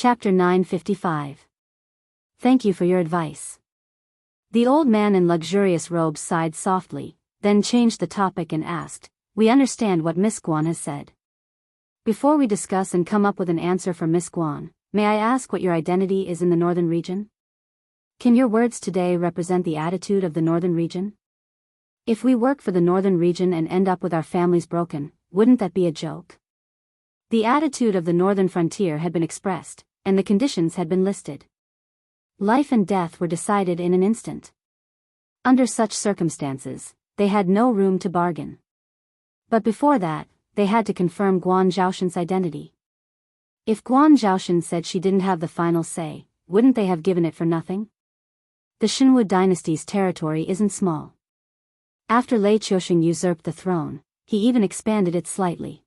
Chapter 955. Thank you for your advice. The old man in luxurious robes sighed softly, then changed the topic and asked, "We understand what Miss Guan has said. Before we discuss and come up with an answer for Miss Guan, may I ask what your identity is in the northern region? Can your words today represent the attitude of the northern region? If we work for the northern region and end up with our families broken, wouldn't that be a joke?" The attitude of the northern frontier had been expressed, and the conditions had been listed. Life and death were decided in an instant. Under such circumstances, they had no room to bargain. But before that, they had to confirm Guan Zhaoshen's identity. If Guan Zhaoshen said she didn't have the final say, wouldn't they have given it for nothing? The Shenwu dynasty's territory isn't small. After Lei Qiusheng usurped the throne, he even expanded it slightly.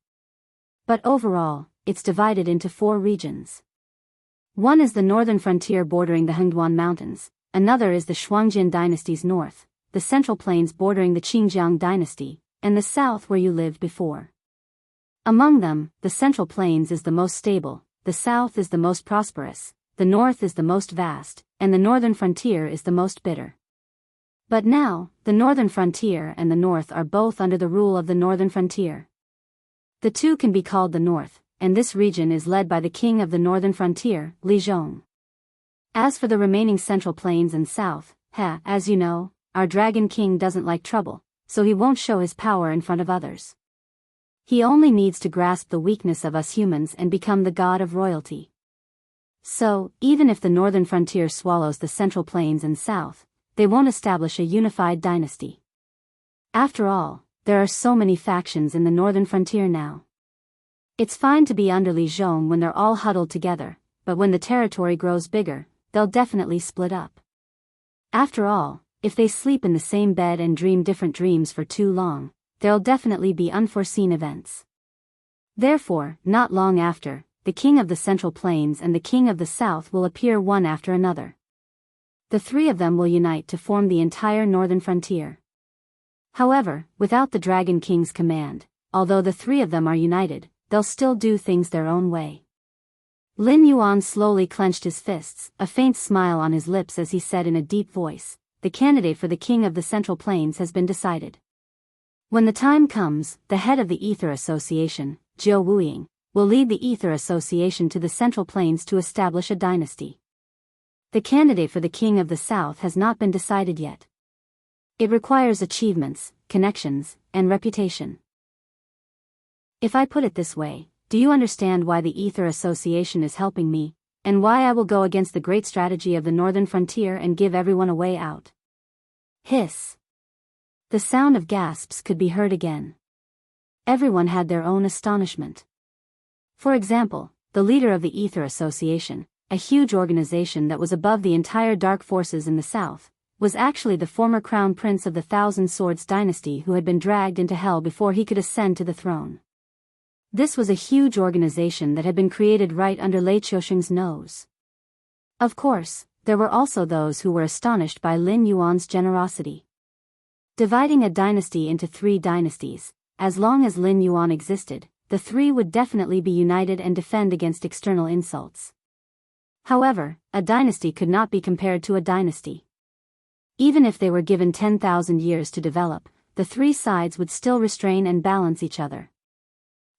But overall, it's divided into 4 regions. One is the northern frontier bordering the Hengduan Mountains, another is the Shuangjian dynasty's north, the central plains bordering the Qingjiang dynasty, and the south where you lived before. Among them, the central plains is the most stable, the south is the most prosperous, the north is the most vast, and the northern frontier is the most bitter. But now, the northern frontier and the north are both under the rule of the northern frontier. The two can be called the north, and this region is led by the king of the northern frontier, Li Zhong. As for the remaining central plains and south, as you know, our dragon king doesn't like trouble, so he won't show his power in front of others. He only needs to grasp the weakness of us humans and become the god of royalty. So, even if the northern frontier swallows the central plains and south, they won't establish a unified dynasty. After all, there are so many factions in the northern frontier now. It's fine to be under Li Zhong when they're all huddled together, but when the territory grows bigger, they'll definitely split up. After all, if they sleep in the same bed and dream different dreams for too long, there'll definitely be unforeseen events. Therefore, not long after, the king of the central plains and the king of the south will appear one after another. The 3 of them will unite to form the entire northern frontier. However, without the Dragon King's command, although the 3 of them are united, they'll still do things their own way. Lin Yuan slowly clenched his fists, a faint smile on his lips as he said in a deep voice, "The candidate for the king of the Central Plains has been decided. When the time comes, the head of the Ether Association, Jiu Wuying, will lead the Ether Association to the Central Plains to establish a dynasty. The candidate for the king of the South has not been decided yet. It requires achievements, connections, and reputation." If I put it this way, do you understand why the Ether Association is helping me, and why I will go against the great strategy of the northern frontier and give everyone a way out? Hiss. The sound of gasps could be heard again. Everyone had their own astonishment. For example, the leader of the Ether Association, a huge organization that was above the entire dark forces in the south, was actually the former crown prince of the Thousand Swords dynasty who had been dragged into hell before he could ascend to the throne. This was a huge organization that had been created right under Lei Qiusheng's nose. Of course, there were also those who were astonished by Lin Yuan's generosity. Dividing a dynasty into 3 dynasties, as long as Lin Yuan existed, the 3 would definitely be united and defend against external insults. However, a dynasty could not be compared to a dynasty. Even if they were given 10,000 years to develop, the 3 sides would still restrain and balance each other.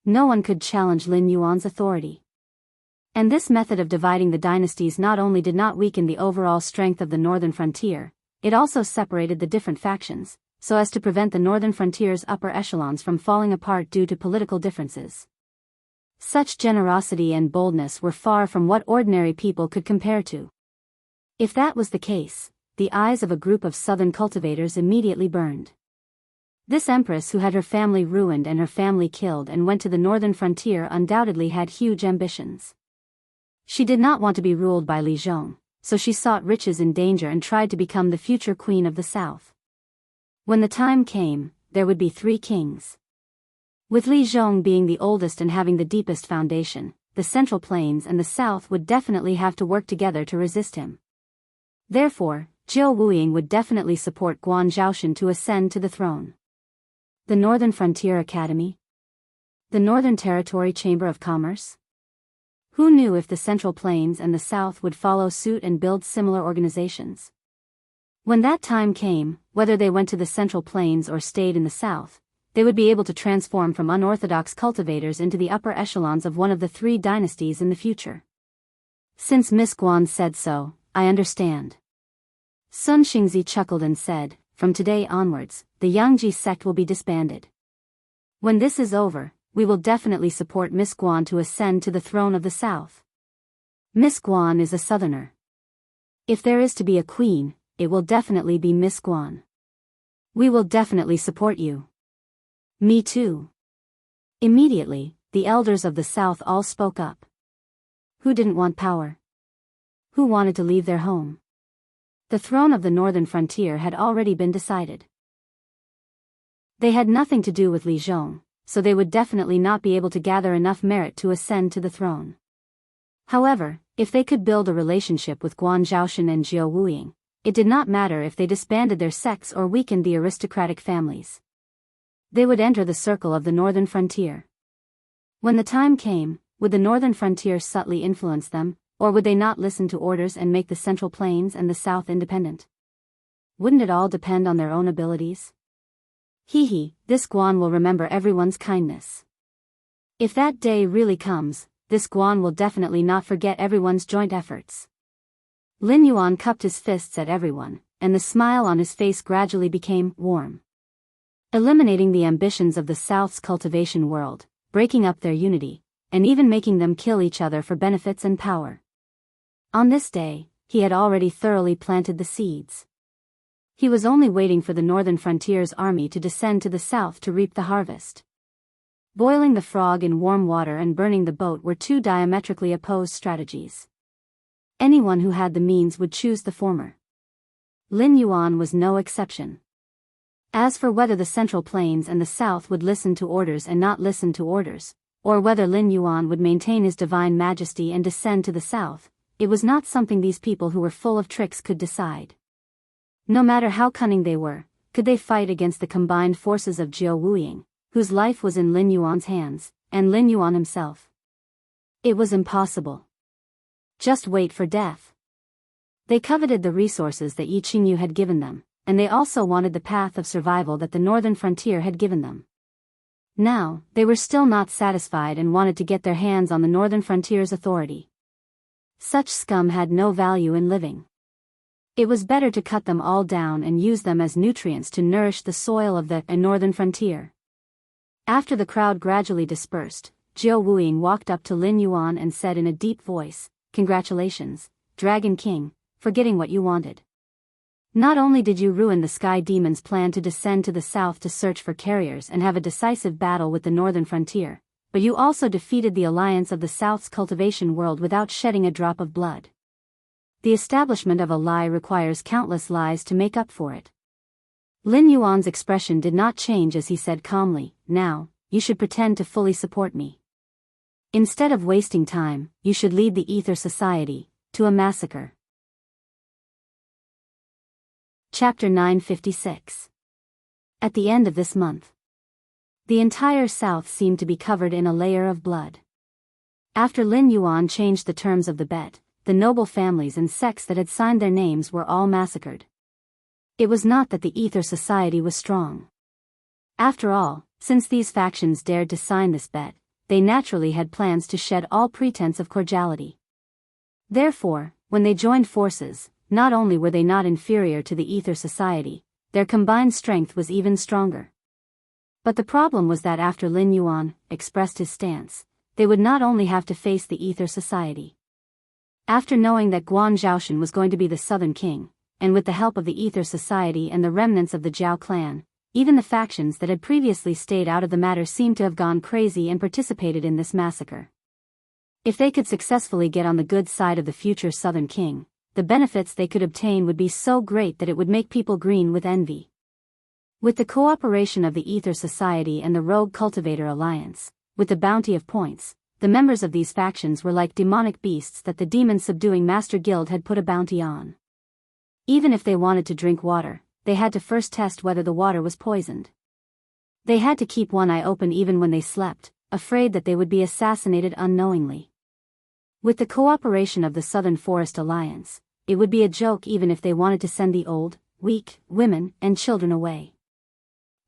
No one could challenge Lin Yuan's authority. And this method of dividing the dynasties not only did not weaken the overall strength of the northern frontier, it also separated the different factions, so as to prevent the northern frontier's upper echelons from falling apart due to political differences. Such generosity and boldness were far from what ordinary people could compare to. If that was the case, the eyes of a group of southern cultivators immediately burned. This empress who had her family ruined and her family killed and went to the northern frontier undoubtedly had huge ambitions. She did not want to be ruled by Li Zhong, so she sought riches in danger and tried to become the future queen of the south. When the time came, there would be 3 kings. With Li Zhong being the oldest and having the deepest foundation, the Central Plains and the south would definitely have to work together to resist him. Therefore, Jiu Wuying would definitely support Guan Zhaoshen to ascend to the throne. The Northern Frontier Academy? The Northern Territory Chamber of Commerce? Who knew if the Central Plains and the South would follow suit and build similar organizations? When that time came, whether they went to the Central Plains or stayed in the South, they would be able to transform from unorthodox cultivators into the upper echelons of one of the 3 dynasties in the future. Since Miss Guan said so, I understand. Sun Xingzi chuckled and said, from today onwards, the Yangji sect will be disbanded. When this is over, we will definitely support Miss Guan to ascend to the throne of the South. Miss Guan is a Southerner. If there is to be a queen, it will definitely be Miss Guan. We will definitely support you. Me too. Immediately, the elders of the South all spoke up. Who didn't want power? Who wanted to leave their home? The throne of the northern frontier had already been decided. They had nothing to do with Li Zhong, so they would definitely not be able to gather enough merit to ascend to the throne. However, if they could build a relationship with Guan Zhaoshan and Jiao Wuying, it did not matter if they disbanded their sects or weakened the aristocratic families. They would enter the circle of the northern frontier. When the time came, would the northern frontier subtly influence them, or would they not listen to orders and make the Central Plains and the South independent? Wouldn't it all depend on their own abilities? This Guan will remember everyone's kindness. If that day really comes, this Guan will definitely not forget everyone's joint efforts. Lin Yuan cupped his fists at everyone, and the smile on his face gradually became warm. Eliminating the ambitions of the South's cultivation world, breaking up their unity, and even making them kill each other for benefits and power. On this day, he had already thoroughly planted the seeds. He was only waiting for the northern frontier's army to descend to the south to reap the harvest. Boiling the frog in warm water and burning the boat were 2 diametrically opposed strategies. Anyone who had the means would choose the former. Lin Yuan was no exception. As for whether the Central Plains and the South would listen to orders and not listen to orders, or whether Lin Yuan would maintain his divine majesty and descend to the South, it was not something these people who were full of tricks could decide. No matter how cunning they were, could they fight against the combined forces of Jiao Wuying, whose life was in Lin Yuan's hands, and Lin Yuan himself? It was impossible. Just wait for death. They coveted the resources that Yi Qingyu had given them, and they also wanted the path of survival that the northern frontier had given them. Now, they were still not satisfied and wanted to get their hands on the northern frontier's authority. Such scum had no value in living. It was better to cut them all down and use them as nutrients to nourish the soil of the northern frontier. After the crowd gradually dispersed, Jiao Wuying walked up to Lin Yuan and said in a deep voice, "Congratulations, Dragon King, for getting what you wanted. Not only did you ruin the Sky Demon's plan to descend to the south to search for carriers and have a decisive battle with the northern frontier, but you also defeated the alliance of the South's cultivation world without shedding a drop of blood. The establishment of a lie requires countless lies to make up for it." Lin Yuan's expression did not change as he said calmly, "Now, you should pretend to fully support me. Instead of wasting time, you should lead the Ether Society to a massacre." Chapter 956. At the end of this month, the entire South seemed to be covered in a layer of blood. After Lin Yuan changed the terms of the bet, the noble families and sects that had signed their names were all massacred. It was not that the Ether Society was strong. After all, since these factions dared to sign this bet, they naturally had plans to shed all pretense of cordiality. Therefore, when they joined forces, not only were they not inferior to the Ether Society, their combined strength was even stronger. But the problem was that after Lin Yuan expressed his stance, they would not only have to face the Ether Society. After knowing that Guan Zhaoshan was going to be the Southern King, and with the help of the Ether Society and the remnants of the Zhao clan, even the factions that had previously stayed out of the matter seemed to have gone crazy and participated in this massacre. If they could successfully get on the good side of the future Southern King, the benefits they could obtain would be so great that it would make people green with envy. With the cooperation of the Ether Society and the Rogue Cultivator Alliance, with the bounty of points, the members of these factions were like demonic beasts that the demon-subduing Master Guild had put a bounty on. Even if they wanted to drink water, they had to first test whether the water was poisoned. They had to keep one eye open even when they slept, afraid that they would be assassinated unknowingly. With the cooperation of the Southern Forest Alliance, it would be a joke even if they wanted to send the old, weak, women, and children away.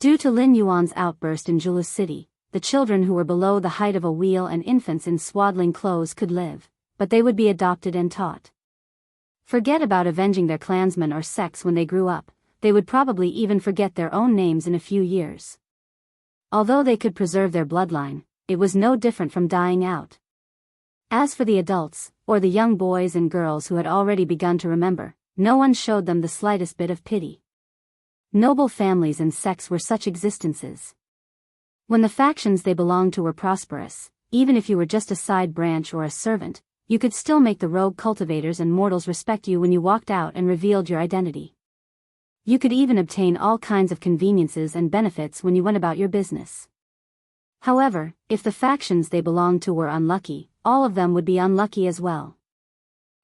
Due to Lin Yuan's outburst in Julu City, the children who were below the height of a wheel and infants in swaddling clothes could live, but they would be adopted and taught. Forget about avenging their clansmen or sects when they grew up, they would probably even forget their own names in a few years. Although they could preserve their bloodline, it was no different from dying out. As for the adults, or the young boys and girls who had already begun to remember, no one showed them the slightest bit of pity. Noble families and sects were such existences. When the factions they belonged to were prosperous, even if you were just a side branch or a servant, you could still make the rogue cultivators and mortals respect you when you walked out and revealed your identity. You could even obtain all kinds of conveniences and benefits when you went about your business. However, if the factions they belonged to were unlucky, all of them would be unlucky as well.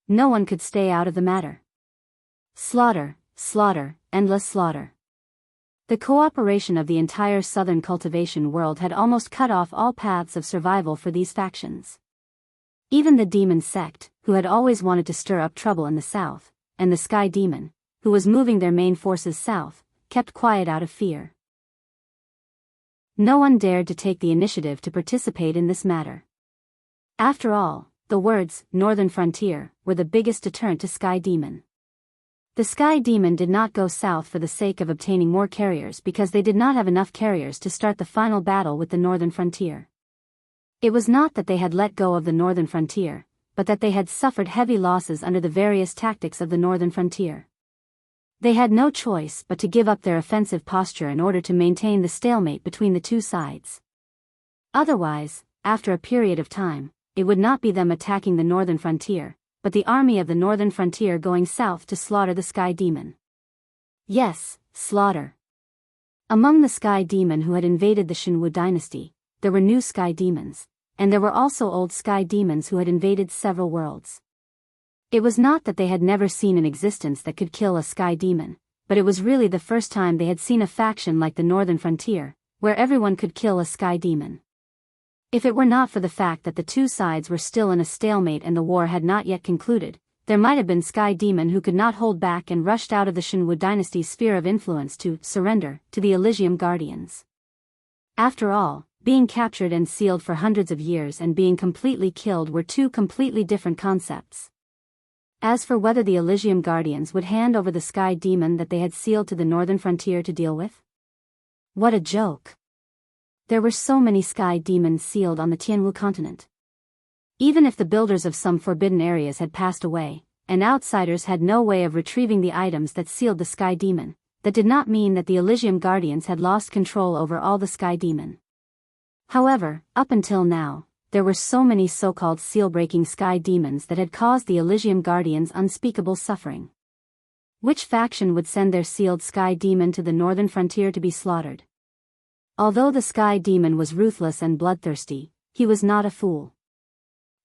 No one could stay out of the matter. Slaughter, slaughter, endless slaughter. The cooperation of the entire southern cultivation world had almost cut off all paths of survival for these factions. Even the demon sect, who had always wanted to stir up trouble in the south, and the sky demon, who was moving their main forces south, kept quiet out of fear. No one dared to take the initiative to participate in this matter. After all, the words, Northern Frontier, were the biggest deterrent to Sky Demon. The Sky Demon did not go south for the sake of obtaining more carriers because they did not have enough carriers to start the final battle with the Northern Frontier. It was not that they had let go of the Northern Frontier, but that they had suffered heavy losses under the various tactics of the Northern Frontier. They had no choice but to give up their offensive posture in order to maintain the stalemate between the two sides. Otherwise, after a period of time, it would not be them attacking the Northern Frontier, but the army of the Northern Frontier going south to slaughter the Sky Demon. Yes, slaughter. Among the Sky Demon who had invaded the Shinwu dynasty, there were new Sky Demons, and there were also old Sky Demons who had invaded several worlds. It was not that they had never seen an existence that could kill a Sky Demon, but it was really the first time they had seen a faction like the Northern Frontier, where everyone could kill a Sky Demon. If it were not for the fact that the two sides were still in a stalemate and the war had not yet concluded, there might have been Sky Demon who could not hold back and rushed out of the Shinwu dynasty's sphere of influence to surrender to the Elysium Guardians. After all, being captured and sealed for hundreds of years and being completely killed were two completely different concepts. As for whether the Elysium Guardians would hand over the Sky Demon that they had sealed to the Northern Frontier to deal with? What a joke! There were so many Sky Demons sealed on the Tianwu continent. Even if the builders of some forbidden areas had passed away, and outsiders had no way of retrieving the items that sealed the Sky Demon, that did not mean that the Elysium Guardians had lost control over all the Sky Demon. However, up until now, there were so many so-called seal-breaking Sky Demons that had caused the Elysium Guardians unspeakable suffering. Which faction would send their sealed Sky Demon to the Northern Frontier to be slaughtered? Although the Sky Demon was ruthless and bloodthirsty, he was not a fool.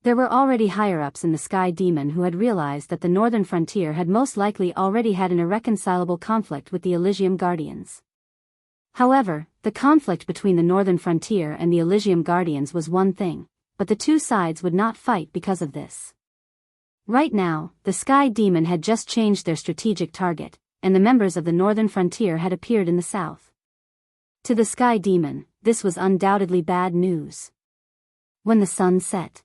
There were already higher-ups in the Sky Demon who had realized that the Northern Frontier had most likely already had an irreconcilable conflict with the Elysium Guardians. However, the conflict between the Northern Frontier and the Elysium Guardians was one thing, but the two sides would not fight because of this. Right now, the Sky Demon had just changed their strategic target, and the members of the Northern Frontier had appeared in the south. To the Sky Demon, this was undoubtedly bad news. When the sun set,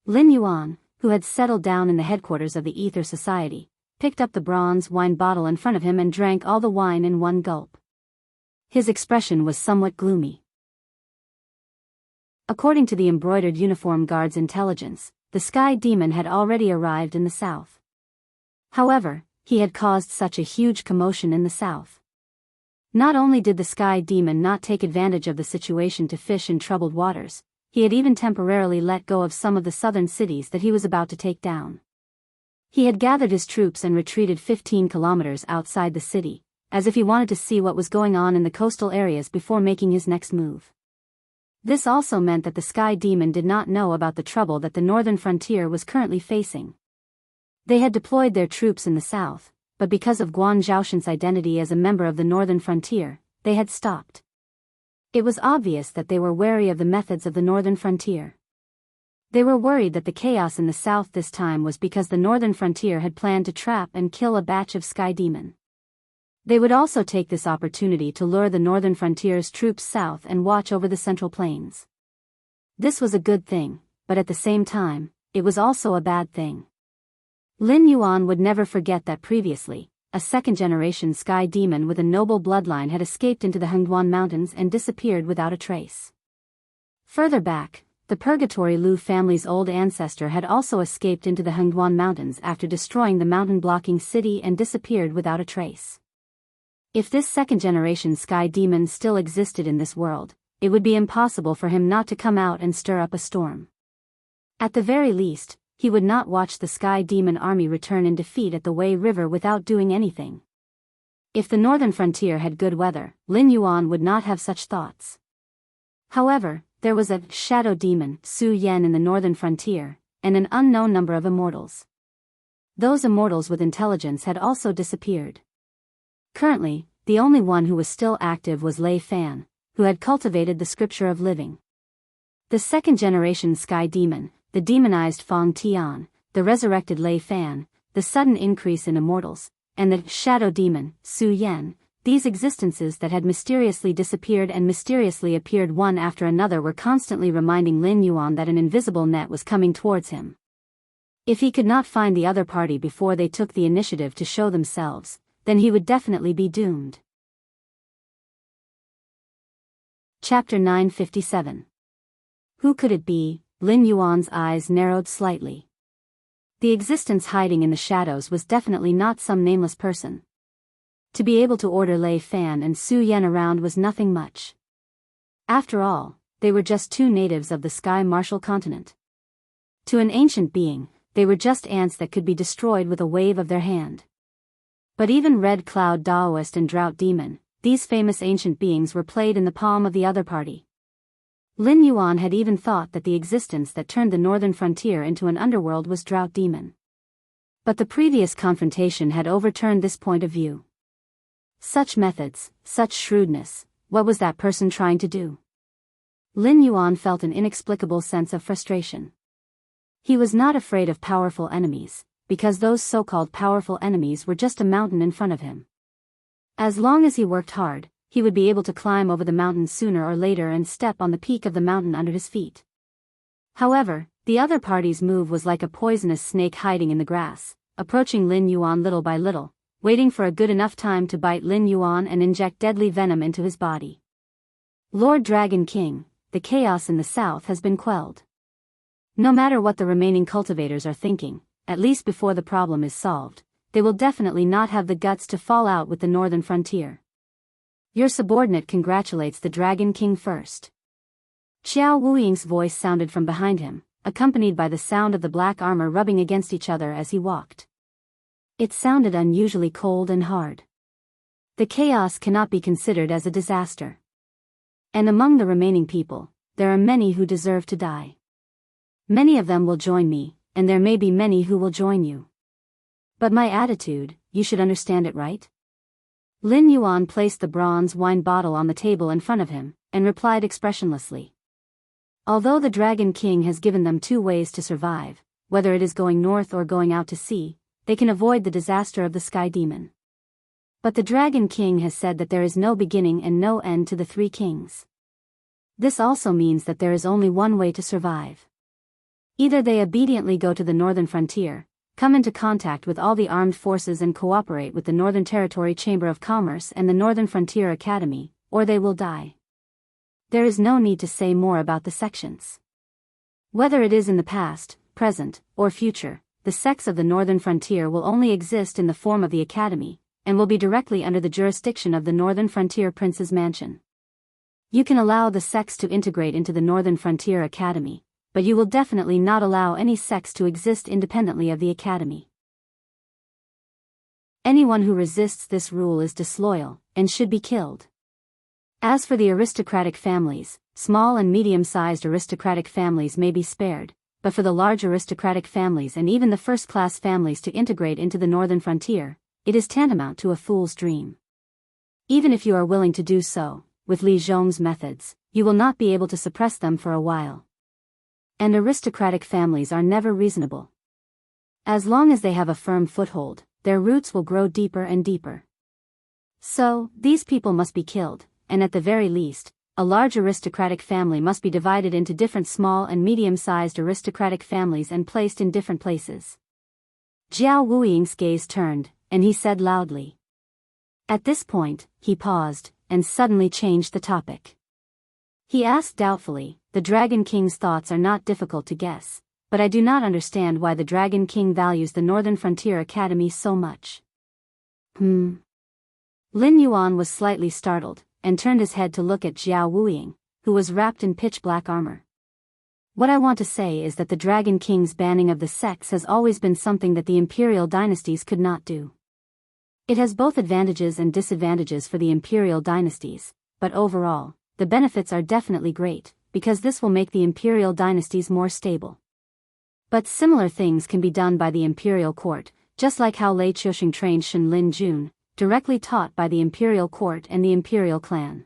Lin Yuan, who had settled down in the headquarters of the Ether Society, picked up the bronze wine bottle in front of him and drank all the wine in one gulp. His expression was somewhat gloomy. According to the embroidered uniform guard's intelligence, the Sky Demon had already arrived in the south. However, he had caused such a huge commotion in the south. Not only did the Sky Demon not take advantage of the situation to fish in troubled waters, he had even temporarily let go of some of the southern cities that he was about to take down. He had gathered his troops and retreated 15 kilometers outside the city, as if he wanted to see what was going on in the coastal areas before making his next move. This also meant that the Sky Demon did not know about the trouble that the Northern Frontier was currently facing. They had deployed their troops in the south, but because of Guan Zhaoshan's identity as a member of the Northern Frontier, they had stopped. It was obvious that they were wary of the methods of the Northern Frontier. They were worried that the chaos in the south this time was because the northern frontier had planned to trap and kill a batch of sky demon. They would also take this opportunity to lure the northern frontier's troops south and watch over the central plains. This was a good thing, but at the same time, it was also a bad thing. Lin Yuan would never forget that previously, a second-generation sky demon with a noble bloodline had escaped into the Hengduan Mountains and disappeared without a trace. Further back, the Purgatory Lu family's old ancestor had also escaped into the Hengduan Mountains after destroying the mountain-blocking city and disappeared without a trace. If this second-generation sky demon still existed in this world, it would be impossible for him not to come out and stir up a storm. At the very least, he would not watch the sky demon army return in defeat at the Wei River without doing anything. If the northern frontier had good weather, Lin Yuan would not have such thoughts. However, there was a shadow demon, Su Yan, in the northern frontier, and an unknown number of immortals. Those immortals with intelligence had also disappeared. Currently, the only one who was still active was Lei Fan, who had cultivated the scripture of living. The second-generation sky demon, the demonized Fang Tian, the resurrected Lei Fan, the sudden increase in immortals, and the shadow demon, Su Yan, these existences that had mysteriously disappeared and mysteriously appeared one after another were constantly reminding Lin Yuan that an invisible net was coming towards him. If he could not find the other party before they took the initiative to show themselves, then he would definitely be doomed. Chapter 957. Who could it be? Lin Yuan's eyes narrowed slightly. The existence hiding in the shadows was definitely not some nameless person. To be able to order Lei Fan and Su Yan around was nothing much. After all, they were just two natives of the Sky Martial continent. To an ancient being, they were just ants that could be destroyed with a wave of their hand. But even Red Cloud Daoist and Drought Demon, these famous ancient beings were played in the palm of the other party. Lin Yuan had even thought that the existence that turned the northern frontier into an underworld was Drought Demon. But the previous confrontation had overturned this point of view. Such methods, such shrewdness, what was that person trying to do? Lin Yuan felt an inexplicable sense of frustration. He was not afraid of powerful enemies, because those so-called powerful enemies were just a mountain in front of him. As long as he worked hard, he would be able to climb over the mountain sooner or later and step on the peak of the mountain under his feet. However, the other party's move was like a poisonous snake hiding in the grass, approaching Lin Yuan little by little, waiting for a good enough time to bite Lin Yuan and inject deadly venom into his body. Lord Dragon King, the chaos in the south has been quelled. No matter what the remaining cultivators are thinking, at least before the problem is solved, they will definitely not have the guts to fall out with the northern frontier. Your subordinate congratulates the Dragon King first. Xiao Wuying's voice sounded from behind him, accompanied by the sound of the black armor rubbing against each other as he walked. It sounded unusually cold and hard. The chaos cannot be considered as a disaster. And among the remaining people, there are many who deserve to die. Many of them will join me, and there may be many who will join you. But my attitude, you should understand it, right? Lin Yuan placed the bronze wine bottle on the table in front of him, and replied expressionlessly. Although the Dragon King has given them two ways to survive, whether it is going north or going out to sea, they can avoid the disaster of the Sky Demon. But the Dragon King has said that there is no beginning and no end to the three kings. This also means that there is only one way to survive. Either they obediently go to the northern frontier, come into contact with all the armed forces and cooperate with the Northern Territory Chamber of Commerce and the Northern Frontier Academy, or they will die. There is no need to say more about the sections. Whether it is in the past, present, or future, the sects of the Northern Frontier will only exist in the form of the Academy, and will be directly under the jurisdiction of the Northern Frontier Prince's Mansion. You can allow the sects to integrate into the Northern Frontier Academy, but you will definitely not allow any sects to exist independently of the Academy. Anyone who resists this rule is disloyal, and should be killed. As for the aristocratic families, small and medium-sized aristocratic families may be spared, but for the large aristocratic families and even the first-class families to integrate into the northern frontier, it is tantamount to a fool's dream. Even if you are willing to do so, with Li Zhong's methods, you will not be able to suppress them for a while. And aristocratic families are never reasonable. As long as they have a firm foothold, their roots will grow deeper and deeper. So, these people must be killed, and at the very least, a large aristocratic family must be divided into different small and medium-sized aristocratic families and placed in different places. Jiao Wuying's gaze turned, and he said loudly. At this point, he paused, and suddenly changed the topic. He asked doubtfully, "The Dragon King's thoughts are not difficult to guess, but I do not understand why the Dragon King values the Northern Frontier Academy so much." Lin Yuan was slightly startled, and turned his head to look at Jiao Wuying, who was wrapped in pitch-black armor. "What I want to say is that the Dragon King's banning of the sects has always been something that the imperial dynasties could not do. It has both advantages and disadvantages for the imperial dynasties, but overall, the benefits are definitely great, because this will make the imperial dynasties more stable. But similar things can be done by the imperial court, just like how Lei Qiusheng trained Shen Lin Jun, directly taught by the imperial court and the imperial clan.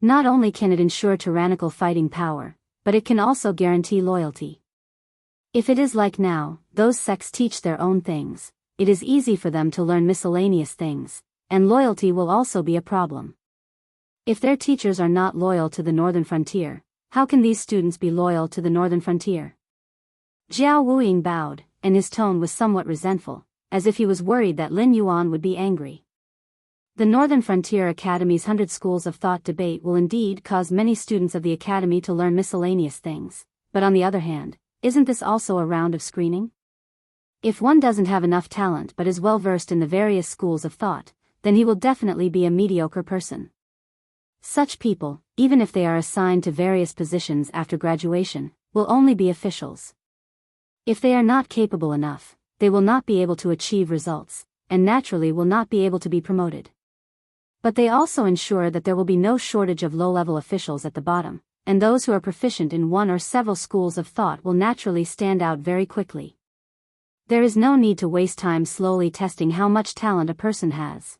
Not only can it ensure tyrannical fighting power, but it can also guarantee loyalty. If it is like now, those sects teach their own things, it is easy for them to learn miscellaneous things, and loyalty will also be a problem. If their teachers are not loyal to the Northern Frontier, how can these students be loyal to the Northern Frontier?" Jiao Wuying bowed, and his tone was somewhat resentful, as if he was worried that Lin Yuan would be angry. The Northern Frontier Academy's 100 Schools of Thought debate will indeed cause many students of the Academy to learn miscellaneous things, but on the other hand, isn't this also a round of screening? If one doesn't have enough talent but is well versed in the various schools of thought, then he will definitely be a mediocre person. Such people, even if they are assigned to various positions after graduation, will only be officials. If they are not capable enough, they will not be able to achieve results, and naturally will not be able to be promoted. But they also ensure that there will be no shortage of low-level officials at the bottom, and those who are proficient in one or several schools of thought will naturally stand out very quickly. There is no need to waste time slowly testing how much talent a person has.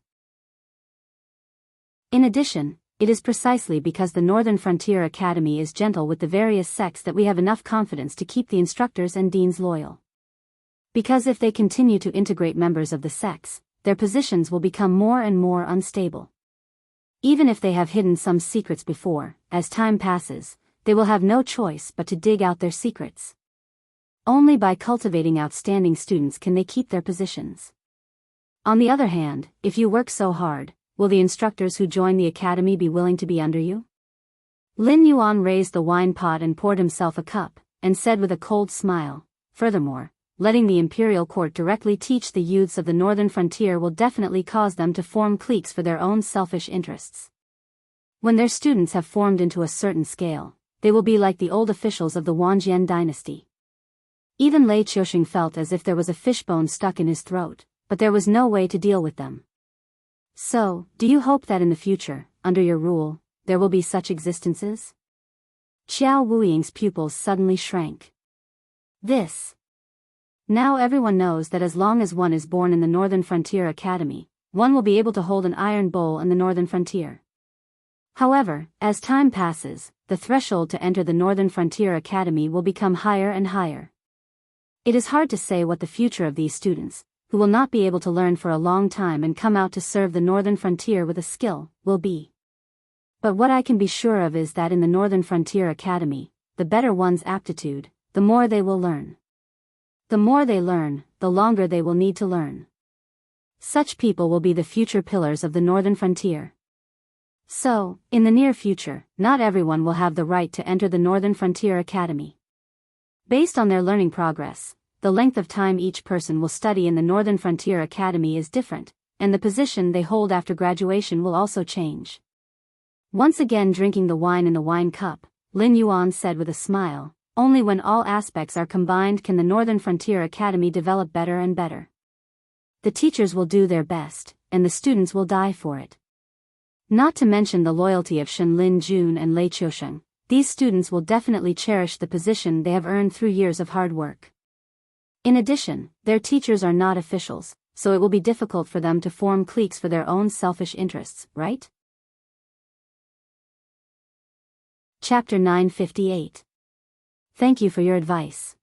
In addition, it is precisely because the Northern Frontier Academy is gentle with the various sects that we have enough confidence to keep the instructors and deans loyal. Because if they continue to integrate members of the sects, their positions will become more and more unstable. Even if they have hidden some secrets before, as time passes, they will have no choice but to dig out their secrets. Only by cultivating outstanding students can they keep their positions. On the other hand, if you work so hard, will the instructors who join the academy be willing to be under you? Lin Yuan raised the wine pot and poured himself a cup, and said with a cold smile, "Furthermore, letting the imperial court directly teach the youths of the Northern Frontier will definitely cause them to form cliques for their own selfish interests. When their students have formed into a certain scale, they will be like the old officials of the Wangjian dynasty." Even Lei Qiusheng felt as if there was a fishbone stuck in his throat, but there was no way to deal with them. "So, do you hope that in the future, under your rule, there will be such existences?" Jiao Wuying's pupils suddenly shrank. Now everyone knows that as long as one is born in the Northern Frontier Academy, one will be able to hold an iron bowl in the Northern Frontier. However, as time passes, the threshold to enter the Northern Frontier Academy will become higher and higher. It is hard to say what the future of these students, who will not be able to learn for a long time and come out to serve the Northern Frontier with a skill, will be. But what I can be sure of is that in the Northern Frontier Academy, the better one's aptitude, the more they will learn. The more they learn, the longer they will need to learn. Such people will be the future pillars of the Northern Frontier. So, in the near future, not everyone will have the right to enter the Northern Frontier Academy. Based on their learning progress, the length of time each person will study in the Northern Frontier Academy is different, and the position they hold after graduation will also change. Once again drinking the wine in the wine cup, Lin Yuan said with a smile, "Only when all aspects are combined can the Northern Frontier Academy develop better and better. The teachers will do their best, and the students will die for it. Not to mention the loyalty of Shen Lin Jun and Lei Qiusheng, these students will definitely cherish the position they have earned through years of hard work. In addition, their teachers are not officials, so it will be difficult for them to form cliques for their own selfish interests, right?" Chapter 958. Thank you for your advice.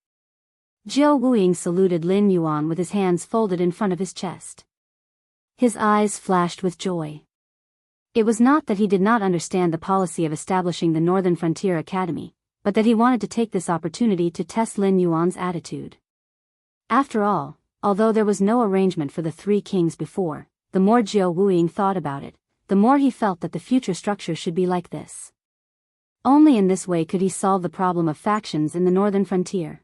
Jiao Wuying saluted Lin Yuan with his hands folded in front of his chest. His eyes flashed with joy. It was not that he did not understand the policy of establishing the Northern Frontier Academy, but that he wanted to take this opportunity to test Lin Yuan's attitude. After all, although there was no arrangement for the three kings before, the more Jiao Wuying thought about it, the more he felt that the future structure should be like this. Only in this way could he solve the problem of factions in the Northern Frontier.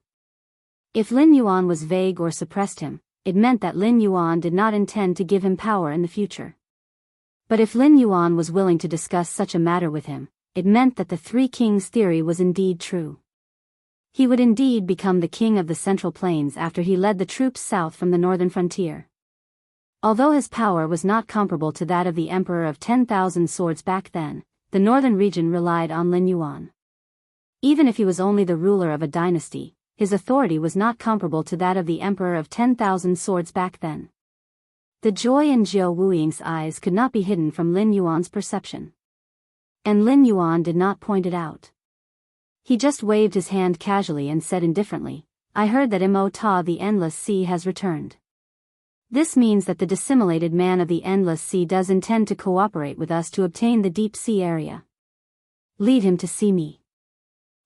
If Lin Yuan was vague or suppressed him, it meant that Lin Yuan did not intend to give him power in the future. But if Lin Yuan was willing to discuss such a matter with him, it meant that the Three Kings theory was indeed true. He would indeed become the king of the Central Plains after he led the troops south from the Northern Frontier. Although his power was not comparable to that of the Emperor of 10,000 Swords back then, the northern region relied on Lin Yuan. Even if he was only the ruler of a dynasty, his authority was not comparable to that of the Emperor of 10,000 Swords back then. The joy in Jiao Wuying's eyes could not be hidden from Lin Yuan's perception. And Lin Yuan did not point it out. He just waved his hand casually and said indifferently, "I heard that Mo Ta the Endless Sea has returned. This means that the dissimulated man of the Endless Sea does intend to cooperate with us to obtain the deep sea area. Lead him to see me."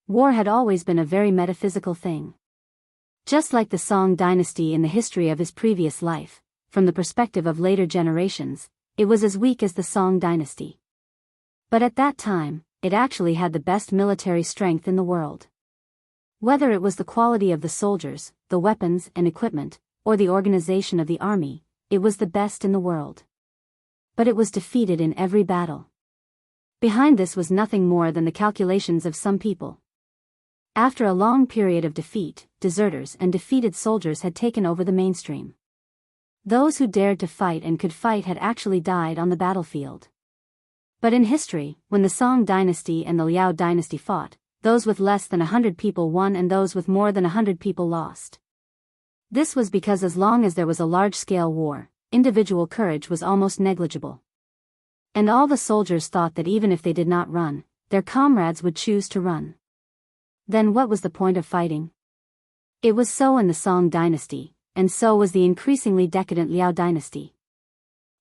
War had always been a very metaphysical thing. Just like the Song dynasty in the history of his previous life, from the perspective of later generations, it was as weak as the Song dynasty. But at that time, it actually had the best military strength in the world. Whether it was the quality of the soldiers, the weapons and equipment, or the organization of the army, it was the best in the world. But it was defeated in every battle. Behind this was nothing more than the calculations of some people. After a long period of defeat, deserters and defeated soldiers had taken over the mainstream. Those who dared to fight and could fight had actually died on the battlefield. But in history, when the Song dynasty and the Liao dynasty fought, those with less than 100 people won and those with more than 100 people lost. This was because as long as there was a large-scale war, individual courage was almost negligible. And all the soldiers thought that even if they did not run, their comrades would choose to run. Then what was the point of fighting? It was so in the Song dynasty, and so was the increasingly decadent Liao dynasty.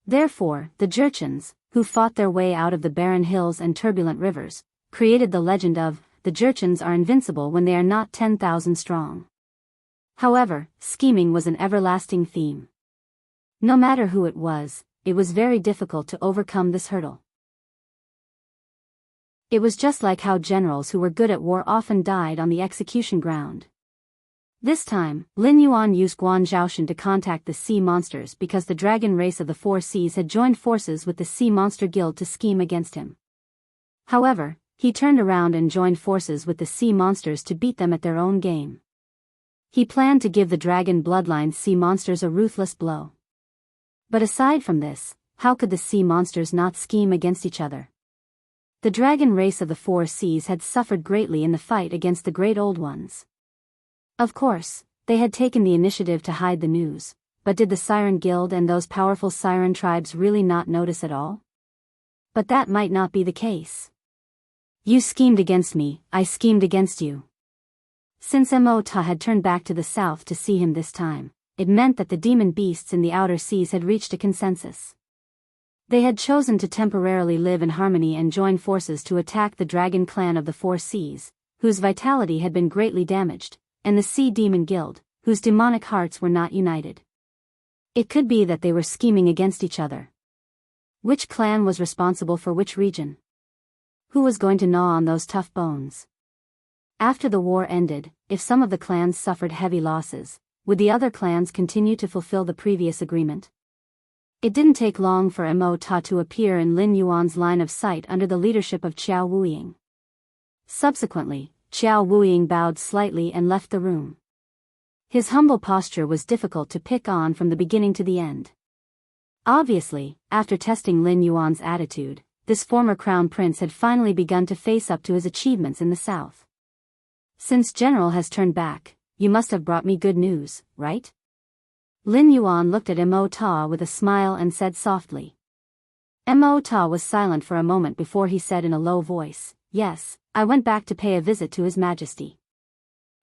Therefore, the Jurchens, who fought their way out of the barren hills and turbulent rivers, created the legend of, the Jurchens are invincible when they are not 10,000 strong. However, scheming was an everlasting theme. No matter who it was very difficult to overcome this hurdle. It was just like how generals who were good at war often died on the execution ground. This time, Lin Yuan used Guan Zhaoshan to contact the sea monsters because the dragon race of the Four Seas had joined forces with the Sea Monster Guild to scheme against him. However, he turned around and joined forces with the sea monsters to beat them at their own game. He planned to give the dragon bloodline sea monsters a ruthless blow. But aside from this, how could the sea monsters not scheme against each other? The dragon race of the Four Seas had suffered greatly in the fight against the Great Old Ones. Of course, they had taken the initiative to hide the news, but did the Siren Guild and those powerful Siren tribes really not notice at all? But that might not be the case. You schemed against me, I schemed against you. Since Mo Ta had turned back to the south to see him this time, it meant that the demon beasts in the outer seas had reached a consensus. They had chosen to temporarily live in harmony and join forces to attack the dragon clan of the Four Seas, whose vitality had been greatly damaged, and the Sea Demon Guild, whose demonic hearts were not united. It could be that they were scheming against each other. Which clan was responsible for which region? Who was going to gnaw on those tough bones? After the war ended, if some of the clans suffered heavy losses, would the other clans continue to fulfill the previous agreement? It didn't take long for Mo Ta to appear in Lin Yuan's line of sight under the leadership of Jiao Wuying. Subsequently, Jiao Wuying bowed slightly and left the room. His humble posture was difficult to pick on from the beginning to the end. Obviously, after testing Lin Yuan's attitude, this former crown prince had finally begun to face up to his achievements in the south. Since General has turned back, you must have brought me good news, right? Lin Yuan looked at Mo Ta with a smile and said softly. Mo Ta was silent for a moment before he said in a low voice, "Yes, I went back to pay a visit to His Majesty.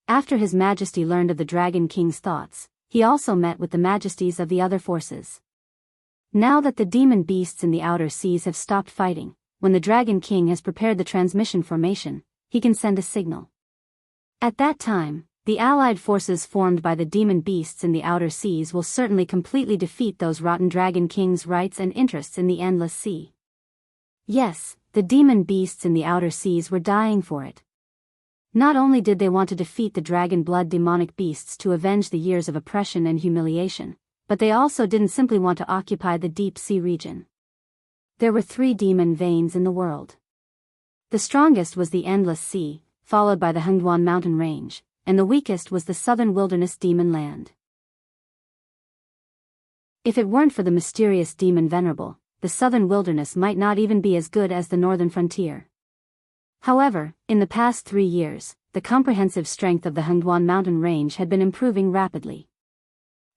After His Majesty learned of the Dragon King's thoughts, he also met with the majesties of the other forces. Now that the demon beasts in the outer seas have stopped fighting, when the Dragon King has prepared the transmission formation, he can send a signal. At that time, the allied forces formed by the demon beasts in the outer seas will certainly completely defeat those rotten Dragon King's rights and interests in the endless sea. Yes, the demon beasts in the outer seas were dying for it. Not only did they want to defeat the dragon blood demonic beasts to avenge the years of oppression and humiliation, but they also didn't simply want to occupy the deep sea region. There were 3 demon veins in the world. The strongest was the endless sea, followed by the Hengduan mountain range, and the weakest was the southern wilderness demon land. If it weren't for the mysterious demon venerable, the southern wilderness might not even be as good as the northern frontier. However, in the past 3 years, the comprehensive strength of the Hengduan mountain range had been improving rapidly.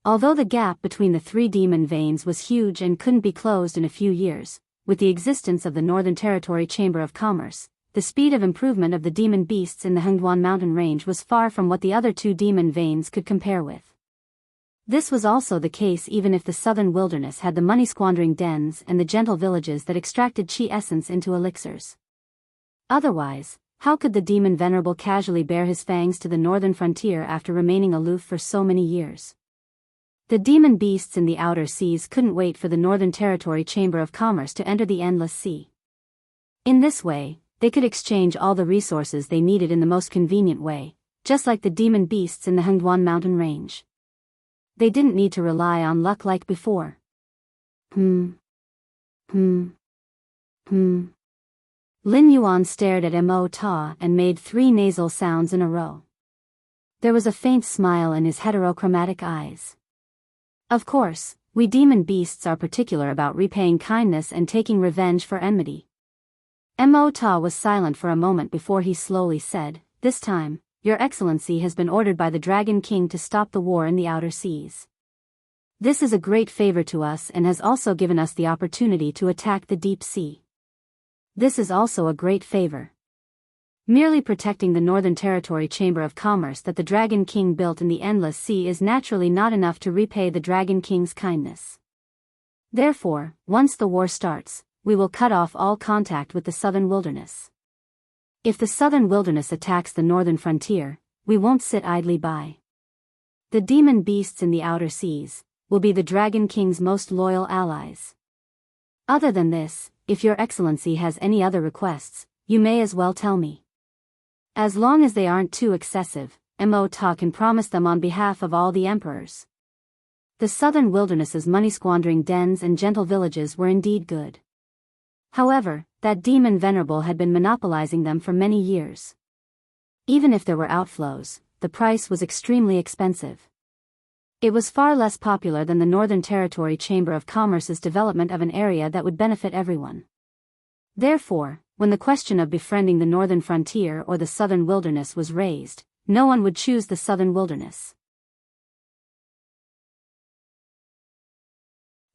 Although the gap between the 3 demon veins was huge and couldn't be closed in a few years, with the existence of the Northern Territory Chamber of Commerce, the speed of improvement of the demon beasts in the Hengduan mountain range was far from what the other 2 demon veins could compare with. This was also the case even if the southern wilderness had the money-squandering dens and the gentle villages that extracted chi essence into elixirs. Otherwise, how could the demon venerable casually bare his fangs to the northern frontier after remaining aloof for so many years? The demon beasts in the outer seas couldn't wait for the Northern Territory Chamber of Commerce to enter the endless sea. In this way, they could exchange all the resources they needed in the most convenient way, just like the demon beasts in the Hengduan mountain range. They didn't need to rely on luck like before. Lin Yuan stared at Mo Ta and made 3 nasal sounds in a row. There was a faint smile in his heterochromatic eyes. Of course, we demon beasts are particular about repaying kindness and taking revenge for enmity. Mo Ta was silent for a moment before he slowly said, "This time, Your Excellency has been ordered by the Dragon King to stop the war in the outer seas. This is a great favor to us and has also given us the opportunity to attack the deep sea. This is also a great favor. Merely protecting the Northern Territory Chamber of Commerce that the Dragon King built in the endless sea is naturally not enough to repay the Dragon King's kindness. Therefore, once the war starts, we will cut off all contact with the southern wilderness. If the southern wilderness attacks the northern frontier, we won't sit idly by. The demon beasts in the outer seas will be the Dragon King's most loyal allies. Other than this, if Your Excellency has any other requests, you may as well tell me. As long as they aren't too excessive, Mo Ta can promise them on behalf of all the emperors." The southern wilderness's money-squandering dens and gentle villages were indeed good. However, that demon venerable had been monopolizing them for many years. Even if there were outflows, the price was extremely expensive. It was far less popular than the Northern Territory Chamber of Commerce's development of an area that would benefit everyone. Therefore, when the question of befriending the northern frontier or the southern wilderness was raised, no one would choose the southern wilderness.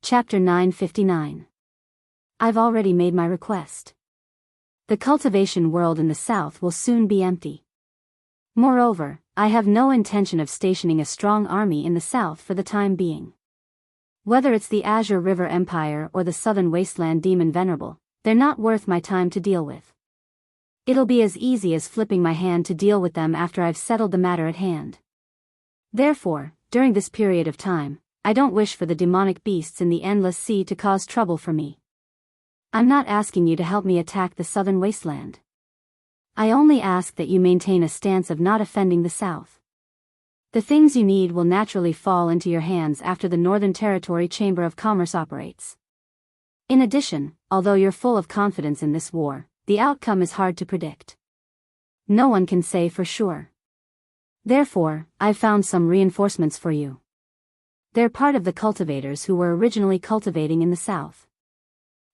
Chapter 959. I've already made my request. The cultivation world in the south will soon be empty. Moreover, I have no intention of stationing a strong army in the south for the time being. Whether it's the Azure River Empire or the Southern Wasteland Demon Venerable, they're not worth my time to deal with. It'll be as easy as flipping my hand to deal with them after I've settled the matter at hand. Therefore, during this period of time, I don't wish for the demonic beasts in the endless sea to cause trouble for me. I'm not asking you to help me attack the southern wasteland. I only ask that you maintain a stance of not offending the south. The things you need will naturally fall into your hands after the Northern Territory Chamber of Commerce operates. In addition, although you're full of confidence in this war, the outcome is hard to predict. No one can say for sure. Therefore, I've found some reinforcements for you. They're part of the cultivators who were originally cultivating in the south.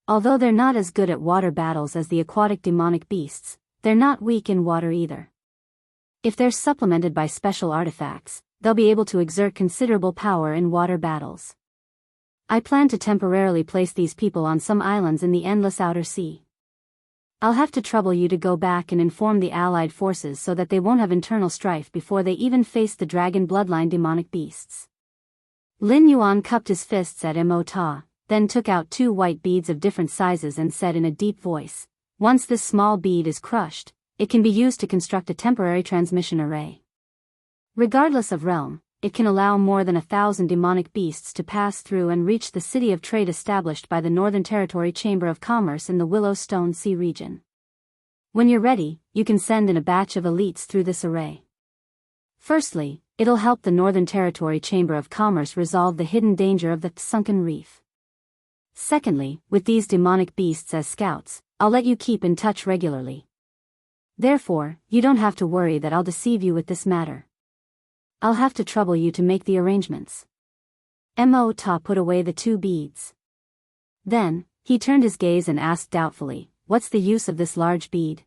Although they're not as good at water battles as the aquatic demonic beasts, they're not weak in water either. If they're supplemented by special artifacts, they'll be able to exert considerable power in water battles. I plan to temporarily place these people on some islands in the endless outer sea. I'll have to trouble you to go back and inform the allied forces so that they won't have internal strife before they even face the dragon bloodline demonic beasts. Lin Yuan cupped his fists at Mo, then took out 2 white beads of different sizes and said in a deep voice, "Once this small bead is crushed, it can be used to construct a temporary transmission array. Regardless of realm, it can allow more than 1,000 demonic beasts to pass through and reach the city of trade established by the Northern Territory Chamber of Commerce in the Willowstone Sea region. When you're ready, you can send in a batch of elites through this array. Firstly, it'll help the Northern Territory Chamber of Commerce resolve the hidden danger of the sunken reef. Secondly, with these demonic beasts as scouts, I'll let you keep in touch regularly. Therefore, you don't have to worry that I'll deceive you with this matter. I'll have to trouble you to make the arrangements." Mo put away the 2 beads. Then, he turned his gaze and asked doubtfully, "What's the use of this large bead?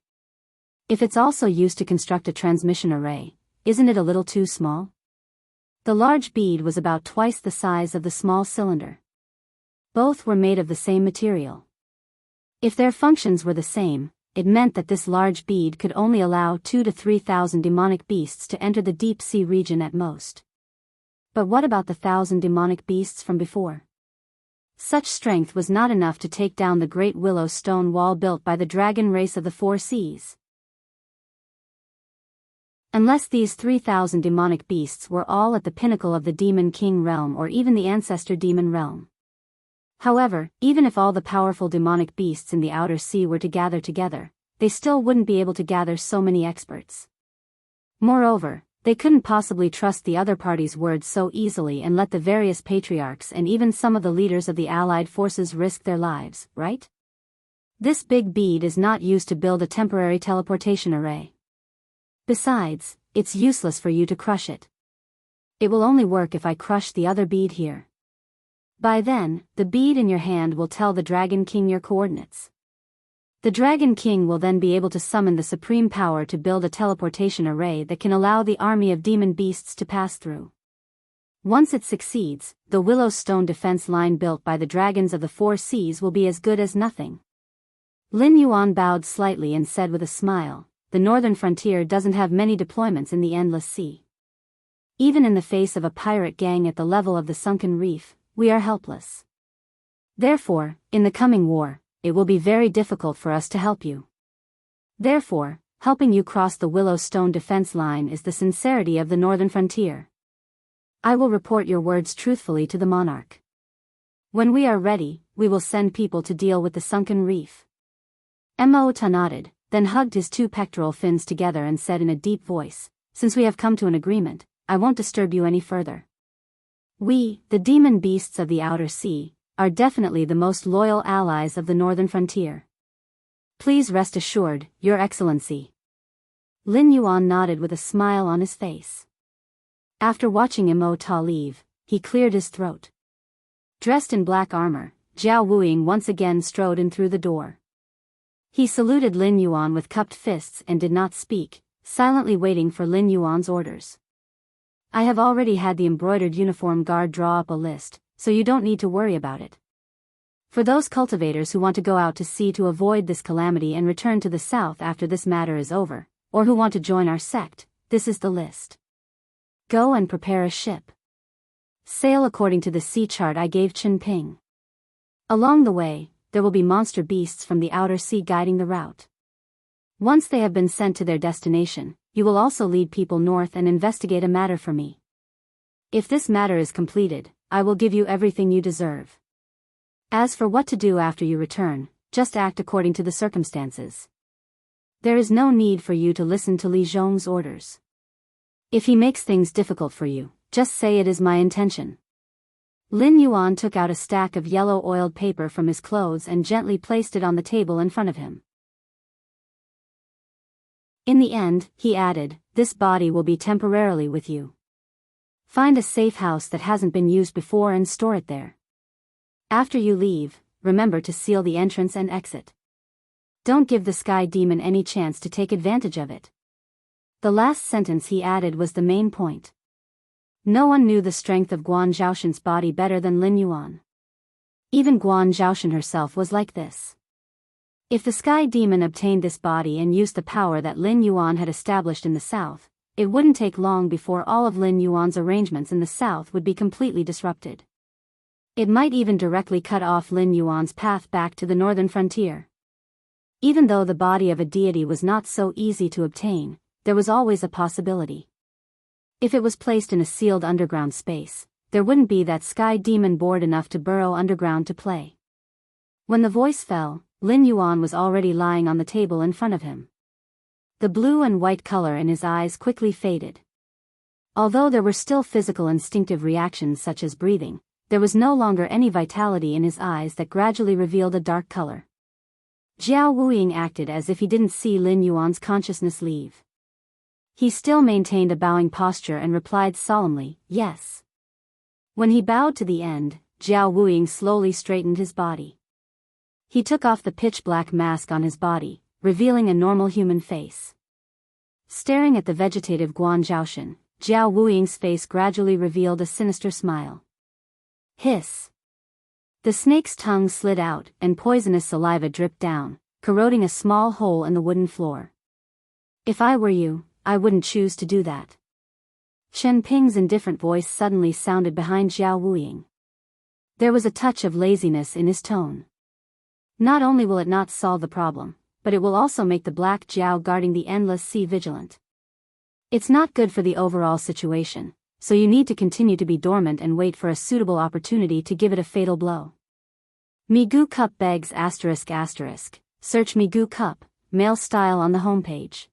If it's also used to construct a transmission array, isn't it a little too small?" The large bead was about twice the size of the small cylinder. Both were made of the same material. If their functions were the same, it meant that this large bead could only allow 2,000 to 3,000 demonic beasts to enter the deep sea region at most. But what about the 1,000 demonic beasts from before? Such strength was not enough to take down the great willow stone wall built by the dragon race of the 4 seas. Unless these 3,000 demonic beasts were all at the pinnacle of the Demon King realm or even the Ancestor Demon realm. However, even if all the powerful demonic beasts in the outer sea were to gather together, they still wouldn't be able to gather so many experts. Moreover, they couldn't possibly trust the other party's words so easily and let the various patriarchs and even some of the leaders of the allied forces risk their lives, right? This big bead is not used to build a temporary teleportation array. Besides, it's useless for you to crush it. It will only work if I crush the other bead here. By then, the bead in your hand will tell the Dragon King your coordinates. The Dragon King will then be able to summon the supreme power to build a teleportation array that can allow the army of demon beasts to pass through. Once it succeeds, the willow stone defense line built by the dragons of the 4 seas will be as good as nothing." Lin Yuan bowed slightly and said with a smile, "The northern frontier doesn't have many deployments in the endless sea. Even in the face of a pirate gang at the level of the sunken reef, we are helpless. Therefore, in the coming war, it will be very difficult for us to help you. Therefore, helping you cross the willow stone defense line is the sincerity of the northern frontier. I will report your words truthfully to the monarch. When we are ready, we will send people to deal with the sunken reef." Mo nodded, then hugged his 2 pectoral fins together and said in a deep voice, "Since we have come to an agreement, I won't disturb you any further. We, the demon beasts of the outer sea, are definitely the most loyal allies of the northern frontier. Please rest assured, Your Excellency." Lin Yuan nodded with a smile on his face. After watching Mo leave, he cleared his throat. Dressed in black armor, Jiao Wuiying once again strode in through the door. He saluted Lin Yuan with cupped fists and did not speak, silently waiting for Lin Yuan's orders. "I have already had the embroidered uniform guard draw up a list, so you don't need to worry about it. For those cultivators who want to go out to sea to avoid this calamity and return to the south after this matter is over, or who want to join our sect, this is the list. Go and prepare a ship. Sail according to the sea chart I gave Chen Ping. Along the way, there will be monster beasts from the outer sea guiding the route. Once they have been sent to their destination, you will also lead people north and investigate a matter for me. If this matter is completed, I will give you everything you deserve. As for what to do after you return, just act according to the circumstances. There is no need for you to listen to Li Zhong's orders. If he makes things difficult for you, just say it is my intention." Lin Yuan took out a stack of yellow oiled paper from his clothes and gently placed it on the table in front of him. In the end, he added, "This body will be temporarily with you. Find a safe house that hasn't been used before and store it there. After you leave, remember to seal the entrance and exit. Don't give the Sky Demon any chance to take advantage of it." The last sentence he added was the main point. No one knew the strength of Guan Zhaoshan's body better than Lin Yuan. Even Guan Zhaoshan herself was like this. If the sky demon obtained this body and used the power that Lin Yuan had established in the south, it wouldn't take long before all of Lin Yuan's arrangements in the south would be completely disrupted. It might even directly cut off Lin Yuan's path back to the northern frontier. Even though the body of a deity was not so easy to obtain, there was always a possibility. If it was placed in a sealed underground space, there wouldn't be that sky demon bored enough to burrow underground to play. When the voice fell, Lin Yuan was already lying on the table in front of him. The blue and white color in his eyes quickly faded. Although there were still physical instinctive reactions such as breathing, there was no longer any vitality in his eyes that gradually revealed a dark color. Jiao Wuying acted as if he didn't see Lin Yuan's consciousness leave. He still maintained a bowing posture and replied solemnly, yes. When he bowed to the end, Jiao Wuying slowly straightened his body. He took off the pitch-black mask on his body, revealing a normal human face. Staring at the vegetative Guan Zhaoshan, Jiao Wuiying's face gradually revealed a sinister smile. Hiss. The snake's tongue slid out, and poisonous saliva dripped down, corroding a small hole in the wooden floor. If I were you, I wouldn't choose to do that. Chen Ping's indifferent voice suddenly sounded behind Jiao Wuiying. There was a touch of laziness in his tone. Not only will it not solve the problem, but it will also make the Black Jiao guarding the Endless Sea vigilant. It's not good for the overall situation, so you need to continue to be dormant and wait for a suitable opportunity to give it a fatal blow. Migu Cup begs ***. Search Migu Cup, male style on the homepage.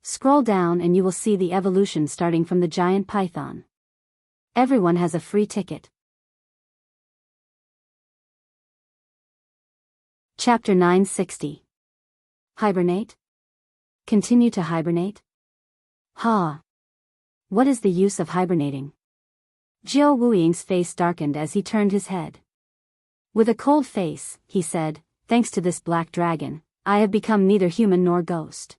Scroll down and you will see the evolution starting from the giant python. Everyone has a free ticket. Chapter 960. Hibernate? Continue to hibernate? Ha! What is the use of hibernating? Jiao Wuiying's face darkened as he turned his head. With a cold face, he said, thanks to this black dragon, I have become neither human nor ghost.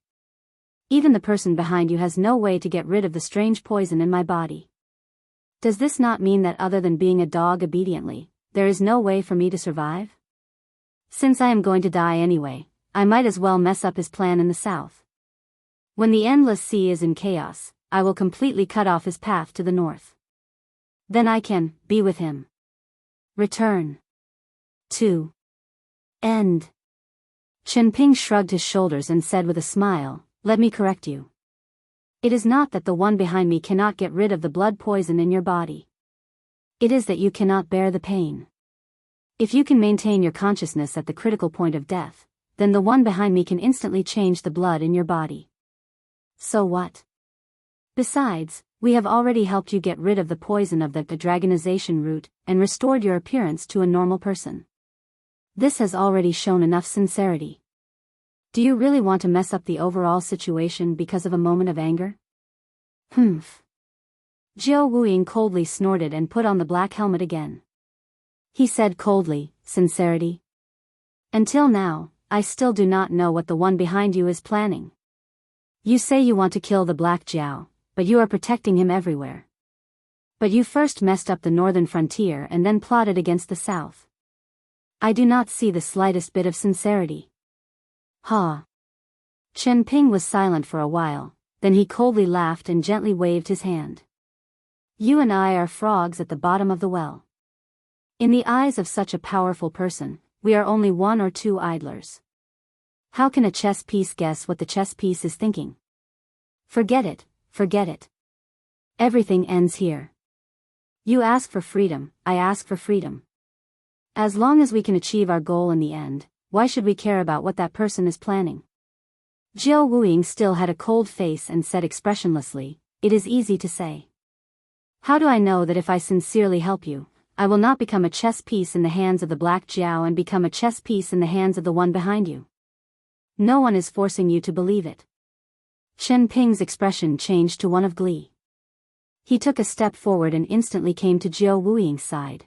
Even the person behind you has no way to get rid of the strange poison in my body. Does this not mean that other than being a dog obediently, there is no way for me to survive? Since I am going to die anyway, I might as well mess up his plan in the south. When the endless sea is in chaos, I will completely cut off his path to the north. Then I can be with him. Return. To end. Chen Ping shrugged his shoulders and said with a smile, let me correct you. It is not that the one behind me cannot get rid of the blood poison in your body. It is that you cannot bear the pain. If you can maintain your consciousness at the critical point of death, then the one behind me can instantly change the blood in your body. So what? Besides, we have already helped you get rid of the poison of the dragonization root, and restored your appearance to a normal person. This has already shown enough sincerity. Do you really want to mess up the overall situation because of a moment of anger? Humph. Jiao Wuiying coldly snorted and put on the black helmet again. He said coldly, sincerity? Until now, I still do not know what the one behind you is planning. You say you want to kill the Black Jiao, but you are protecting him everywhere. But you first messed up the northern frontier and then plotted against the south. I do not see the slightest bit of sincerity. Ha! Chen Ping was silent for a while, then he coldly laughed and gently waved his hand. You and I are frogs at the bottom of the well. In the eyes of such a powerful person, we are only one or two idlers. How can a chess piece guess what the chess piece is thinking? Forget it, forget it. Everything ends here. You ask for freedom, I ask for freedom. As long as we can achieve our goal in the end, why should we care about what that person is planning? Jiao Wuiying still had a cold face and said expressionlessly, it is easy to say. How do I know that if I sincerely help you, I will not become a chess piece in the hands of the Black Jiao and become a chess piece in the hands of the one behind you? No one is forcing you to believe it. Chen Ping's expression changed to one of glee. He took a step forward and instantly came to Jiao Wuiying's side.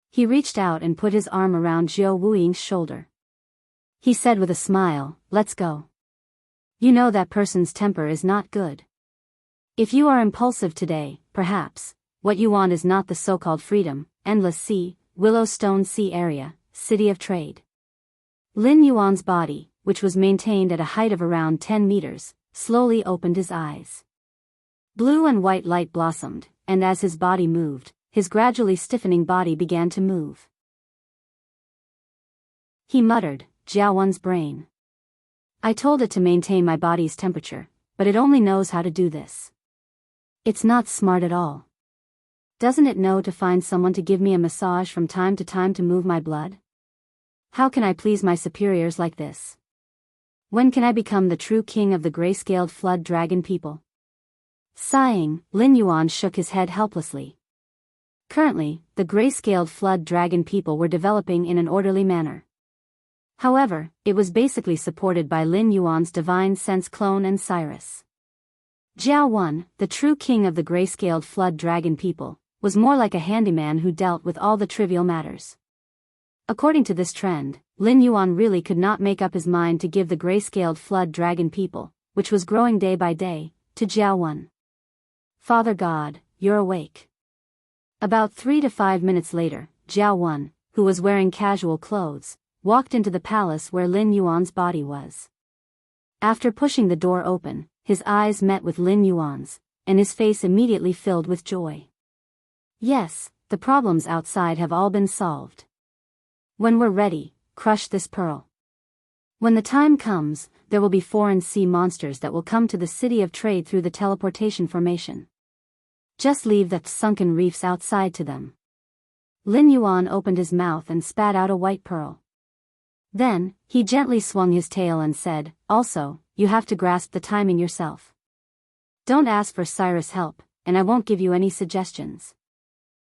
He reached out and put his arm around Jiao Wuiying's shoulder. He said with a smile, let's go. You know that person's temper is not good. If you are impulsive today, perhaps, what you want is not the so-called freedom, endless sea, Willowstone Sea area, city of trade. Lin Yuan's body, which was maintained at a height of around 10 meters, slowly opened his eyes. Blue and white light blossomed, and as his body moved, his gradually stiffening body began to move. He muttered, Jiaowen's brain. I told it to maintain my body's temperature, but it only knows how to do this. It's not smart at all. Doesn't it know to find someone to give me a massage from time to time to move my blood? How can I please my superiors like this? When can I become the true king of the gray-scaled flood dragon people? Sighing, Lin Yuan shook his head helplessly. Currently, the gray-scaled flood dragon people were developing in an orderly manner. However, it was basically supported by Lin Yuan's divine sense clone and Cyrus. Jiaowen, the true king of the gray-scaled flood dragon people, was more like a handyman who dealt with all the trivial matters. According to this trend, Lin Yuan really could not make up his mind to give the gray-scaled flood dragon people, which was growing day by day, to Jiaowen. Father God, you're awake. About 3 to 5 minutes later, Jiaowen, who was wearing casual clothes, walked into the palace where Lin Yuan's body was. After pushing the door open, his eyes met with Lin Yuan's, and his face immediately filled with joy. Yes, the problems outside have all been solved. When we're ready, crush this pearl. When the time comes, there will be foreign sea monsters that will come to the city of trade through the teleportation formation. Just leave the sunken reefs outside to them. Lin Yuan opened his mouth and spat out a white pearl. Then, he gently swung his tail and said, also, you have to grasp the timing yourself. Don't ask for Cyrus' help, and I won't give you any suggestions.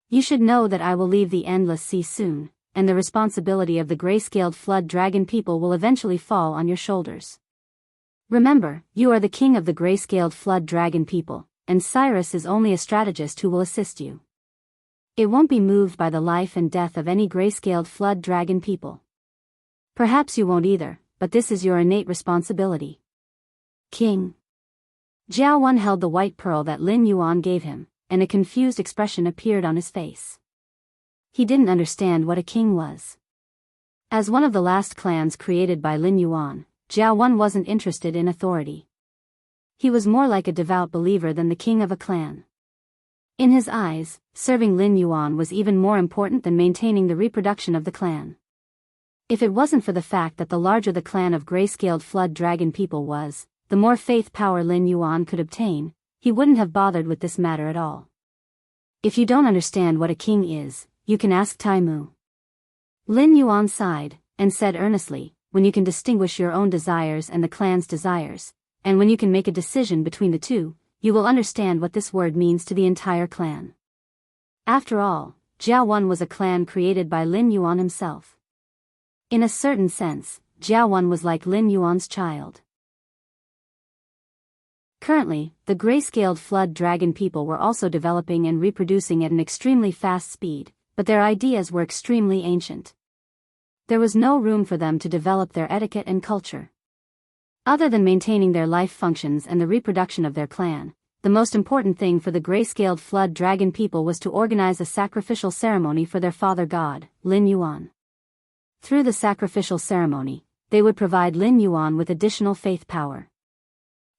You should know that I will leave the endless sea soon, and the responsibility of the gray-scaled flood dragon people will eventually fall on your shoulders. Remember, you are the king of the gray-scaled flood dragon people, and Cyrus is only a strategist who will assist you. It won't be moved by the life and death of any gray-scaled flood dragon people. Perhaps you won't either, but this is your innate responsibility. King. Jiaowen held the white pearl that Lin Yuan gave him, and a confused expression appeared on his face. He didn't understand what a king was. As one of the last clans created by Lin Yuan, Jiaowen wasn't interested in authority. He was more like a devout believer than the king of a clan. In his eyes, serving Lin Yuan was even more important than maintaining the reproduction of the clan. If it wasn't for the fact that the larger the clan of gray-scaled flood dragon people was, the more faith power Lin Yuan could obtain, he wouldn't have bothered with this matter at all. If you don't understand what a king is, you can ask Taimu. Lin Yuan sighed, and said earnestly, when you can distinguish your own desires and the clan's desires, and when you can make a decision between the two, you will understand what this word means to the entire clan. After all, Jiaowen was a clan created by Lin Yuan himself. In a certain sense, Jiaowen was like Lin Yuan's child. Currently, the gray-scaled flood dragon people were also developing and reproducing at an extremely fast speed, but their ideas were extremely ancient. There was no room for them to develop their etiquette and culture. Other than maintaining their life functions and the reproduction of their clan, the most important thing for the gray-scaled flood dragon people was to organize a sacrificial ceremony for their father god, Lin Yuan. Through the sacrificial ceremony, they would provide Lin Yuan with additional faith power.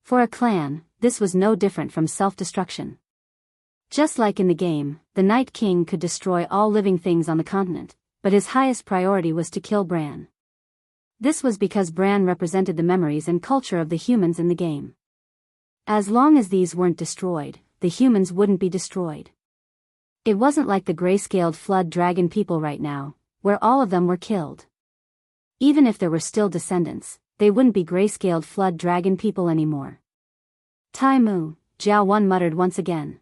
For a clan, this was no different from self-destruction. Just like in the game, the Night King could destroy all living things on the continent, but his highest priority was to kill Bran. This was because Bran represented the memories and culture of the humans in the game. As long as these weren't destroyed, the humans wouldn't be destroyed. It wasn't like the gray-scaled flood dragon people right now, where all of them were killed. Even if there were still descendants, they wouldn't be gray-scaled flood dragon people anymore. Taimu, Jiaowen muttered once again.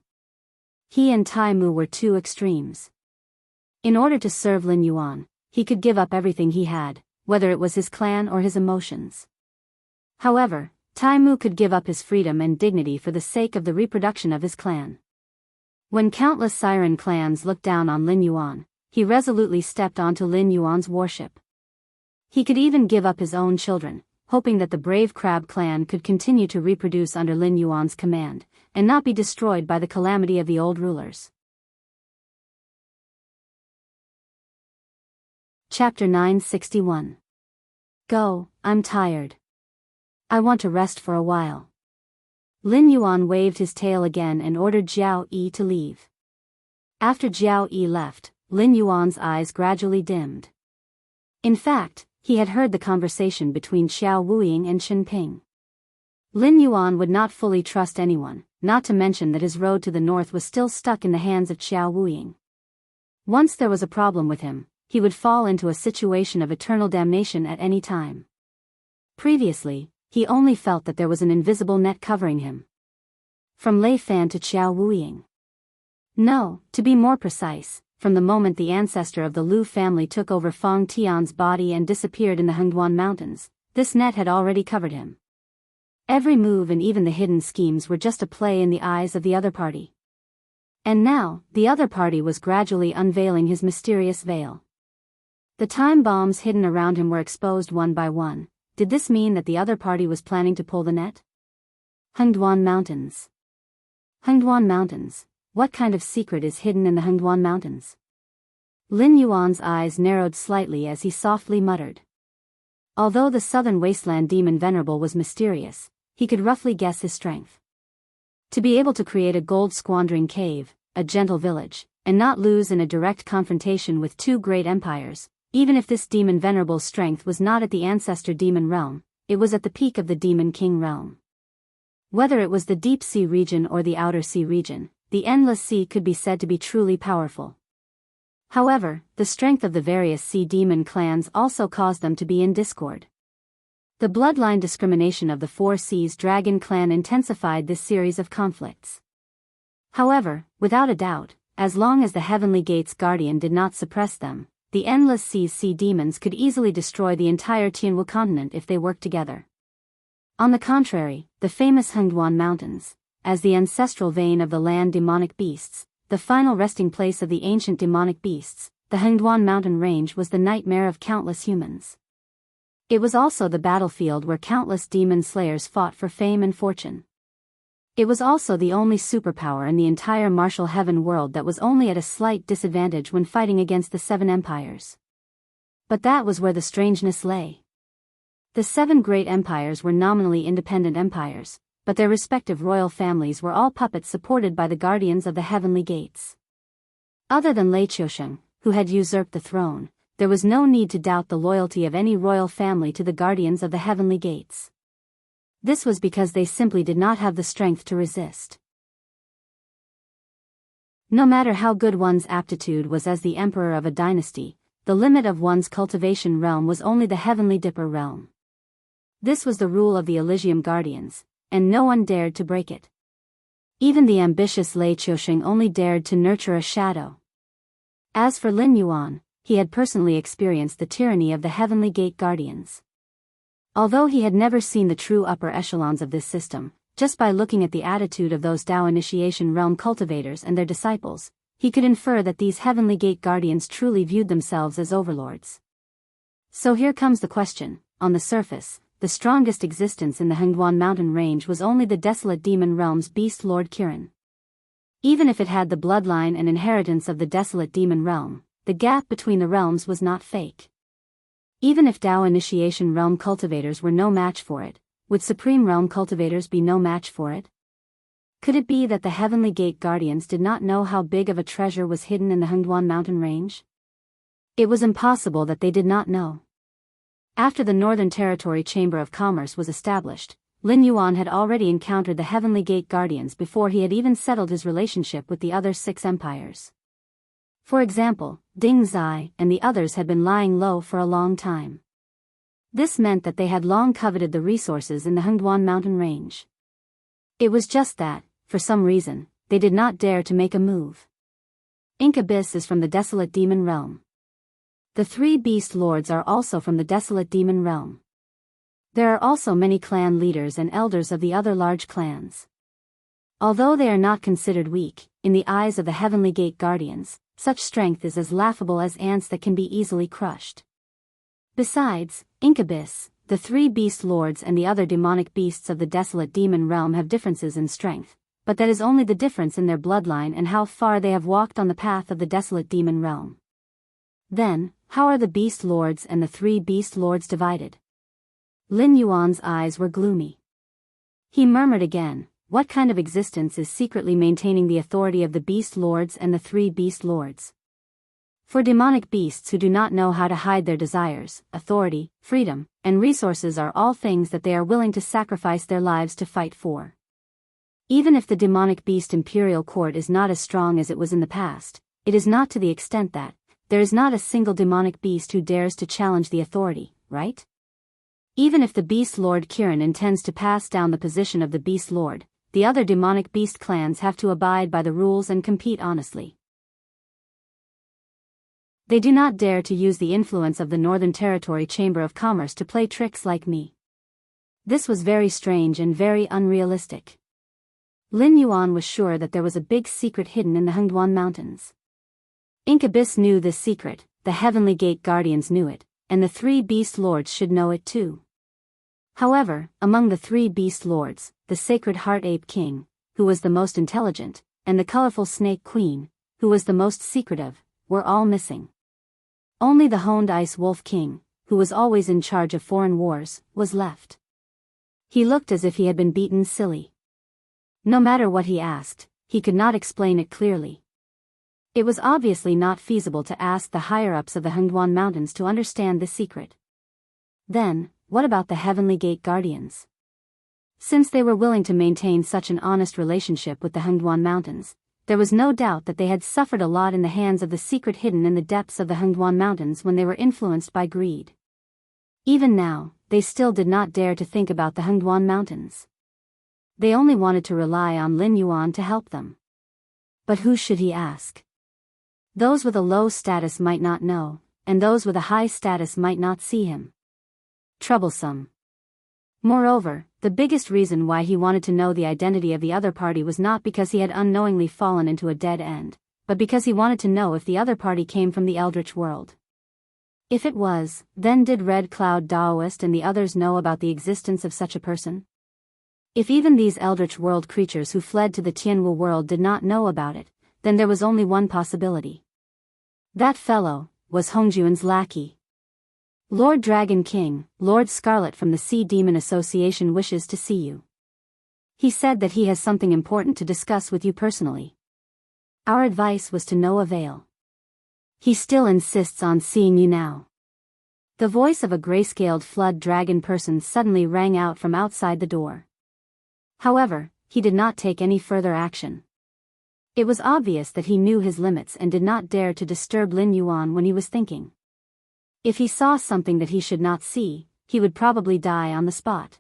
He and Taimu were two extremes. In order to serve Lin Yuan, he could give up everything he had, whether it was his clan or his emotions. However, Taimu could give up his freedom and dignity for the sake of the reproduction of his clan. When countless Siren clans looked down on Lin Yuan, he resolutely stepped onto Lin Yuan's warship. He could even give up his own children, hoping that the brave Crab clan could continue to reproduce under Lin Yuan's command, and not be destroyed by the calamity of the old rulers. Chapter 961. Go, I'm tired. I want to rest for a while. Lin Yuan waved his tail again and ordered Jiao Yi to leave. After Jiao Yi left, Lin Yuan's eyes gradually dimmed. In fact, he had heard the conversation between Xiao Wuying and Shen Ping. Lin Yuan would not fully trust anyone, not to mention that his road to the north was still stuck in the hands of Xiao Wuying. Once there was a problem with him, he would fall into a situation of eternal damnation at any time. Previously, he only felt that there was an invisible net covering him. From Lei Fan to Xiao Wuying. No, to be more precise, from the moment the ancestor of the Lu family took over Fang Tian's body and disappeared in the Hengduan Mountains, this net had already covered him. Every move and even the hidden schemes were just a play in the eyes of the other party. And now, the other party was gradually unveiling his mysterious veil. The time bombs hidden around him were exposed one by one. Did this mean that the other party was planning to pull the net? Hengduan Mountains. Hengduan Mountains. What kind of secret is hidden in the Hengduan Mountains? Lin Yuan's eyes narrowed slightly as he softly muttered. Although the southern wasteland demon Venerable was mysterious, he could roughly guess his strength. To be able to create a gold-squandering cave, a gentle village, and not lose in a direct confrontation with two great empires, even if this demon Venerable's strength was not at the ancestor demon realm, it was at the peak of the demon king realm. Whether it was the deep sea region or the outer sea region, the endless sea could be said to be truly powerful. However, the strength of the various sea demon clans also caused them to be in discord. The bloodline discrimination of the Four Seas Dragon clan intensified this series of conflicts. However, without a doubt, as long as the Heavenly Gate's guardian did not suppress them, the Endless Sea's sea demons could easily destroy the entire Tianwu continent if they worked together. On the contrary, the famous Hengduan Mountains, as the ancestral vein of the land demonic beasts, the final resting place of the ancient demonic beasts, the Hengduan mountain range was the nightmare of countless humans. It was also the battlefield where countless demon slayers fought for fame and fortune. It was also the only superpower in the entire martial heaven world that was only at a slight disadvantage when fighting against the Seven Empires. But that was where the strangeness lay. The seven great empires were nominally independent empires, but their respective royal families were all puppets supported by the guardians of the heavenly gates. Other than Lei Qiusheng, who had usurped the throne, there was no need to doubt the loyalty of any royal family to the guardians of the heavenly gates. This was because they simply did not have the strength to resist. No matter how good one's aptitude was as the emperor of a dynasty, the limit of one's cultivation realm was only the heavenly dipper realm. This was the rule of the Elysium Guardians, and no one dared to break it. Even the ambitious Lei Qiusheng only dared to nurture a shadow. As for Lin Yuan, he had personally experienced the tyranny of the Heavenly Gate Guardians. Although he had never seen the true upper echelons of this system, just by looking at the attitude of those Dao Initiation Realm cultivators and their disciples, he could infer that these Heavenly Gate Guardians truly viewed themselves as overlords. So here comes the question. On the surface, the strongest existence in the Hengduan mountain range was only the desolate demon realm's beast lord Kirin. Even if it had the bloodline and inheritance of the desolate demon realm, the gap between the realms was not fake. Even if Dao Initiation Realm cultivators were no match for it, would Supreme Realm cultivators be no match for it? Could it be that the Heavenly Gate Guardians did not know how big of a treasure was hidden in the Hengduan mountain range? It was impossible that they did not know. After the Northern Territory Chamber of Commerce was established, Lin Yuan had already encountered the Heavenly Gate Guardians before he had even settled his relationship with the other 6 empires. For example, Ding Zai and the others had been lying low for a long time. This meant that they had long coveted the resources in the Hengduan mountain range. It was just that, for some reason, they did not dare to make a move. Incubus is from the desolate demon realm. The 3 beast lords are also from the desolate demon realm. There are also many clan leaders and elders of the other large clans. Although they are not considered weak, in the eyes of the Heavenly Gate Guardians, such strength is as laughable as ants that can be easily crushed. Besides, Incubus, the 3 beast lords and the other demonic beasts of the desolate demon realm have differences in strength, but that is only the difference in their bloodline and how far they have walked on the path of the desolate demon realm. Then, how are the beast lords and the 3 beast lords divided? Lin Yuan's eyes were gloomy. He murmured again, what kind of existence is secretly maintaining the authority of the Beast Lords and the 3 Beast Lords? For demonic beasts who do not know how to hide their desires, authority, freedom, and resources are all things that they are willing to sacrifice their lives to fight for. Even if the demonic beast imperial court is not as strong as it was in the past, it is not to the extent that there is not a single demonic beast who dares to challenge the authority, right? Even if the Beast Lord Kirin intends to pass down the position of the Beast Lord, the other demonic beast clans have to abide by the rules and compete honestly. They do not dare to use the influence of the Northern Territory Chamber of Commerce to play tricks like me. This was very strange and very unrealistic. Lin Yuan was sure that there was a big secret hidden in the Hengduan Mountains. Incubus knew this secret, the Heavenly Gate Guardians knew it, and the 3 Beast Lords should know it too. However, among the 3 Beast Lords, the Sacred Heart Ape King, who was the most intelligent, and the Colorful Snake Queen, who was the most secretive, were all missing. Only the Honed Ice Wolf King, who was always in charge of foreign wars, was left. He looked as if he had been beaten silly. No matter what he asked, he could not explain it clearly. It was obviously not feasible to ask the higher-ups of the Hengduan Mountains to understand the secret. Then, what about the Heavenly Gate Guardians? Since they were willing to maintain such an honest relationship with the Hengduan Mountains, there was no doubt that they had suffered a lot in the hands of the secret hidden in the depths of the Hengduan Mountains when they were influenced by greed. Even now, they still did not dare to think about the Hengduan Mountains. They only wanted to rely on Lin Yuan to help them. But who should he ask? Those with a low status might not know, and those with a high status might not see him. Troublesome. Moreover, the biggest reason why he wanted to know the identity of the other party was not because he had unknowingly fallen into a dead end, but because he wanted to know if the other party came from the Eldritch world. If it was, then did Red Cloud Daoist and the others know about the existence of such a person? If even these Eldritch world creatures who fled to the Tianwu world did not know about it, then there was only one possibility. That fellow was Hongjuan's lackey. Lord Dragon King, Lord Scarlet from the Sea Demon Association wishes to see you. He said that he has something important to discuss with you personally. Our advice was to no avail. He still insists on seeing you now. The voice of a grayscaled flood dragon person suddenly rang out from outside the door. However, he did not take any further action. It was obvious that he knew his limits and did not dare to disturb Lin Yuan when he was thinking. If he saw something that he should not see, he would probably die on the spot.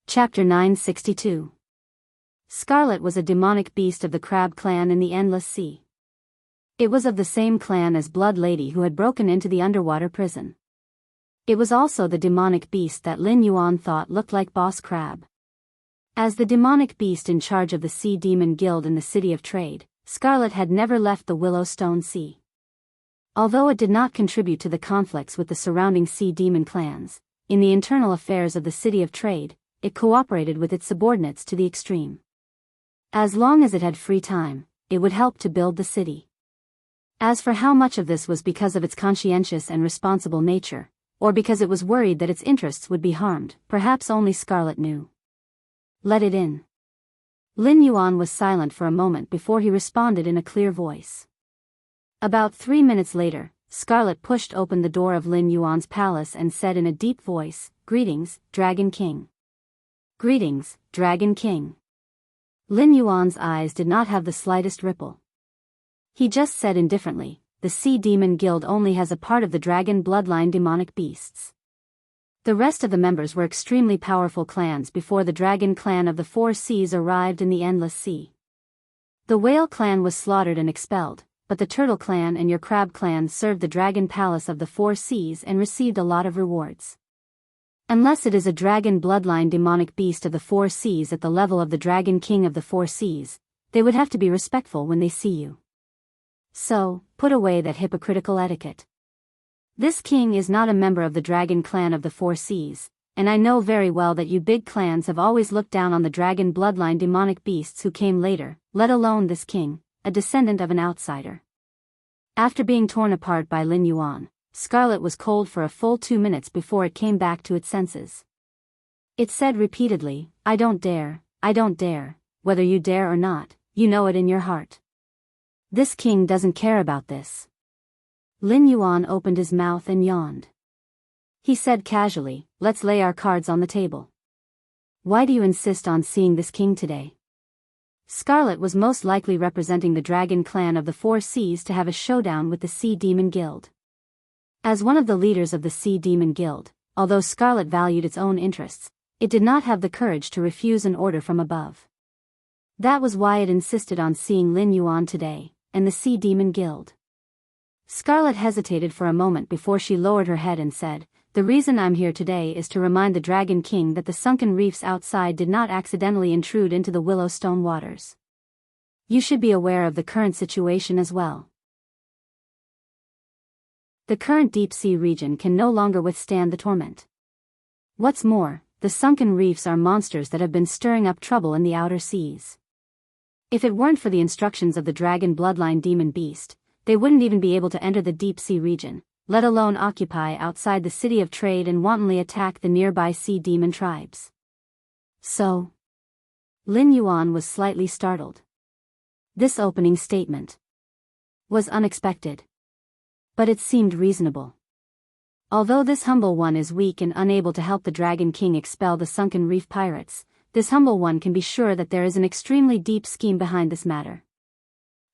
Chapter 962. Scarlet was a demonic beast of the Crab clan in the Endless Sea. It was of the same clan as Blood Lady who had broken into the underwater prison. It was also the demonic beast that Lin Yuan thought looked like Boss Crab. As the demonic beast in charge of the Sea Demon Guild in the City of Trade, Scarlet had never left the Willowstone Sea. Although it did not contribute to the conflicts with the surrounding Sea Demon clans, in the internal affairs of the City of Trade, it cooperated with its subordinates to the extreme. As long as it had free time, it would help to build the city. As for how much of this was because of its conscientious and responsible nature, or because it was worried that its interests would be harmed, perhaps only Scarlet knew. Let it in. Lin Yuan was silent for a moment before he responded in a clear voice. About 3 minutes later, Scarlet pushed open the door of Lin Yuan's palace and said in a deep voice, "Greetings, Dragon King." "Greetings, Dragon King." Lin Yuan's eyes did not have the slightest ripple. He just said indifferently, "The Sea Demon Guild only has a part of the dragon bloodline demonic beasts. The rest of the members were extremely powerful clans before the Dragon Clan of the Four Seas arrived in the Endless Sea. The Whale Clan was slaughtered and expelled, but the Turtle Clan and your Crab Clan served the Dragon Palace of the Four Seas and received a lot of rewards. Unless it is a dragon bloodline demonic beast of the Four Seas at the level of the Dragon King of the Four Seas, they would have to be respectful when they see you. So, put away that hypocritical etiquette. This king is not a member of the Dragon Clan of the Four Seas, and I know very well that you big clans have always looked down on the dragon bloodline demonic beasts who came later, let alone this king, a descendant of an outsider." After being torn apart by Lin Yuan, Scarlet was cold for a full 2 minutes before it came back to its senses. It said repeatedly, I don't dare, whether you dare or not, you know it in your heart. This king doesn't care about this. Lin Yuan opened his mouth and yawned. He said casually, let's lay our cards on the table. Why do you insist on seeing this king today? Scarlet was most likely representing the dragon clan of the Four Seas to have a showdown with the Sea Demon Guild. As one of the leaders of the Sea Demon Guild, although Scarlet valued its own interests, it did not have the courage to refuse an order from above. That was why it insisted on seeing Lin Yuan today, and the Sea Demon Guild. Scarlet hesitated for a moment before she lowered her head and said, the reason I'm here today is to remind the Dragon King that the sunken reefs outside did not accidentally intrude into the Willowstone waters. You should be aware of the current situation as well. The current deep-sea region can no longer withstand the torment. What's more, the sunken reefs are monsters that have been stirring up trouble in the outer seas. If it weren't for the instructions of the dragon bloodline demon beast, they wouldn't even be able to enter the deep-sea region, let alone occupy outside the city of trade and wantonly attack the nearby sea demon tribes. So? Lin Yuan was slightly startled. This opening statement was unexpected. But it seemed reasonable. Although this humble one is weak and unable to help the Dragon King expel the sunken reef pirates, this humble one can be sure that there is an extremely deep scheme behind this matter.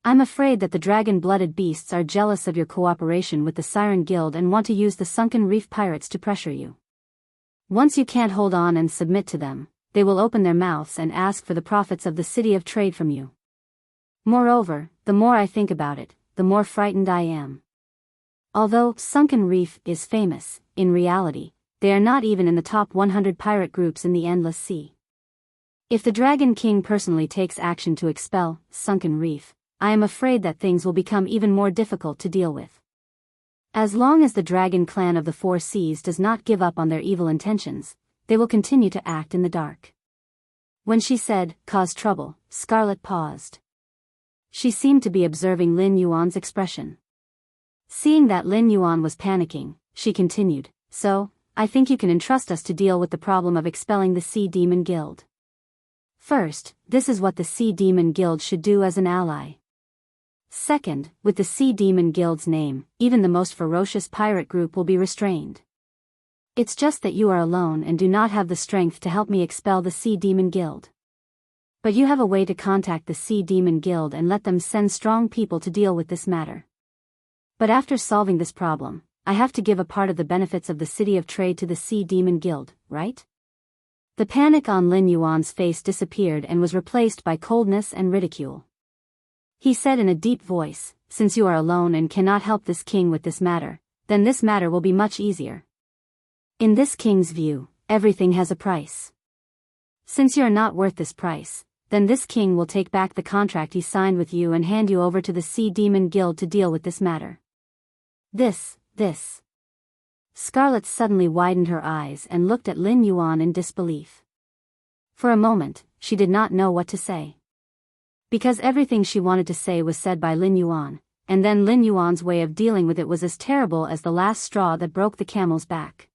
I'm afraid that the dragon-blooded beasts are jealous of your cooperation with the Siren Guild and want to use the sunken reef pirates to pressure you. Once you can't hold on and submit to them, they will open their mouths and ask for the profits of the city of trade from you. Moreover, the more I think about it, the more frightened I am. Although Sunken Reef is famous, in reality, they are not even in the top 100 pirate groups in the Endless Sea. If the Dragon King personally takes action to expel Sunken Reef, I am afraid that things will become even more difficult to deal with. As long as the Dragon Clan of the Four Seas does not give up on their evil intentions, they will continue to act in the dark. When she said, cause trouble, Scarlet paused. She seemed to be observing Lin Yuan's expression. Seeing that Lin Yuan was panicking, she continued, so, I think you can entrust us to deal with the problem of expelling the Sea Demon Guild. First, this is what the Sea Demon Guild should do as an ally. Second, with the Sea Demon Guild's name, even the most ferocious pirate group will be restrained. It's just that you are alone and do not have the strength to help me expel the Sea Demon Guild. But you have a way to contact the Sea Demon Guild and let them send strong people to deal with this matter. But after solving this problem, I have to give a part of the benefits of the City of Trade to the Sea Demon Guild, right? The panic on Lin Yuan's face disappeared and was replaced by coldness and ridicule. He said in a deep voice, since you are alone and cannot help this king with this matter, then this matter will be much easier. In this king's view, everything has a price. Since you are not worth this price, then this king will take back the contract he signed with you and hand you over to the Sea Demon Guild to deal with this matter. This. Scarlet suddenly widened her eyes and looked at Lin Yuan in disbelief. For a moment, she did not know what to say. Because everything she wanted to say was said by Lin Yuan, and then Lin Yuan's way of dealing with it was as terrible as the last straw that broke the camel's back.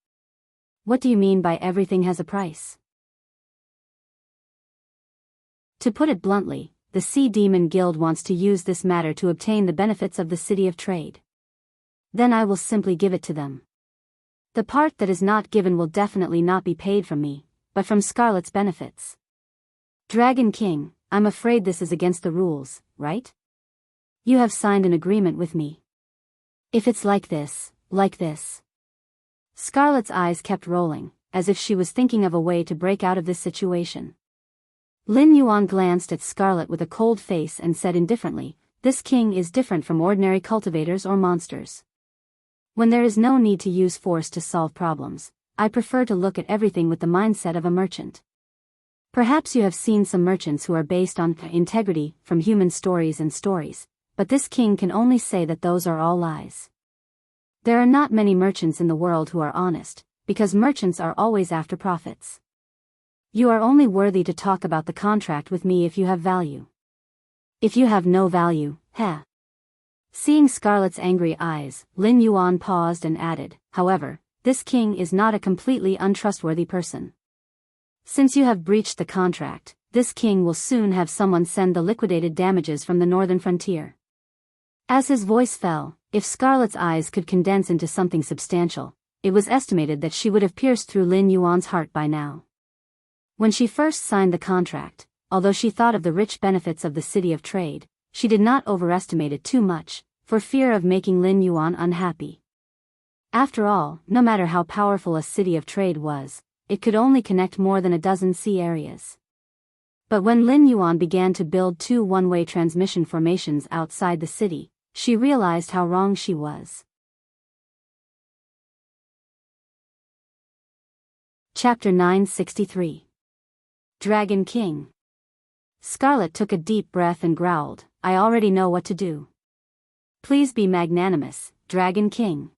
What do you mean by everything has a price? To put it bluntly, the Sea Demon Guild wants to use this matter to obtain the benefits of the City of Trade. Then I will simply give it to them. The part that is not given will definitely not be paid from me, but from Scarlet's benefits. Dragon King, I'm afraid this is against the rules, right? You have signed an agreement with me. If it's like this. Scarlet's eyes kept rolling, as if she was thinking of a way to break out of this situation. Lin Yuan glanced at Scarlet with a cold face and said indifferently, this king is different from ordinary cultivators or monsters. When there is no need to use force to solve problems, I prefer to look at everything with the mindset of a merchant. Perhaps you have seen some merchants who are based on integrity from human stories, but this king can only say that those are all lies. There are not many merchants in the world who are honest, because merchants are always after profits. You are only worthy to talk about the contract with me if you have value. If you have no value, Seeing Scarlet's angry eyes, Lin Yuan paused and added, however, this king is not a completely untrustworthy person. Since you have breached the contract, this king will soon have someone send the liquidated damages from the northern frontier. As his voice fell, if Scarlet's eyes could condense into something substantial, it was estimated that she would have pierced through Lin Yuan's heart by now. When she first signed the contract, although she thought of the rich benefits of the city of trade, she did not overestimate it too much, for fear of making Lin Yuan unhappy. After all, no matter how powerful a city of trade was, it could only connect more than a dozen sea areas. But when Lin Yuan began to build 2 one-way transmission formations outside the city, she realized how wrong she was. Chapter 963. Dragon King. Scarlet took a deep breath and growled, I already know what to do. Please be magnanimous, Dragon King.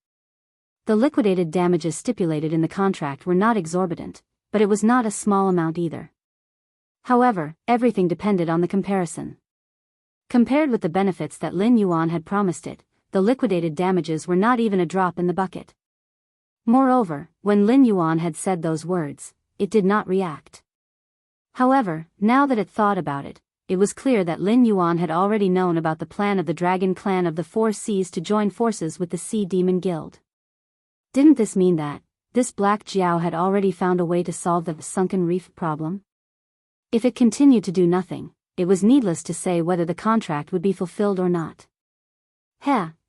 The liquidated damages stipulated in the contract were not exorbitant, but it was not a small amount either. However, everything depended on the comparison. Compared with the benefits that Lin Yuan had promised it, the liquidated damages were not even a drop in the bucket. Moreover, when Lin Yuan had said those words, it did not react. However, now that it thought about it, it was clear that Lin Yuan had already known about the plan of the Dragon Clan of the Four Seas to join forces with the Sea Demon Guild. Didn't this mean that this Black Jiao had already found a way to solve the sunken reef problem? If it continued to do nothing, it was needless to say whether the contract would be fulfilled or not.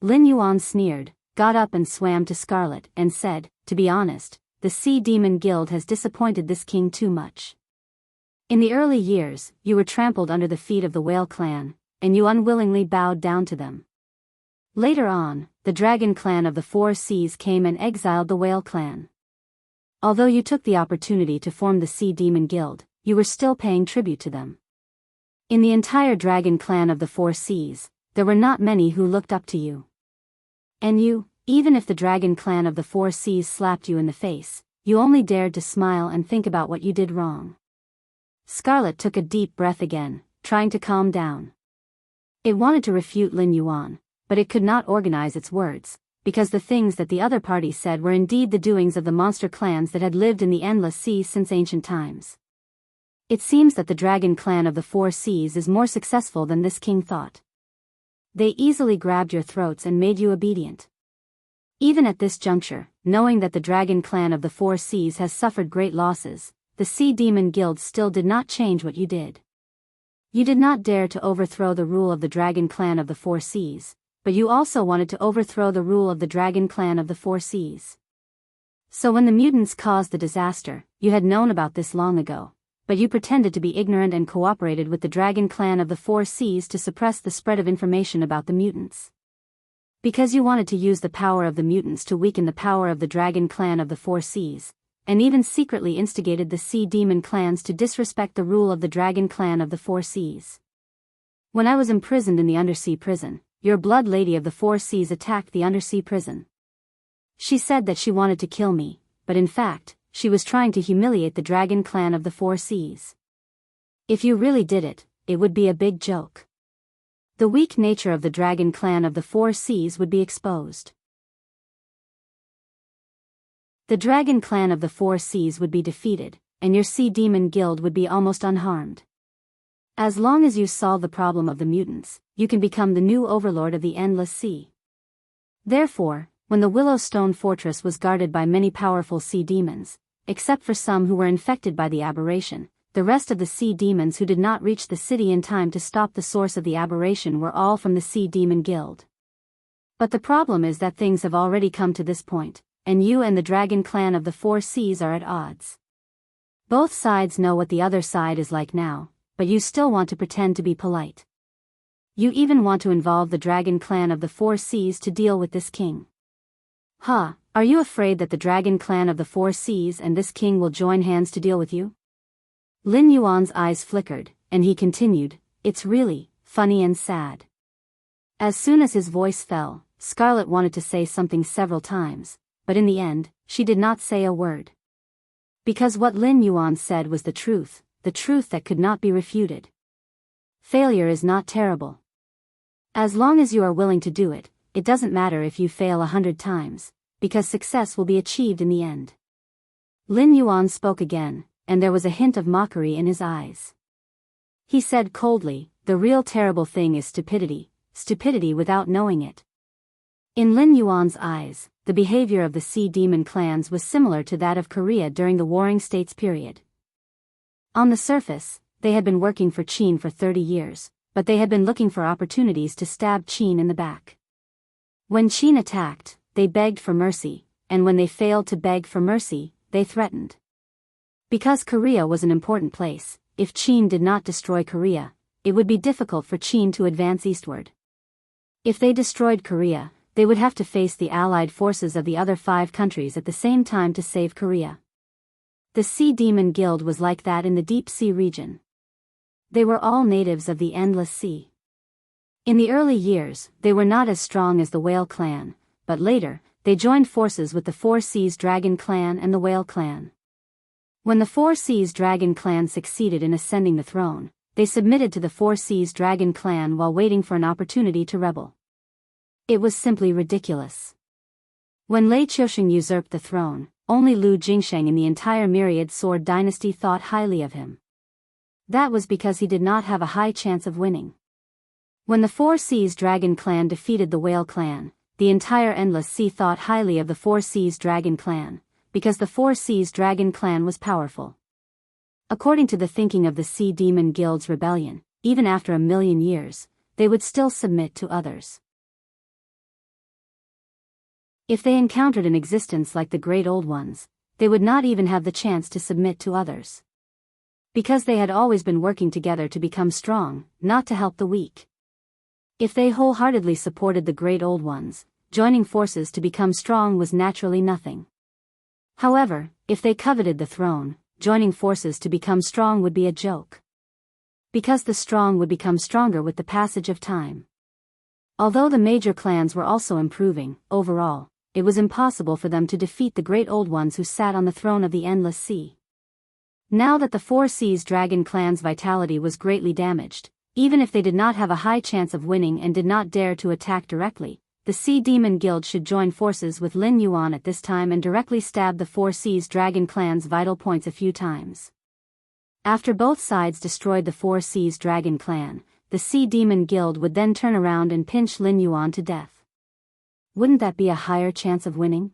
Lin Yuan sneered, got up and swam to Scarlet and said, to be honest, the Sea Demon Guild has disappointed this king too much. In the early years, you were trampled under the feet of the Whale Clan, and you unwillingly bowed down to them. Later on, the Dragon Clan of the Four Seas came and exiled the Whale Clan. Although you took the opportunity to form the Sea Demon Guild, you were still paying tribute to them. In the entire Dragon Clan of the Four Seas, there were not many who looked up to you. And you, even if the Dragon Clan of the Four Seas slapped you in the face, you only dared to smile and think about what you did wrong. Scarlet took a deep breath again, trying to calm down. It wanted to refute Lin Yuan, but it could not organize its words, because the things that the other party said were indeed the doings of the monster clans that had lived in the endless sea since ancient times. It seems that the Dragon Clan of the Four Seas is more successful than this king thought. They easily grabbed your throats and made you obedient. Even at this juncture, knowing that the Dragon Clan of the Four Seas has suffered great losses, the Sea Demon Guild still did not change what you did. You did not dare to overthrow the rule of the Dragon Clan of the Four Seas, but you also wanted to overthrow the rule of the Dragon Clan of the Four Seas. So when the mutants caused the disaster, you had known about this long ago, but you pretended to be ignorant and cooperated with the Dragon Clan of the Four Seas to suppress the spread of information about the mutants. Because you wanted to use the power of the mutants to weaken the power of the Dragon Clan of the Four Seas, and even secretly instigated the Sea Demon clans to disrespect the rule of the Dragon Clan of the Four Seas. When I was imprisoned in the undersea prison, your blood lady of the Four Seas attacked the undersea prison. She said that she wanted to kill me, but in fact, she was trying to humiliate the Dragon Clan of the Four Seas. If you really did it, it would be a big joke. The weak nature of the Dragon Clan of the Four Seas would be exposed. The Dragon Clan of the Four Seas would be defeated, and your Sea Demon Guild would be almost unharmed. As long as you solve the problem of the mutants, you can become the new overlord of the Endless Sea. Therefore, when the Willowstone Fortress was guarded by many powerful sea demons, except for some who were infected by the aberration, the rest of the sea demons who did not reach the city in time to stop the source of the aberration were all from the Sea Demon Guild. But the problem is that things have already come to this point, and you and the Dragon Clan of the Four Seas are at odds. Both sides know what the other side is like now, but you still want to pretend to be polite. You even want to involve the Dragon Clan of the Four Seas to deal with this king. Are you afraid that the Dragon Clan of the Four Seas and this king will join hands to deal with you? Lin Yuan's eyes flickered, and he continued, it's really funny and sad. As soon as his voice fell, Scarlet wanted to say something several times, but in the end, she did not say a word. Because what Lin Yuan said was the truth that could not be refuted. Failure is not terrible. As long as you are willing to do it, it doesn't matter if you fail 100 times, because success will be achieved in the end. Lin Yuan spoke again, and there was a hint of mockery in his eyes. He said coldly, "The real terrible thing is stupidity, stupidity without knowing it." In Lin Yuan's eyes, the behavior of the Sea Demon clans was similar to that of Korea during the Warring States period. On the surface, they had been working for Qin for 30 years, but they had been looking for opportunities to stab Qin in the back. When Qin attacked, they begged for mercy, and when they failed to beg for mercy, they threatened. Because Korea was an important place, if Qin did not destroy Korea, it would be difficult for Qin to advance eastward. If they destroyed Korea, they would have to face the allied forces of the other 5 countries at the same time to save Korea. The Sea Demon Guild was like that in the Deep Sea region. They were all natives of the Endless Sea. In the early years, they were not as strong as the Whale clan, but later, they joined forces with the Four Seas Dragon clan and the Whale clan. When the Four Seas Dragon clan succeeded in ascending the throne, they submitted to the Four Seas Dragon clan while waiting for an opportunity to rebel. It was simply ridiculous. When Lei Qiusheng usurped the throne, only Lu Jingsheng in the entire Myriad Sword dynasty thought highly of him. That was because he did not have a high chance of winning. When the Four Seas Dragon clan defeated the Whale clan, the entire Endless Sea thought highly of the Four Seas Dragon clan, because the Four Seas Dragon clan was powerful. According to the thinking of the Sea Demon Guild's rebellion, even after 1,000,000 years, they would still submit to others. If they encountered an existence like the Great Old Ones, they would not even have the chance to submit to others. Because they had always been working together to become strong, not to help the weak. If they wholeheartedly supported the Great Old Ones, joining forces to become strong was naturally nothing. However, if they coveted the throne, joining forces to become strong would be a joke. Because the strong would become stronger with the passage of time. Although the major clans were also improving, overall, it was impossible for them to defeat the Great Old Ones who sat on the throne of the Endless Sea. Now that the Four Seas Dragon clan's vitality was greatly damaged, even if they did not have a high chance of winning and did not dare to attack directly, the Sea Demon Guild should join forces with Lin Yuan at this time and directly stab the Four Seas Dragon clan's vital points a few times. After both sides destroyed the Four Seas Dragon clan, the Sea Demon Guild would then turn around and pinch Lin Yuan to death. Wouldn't that be a higher chance of winning?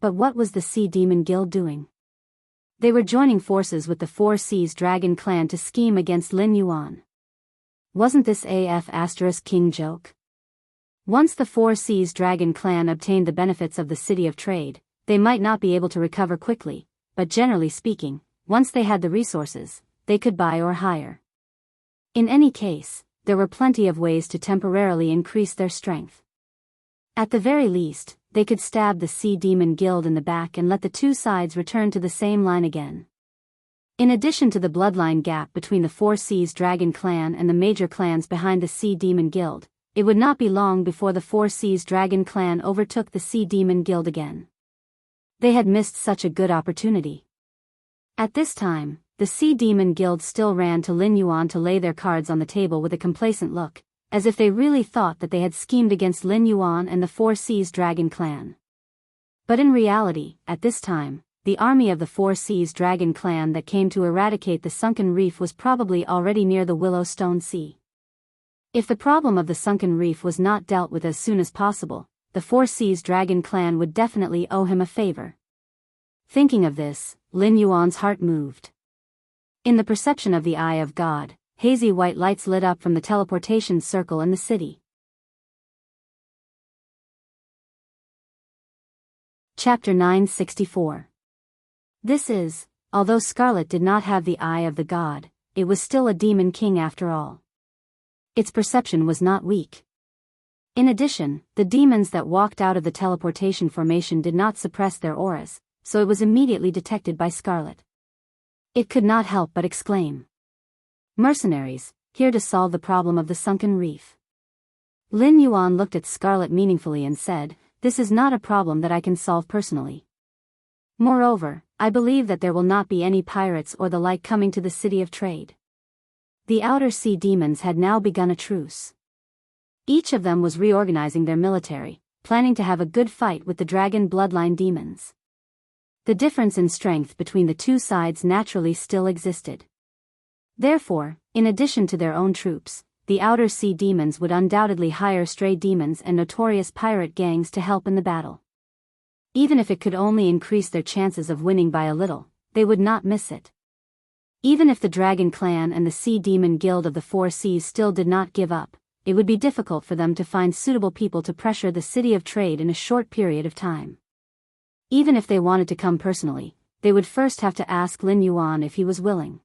But what was the Sea Demon Guild doing? They were joining forces with the Four Seas Dragon clan to scheme against Lin Yuan. Wasn't this King joke? Once the Four Seas Dragon clan obtained the benefits of the City of Trade, they might not be able to recover quickly, but generally speaking, once they had the resources, they could buy or hire. In any case, there were plenty of ways to temporarily increase their strength. At the very least, they could stab the Sea Demon Guild in the back and let the two sides return to the same line again. In addition to the bloodline gap between the Four Seas Dragon clan and the major clans behind the Sea Demon Guild, it would not be long before the Four Seas Dragon clan overtook the Sea Demon Guild again. They had missed such a good opportunity. At this time, the Sea Demon Guild still ran to Lin Yuan to lay their cards on the table with a complacent look, as if they really thought that they had schemed against Lin Yuan and the Four Seas Dragon clan. But in reality, at this time, the army of the Four Seas Dragon clan that came to eradicate the sunken reef was probably already near the Willowstone Sea. If the problem of the sunken reef was not dealt with as soon as possible, the Four Seas Dragon clan would definitely owe him a favor. Thinking of this, Lin Yuan's heart moved. In the perception of the eye of God, hazy white lights lit up from the teleportation circle in the city. Chapter 964. This is, although Scarlet did not have the eye of the god, it was still a demon king after all. Its perception was not weak. In addition, the demons that walked out of the teleportation formation did not suppress their auras, so it was immediately detected by Scarlet. It could not help but exclaim. Mercenaries, here to solve the problem of the sunken reef. Lin Yuan looked at Scarlet meaningfully and said, "This is not a problem that I can solve personally. Moreover, I believe that there will not be any pirates or the like coming to the City of Trade." The Outer Sea demons had now begun a truce. Each of them was reorganizing their military, planning to have a good fight with the dragon bloodline demons. The difference in strength between the two sides naturally still existed. Therefore, in addition to their own troops, the Outer Sea demons would undoubtedly hire stray demons and notorious pirate gangs to help in the battle. Even if it could only increase their chances of winning by a little, they would not miss it. Even if the Dragon Clan and the Sea Demon Guild of the Four Seas still did not give up, it would be difficult for them to find suitable people to pressure the City of Trade in a short period of time. Even if they wanted to come personally, they would first have to ask Lin Yuan if he was willing.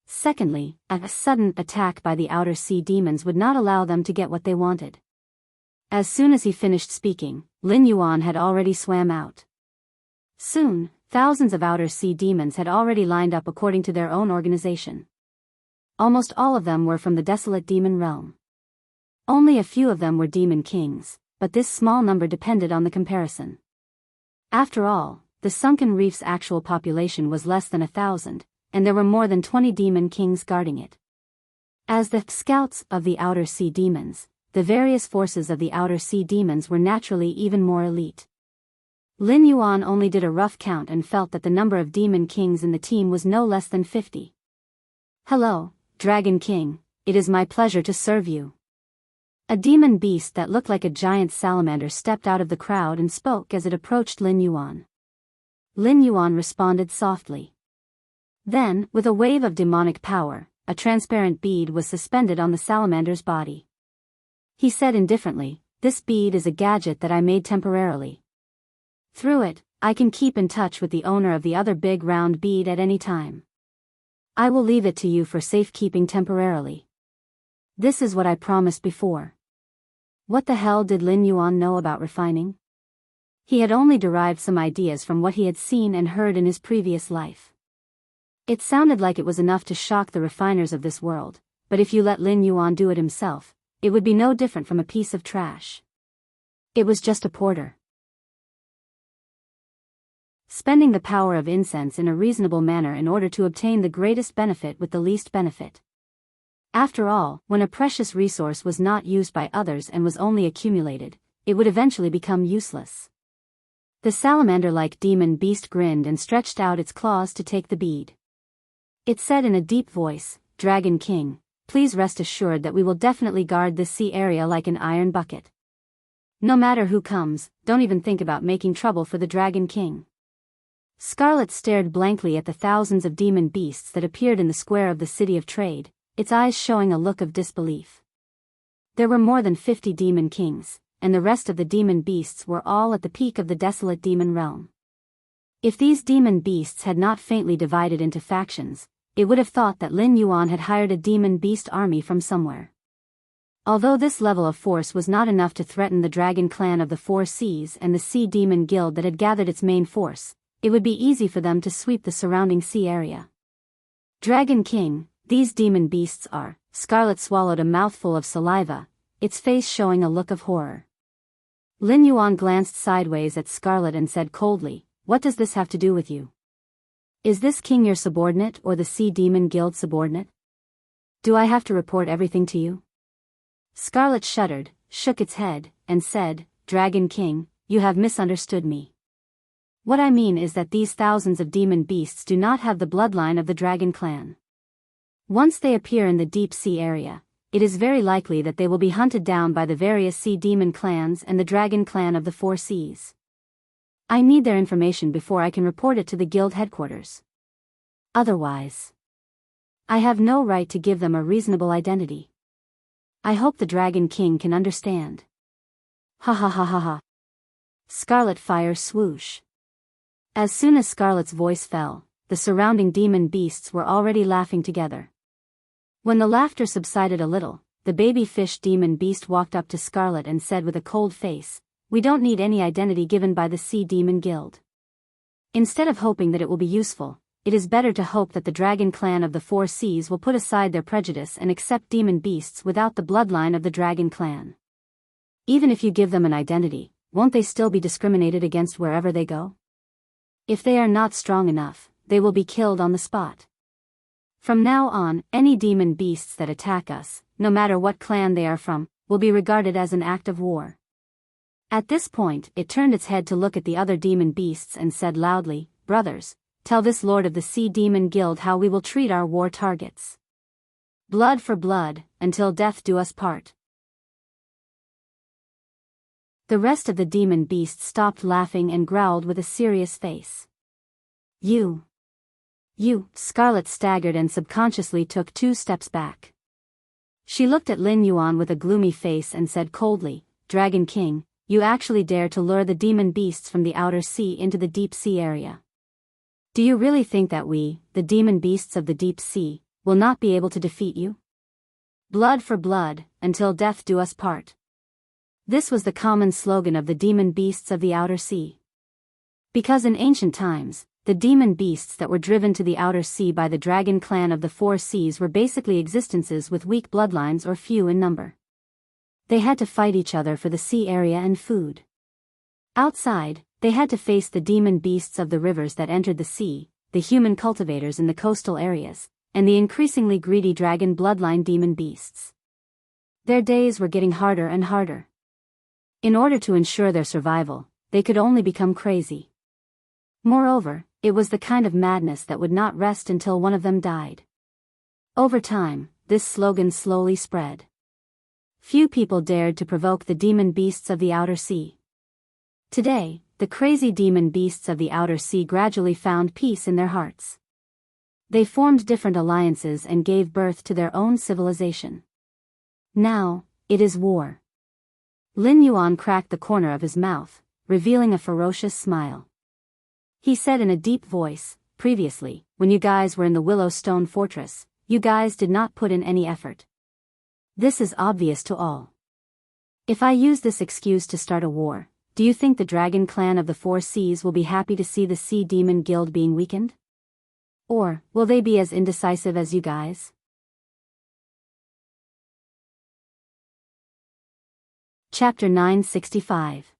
Secondly, a sudden attack by the Outer Sea demons would not allow them to get what they wanted. As soon as he finished speaking, Lin Yuan had already swam out. Soon, thousands of Outer Sea demons had already lined up according to their own organization. Almost all of them were from the desolate demon realm. Only a few of them were demon kings, but this small number depended on the comparison. After all, the Sunken Reef's actual population was less than 1,000, and there were more than 20 demon kings guarding it. As the scouts of the Outer Sea demons, the various forces of the Outer Sea demons were naturally even more elite. Lin Yuan only did a rough count and felt that the number of demon kings in the team was no less than 50. "Hello, Dragon King, it is my pleasure to serve you." A demon beast that looked like a giant salamander stepped out of the crowd and spoke as it approached Lin Yuan. Lin Yuan responded softly. Then, with a wave of demonic power, a transparent bead was suspended on the salamander's body. He said indifferently, "This bead is a gadget that I made temporarily. Through it, I can keep in touch with the owner of the other big round bead at any time. I will leave it to you for safekeeping temporarily. This is what I promised before." What the hell did Lin Yuan know about refining? He had only derived some ideas from what he had seen and heard in his previous life. It sounded like it was enough to shock the refiners of this world, but if you let Lin Yuan do it himself, it would be no different from a piece of trash. It was just a porter. Spending the power of incense in a reasonable manner in order to obtain the greatest benefit with the least benefit. After all, when a precious resource was not used by others and was only accumulated, it would eventually become useless. The salamander-like demon beast grinned and stretched out its claws to take the bead. It said in a deep voice, "Dragon King, please rest assured that we will definitely guard this sea area like an iron bucket. No matter who comes, don't even think about making trouble for the Dragon King." Scarlet stared blankly at the thousands of demon beasts that appeared in the square of the City of Trade, its eyes showing a look of disbelief. There were more than 50 demon kings, and the rest of the demon beasts were all at the peak of the desolate demon realm. If these demon beasts had not faintly divided into factions, it would have thought that Lin Yuan had hired a demon beast army from somewhere. Although this level of force was not enough to threaten the Dragon Clan of the Four Seas and the Sea Demon Guild that had gathered its main force, it would be easy for them to sweep the surrounding sea area. "Dragon King, these demon beasts are..." Scarlet swallowed a mouthful of saliva, its face showing a look of horror. Lin Yuan glanced sideways at Scarlet and said coldly, "What does this have to do with you? Is this king your subordinate or the Sea Demon Guild subordinate? Do I have to report everything to you?" Scarlet shuddered, shook its head, and said, "Dragon King, you have misunderstood me. What I mean is that these thousands of demon beasts do not have the bloodline of the Dragon Clan. Once they appear in the deep sea area, it is very likely that they will be hunted down by the various sea demon clans and the Dragon Clan of the Four Seas. I need their information before I can report it to the guild headquarters. Otherwise, I have no right to give them a reasonable identity. I hope the Dragon King can understand." Ha ha ha ha ha. Scarlet fire swoosh. As soon as Scarlet's voice fell, the surrounding demon beasts were already laughing together. When the laughter subsided a little, the baby fish demon beast walked up to Scarlet and said with a cold face, "We don't need any identity given by the Sea Demon Guild. Instead of hoping that it will be useful, it is better to hope that the Dragon Clan of the Four Seas will put aside their prejudice and accept demon beasts without the bloodline of the Dragon Clan. Even if you give them an identity, won't they still be discriminated against wherever they go? If they are not strong enough, they will be killed on the spot. From now on, any demon beasts that attack us, no matter what clan they are from, will be regarded as an act of war. At this point, it turned its head to look at the other demon beasts and said loudly, "Brothers, tell this lord of the Sea Demon Guild how we will treat our war targets. Blood for blood, until death do us part." The rest of the demon beasts stopped laughing and growled with a serious face. You, Scarlet staggered and subconsciously took 2 steps back. She looked at Lin Yuan with a gloomy face and said coldly, "Dragon King, you actually dare to lure the demon beasts from the outer sea into the deep sea area. Do you really think that we, the demon beasts of the deep sea, will not be able to defeat you? Blood for blood, until death do us part." This was the common slogan of the demon beasts of the outer sea. Because in ancient times, the demon beasts that were driven to the outer sea by the dragon clan of the 4 seas were basically existences with weak bloodlines or few in number. They had to fight each other for the sea area and food. Outside, they had to face the demon beasts of the rivers that entered the sea, the human cultivators in the coastal areas, and the increasingly greedy dragon bloodline demon beasts. Their days were getting harder and harder. In order to ensure their survival, they could only become crazy. Moreover, it was the kind of madness that would not rest until one of them died. Over time, this slogan slowly spread. Few people dared to provoke the demon beasts of the outer sea. Today, the crazy demon beasts of the outer sea gradually found peace in their hearts. They formed different alliances and gave birth to their own civilization. Now, it is war. Lin Yuan cracked the corner of his mouth, revealing a ferocious smile. He said in a deep voice, "Previously, when you guys were in the Willow Stone Fortress, you guys did not put in any effort. This is obvious to all. If I use this excuse to start a war, do you think the dragon clan of the 4 seas will be happy to see the Sea Demon Guild being weakened? Or, will they be as indecisive as you guys?" Chapter 965.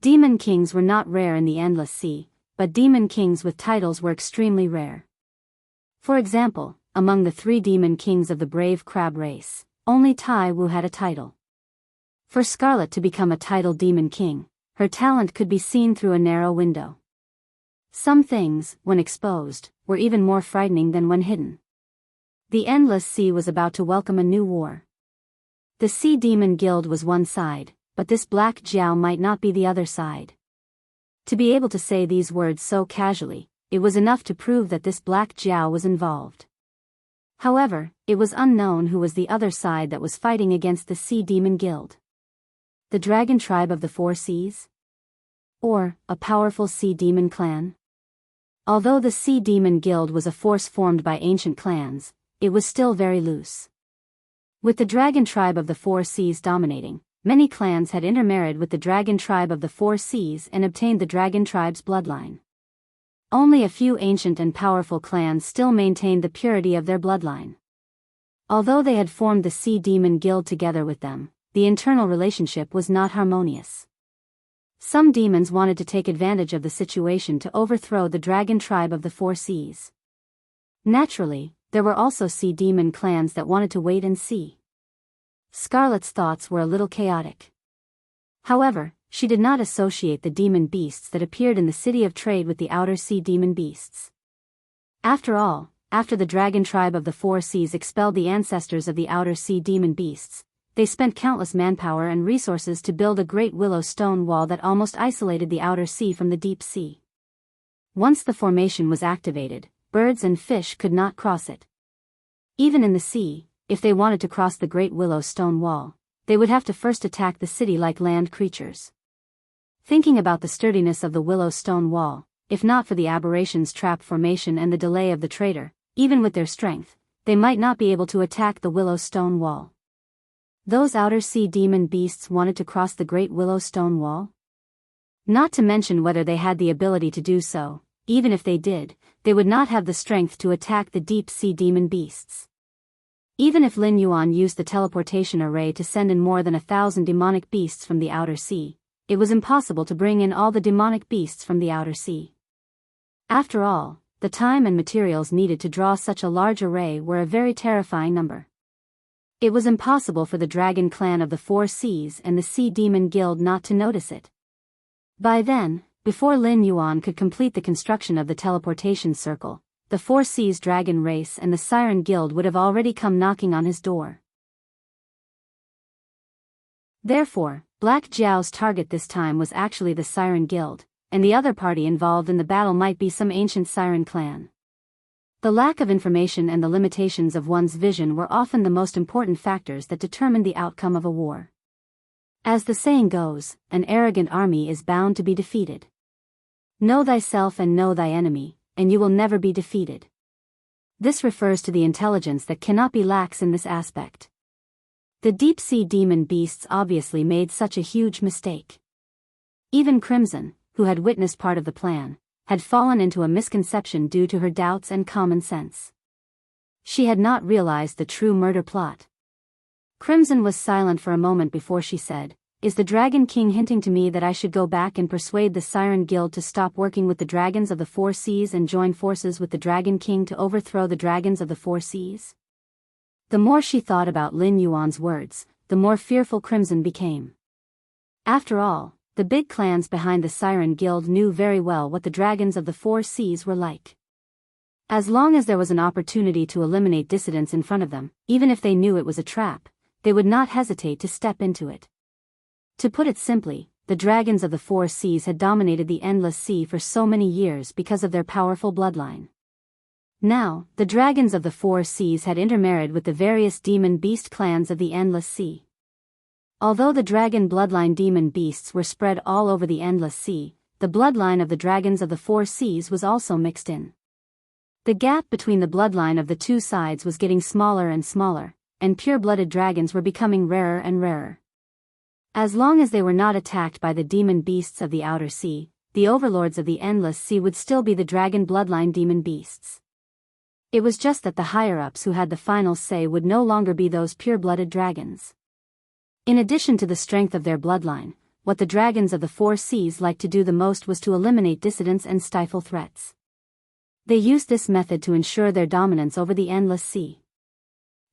Demon kings were not rare in the Endless Sea, but demon kings with titles were extremely rare. For example, among the 3 demon kings of the brave crab race, only Tai Wu had a title. For Scarlet to become a titled demon king, her talent could be seen through a narrow window. Some things, when exposed, were even more frightening than when hidden. The Endless Sea was about to welcome a new war. The Sea Demon Guild was one side, but this Black Jiao might not be the other side. To be able to say these words so casually, it was enough to prove that this Black Jiao was involved. However, it was unknown who was the other side that was fighting against the Sea Demon Guild. The dragon tribe of the 4 seas? Or, a powerful sea demon clan? Although the Sea Demon Guild was a force formed by ancient clans, it was still very loose. With the dragon tribe of the 4 seas dominating, many clans had intermarried with the dragon tribe of the 4 seas and obtained the dragon tribe's bloodline. Only a few ancient and powerful clans still maintained the purity of their bloodline. Although they had formed the Sea Demon Guild together with them, the internal relationship was not harmonious. Some demons wanted to take advantage of the situation to overthrow the dragon tribe of the 4 seas. Naturally, there were also sea demon clans that wanted to wait and see. Scarlet's thoughts were a little chaotic. However, she did not associate the demon beasts that appeared in the city of trade with the outer sea demon beasts. After all, after the dragon tribe of the 4 seas expelled the ancestors of the outer sea demon beasts, they spent countless manpower and resources to build a great willow stone wall that almost isolated the outer sea from the deep sea. Once the formation was activated, birds and fish could not cross it. Even in the sea, if they wanted to cross the great willow stone wall, they would have to first attack the city like land creatures. Thinking about the sturdiness of the willow stone wall, if not for the aberration's trap formation and the delay of the trader, even with their strength, they might not be able to attack the willow stone wall. Those outer sea demon beasts wanted to cross the great willow stone wall? Not to mention whether they had the ability to do so, even if they did, they would not have the strength to attack the deep sea demon beasts. Even if Lin Yuan used the teleportation array to send in more than 1,000 demonic beasts from the outer sea, it was impossible to bring in all the demonic beasts from the outer sea. After all, the time and materials needed to draw such a large array were a very terrifying number. It was impossible for the dragon clan of the Four Seas and the Sea Demon Guild not to notice it. By then, before Lin Yuan could complete the construction of the teleportation circle, the Four Seas dragon race and the Siren Guild would have already come knocking on his door. Therefore, Black Jiao's target this time was actually the Siren Guild, and the other party involved in the battle might be some ancient Siren clan. The lack of information and the limitations of one's vision were often the most important factors that determined the outcome of a war. As the saying goes, an arrogant army is bound to be defeated. Know thyself and know thy enemy, and you will never be defeated. This refers to the intelligence that cannot be lax in this aspect. The deep-sea demon beasts obviously made such a huge mistake. Even Crimson, who had witnessed part of the plan, had fallen into a misconception due to her doubts and common sense. She had not realized the true murder plot. Crimson was silent for a moment before she said, "Is the Dragon King hinting to me that I should go back and persuade the Siren Guild to stop working with the dragons of the Four Seas and join forces with the Dragon King to overthrow the dragons of the Four Seas?" The more she thought about Lin Yuan's words, the more fearful Crimson became. After all, the big clans behind the Siren Guild knew very well what the dragons of the Four Seas were like. As long as there was an opportunity to eliminate dissidents in front of them, even if they knew it was a trap, they would not hesitate to step into it. To put it simply, the dragons of the Four Seas had dominated the Endless Sea for so many years because of their powerful bloodline. Now, the dragons of the Four Seas had intermarried with the various demon beast clans of the Endless Sea. Although the dragon bloodline demon beasts were spread all over the Endless Sea, the bloodline of the dragons of the Four Seas was also mixed in. The gap between the bloodline of the two sides was getting smaller and smaller, and pure-blooded dragons were becoming rarer and rarer. As long as they were not attacked by the demon beasts of the Outer Sea, the overlords of the Endless Sea would still be the dragon bloodline demon beasts. It was just that the higher-ups who had the final say would no longer be those pure-blooded dragons. In addition to the strength of their bloodline, what the dragons of the Four Seas liked to do the most was to eliminate dissidents and stifle threats. They used this method to ensure their dominance over the Endless Sea.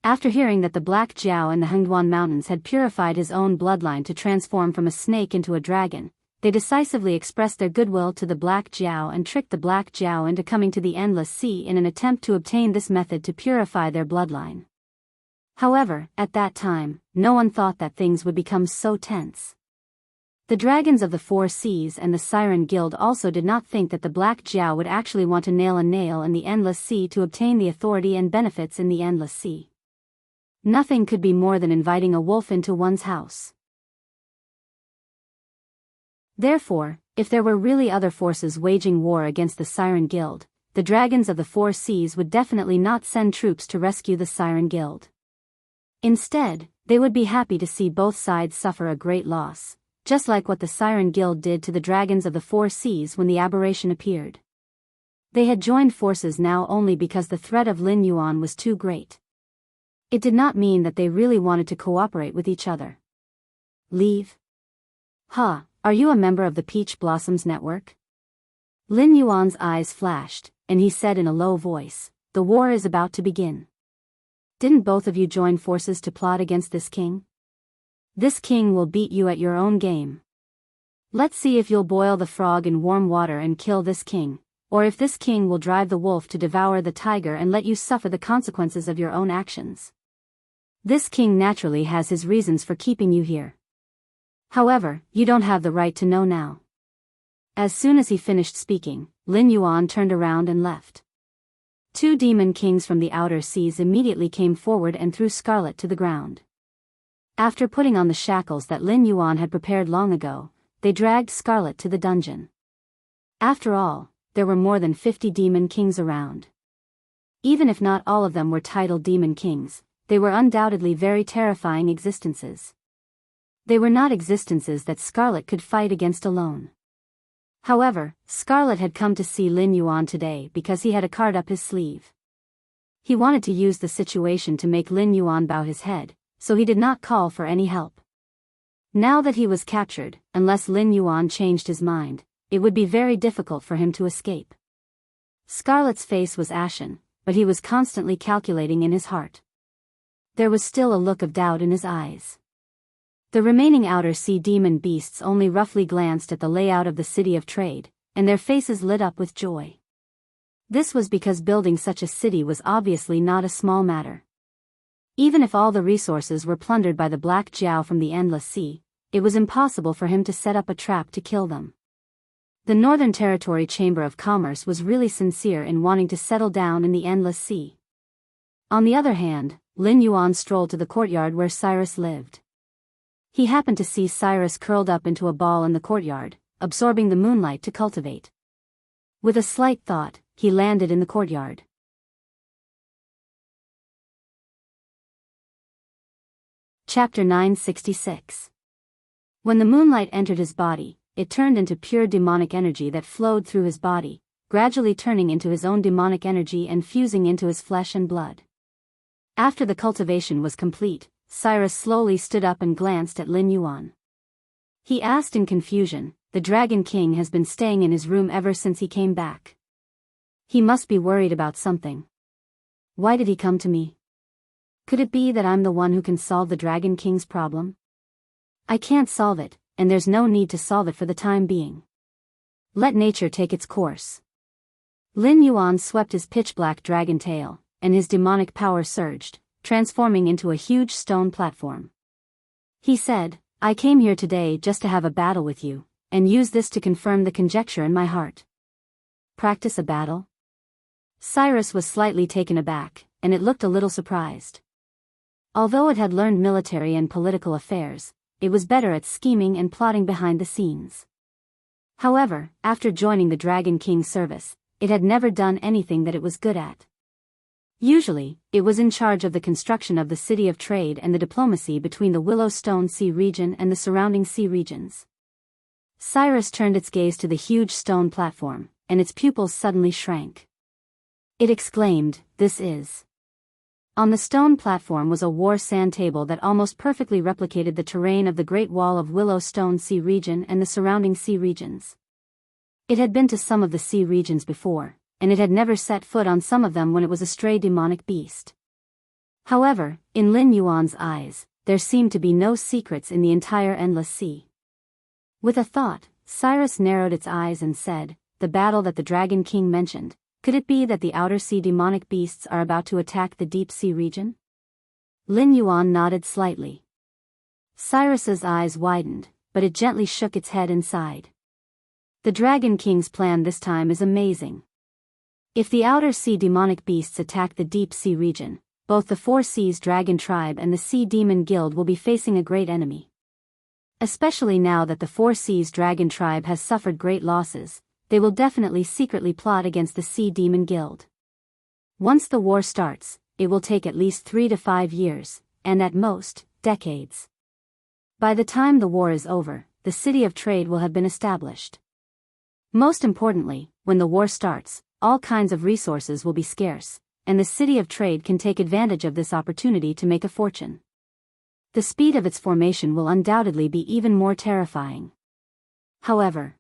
After hearing that the Black Jiao in the Hengduan Mountains had purified his own bloodline to transform from a snake into a dragon, they decisively expressed their goodwill to the Black Jiao and tricked the Black Jiao into coming to the Endless Sea in an attempt to obtain this method to purify their bloodline. However, at that time, no one thought that things would become so tense. The dragons of the Four Seas and the Siren Guild also did not think that the Black Jiao would actually want to nail a nail in the Endless Sea to obtain the authority and benefits in the Endless Sea. Nothing could be more than inviting a wolf into one's house. Therefore, if there were really other forces waging war against the Siren Guild, the dragons of the Four Seas would definitely not send troops to rescue the Siren Guild. Instead, they would be happy to see both sides suffer a great loss, just like what the Siren Guild did to the dragons of the Four Seas when the aberration appeared. They had joined forces now only because the threat of Lin Yuan was too great. It did not mean that they really wanted to cooperate with each other. Leave? Ha, are you a member of the Peach Blossoms Network? Lin Yuan's eyes flashed, and he said in a low voice, "The war is about to begin. Didn't both of you join forces to plot against this king? This king will beat you at your own game. Let's see if you'll boil the frog in warm water and kill this king, or if this king will drive the wolf to devour the tiger and let you suffer the consequences of your own actions. This king naturally has his reasons for keeping you here. However, you don't have the right to know now." As soon as he finished speaking, Lin Yuan turned around and left. Two demon kings from the Outer Seas immediately came forward and threw Scarlet to the ground. After putting on the shackles that Lin Yuan had prepared long ago, they dragged Scarlet to the dungeon. After all, there were more than 50 demon kings around. Even if not all of them were titled demon kings, they were undoubtedly very terrifying existences. They were not existences that Scarlet could fight against alone. However, Scarlet had come to see Lin Yuan today because he had a card up his sleeve. He wanted to use the situation to make Lin Yuan bow his head, so he did not call for any help. Now that he was captured, unless Lin Yuan changed his mind, it would be very difficult for him to escape. Scarlet's face was ashen, but he was constantly calculating in his heart. There was still a look of doubt in his eyes. The remaining outer sea demon beasts only roughly glanced at the layout of the city of trade, and their faces lit up with joy. This was because building such a city was obviously not a small matter. Even if all the resources were plundered by the Black Jiao from the Endless Sea, it was impossible for him to set up a trap to kill them. The Northern Territory Chamber of Commerce was really sincere in wanting to settle down in the Endless Sea. On the other hand, Lin Yuan strolled to the courtyard where Cyrus lived. He happened to see Cyrus curled up into a ball in the courtyard, absorbing the moonlight to cultivate. With a slight thought, he landed in the courtyard. Chapter 966. When the moonlight entered his body, it turned into pure demonic energy that flowed through his body, gradually turning into his own demonic energy and fusing into his flesh and blood. After the cultivation was complete, Cyrus slowly stood up and glanced at Lin Yuan. He asked in confusion, "The Dragon King has been staying in his room ever since he came back. He must be worried about something. Why did he come to me? Could it be that I'm the one who can solve the Dragon King's problem? I can't solve it, and there's no need to solve it for the time being. Let nature take its course." Lin Yuan swept his pitch-black dragon tail, and his demonic power surged, transforming into a huge stone platform. He said, "I came here today just to have a battle with you, and use this to confirm the conjecture in my heart." Practice a battle? Cyrus was slightly taken aback, and it looked a little surprised. Although it had learned military and political affairs, it was better at scheming and plotting behind the scenes. However, after joining the Dragon King's service, it had never done anything that it was good at. Usually, it was in charge of the construction of the city of trade and the diplomacy between the Willowstone Sea region and the surrounding sea regions. Cyrus turned its gaze to the huge stone platform, and its pupils suddenly shrank. It exclaimed, "This is..." On the stone platform was a war sand table that almost perfectly replicated the terrain of the Great Wall of Willowstone Sea region and the surrounding sea regions. It had been to some of the sea regions before, and it had never set foot on some of them when it was a stray demonic beast. However, in Lin Yuan's eyes, there seemed to be no secrets in the entire Endless Sea. With a thought, Cyrus narrowed its eyes and said, "The battle that the Dragon King mentioned, could it be that the outer sea demonic beasts are about to attack the deep sea region?" Lin Yuan nodded slightly. Cyrus's eyes widened, but it gently shook its head and sighed. The Dragon King's plan this time is amazing. If the outer sea demonic beasts attack the deep sea region, both the Four Seas Dragon Tribe and the Sea Demon Guild will be facing a great enemy. Especially now that the Four Seas Dragon Tribe has suffered great losses, they will definitely secretly plot against the Sea Demon Guild. Once the war starts, it will take at least 3 to 5 years, and at most, decades. By the time the war is over, the city of trade will have been established. Most importantly, when the war starts, all kinds of resources will be scarce, and the city of trade can take advantage of this opportunity to make a fortune. The speed of its formation will undoubtedly be even more terrifying. However,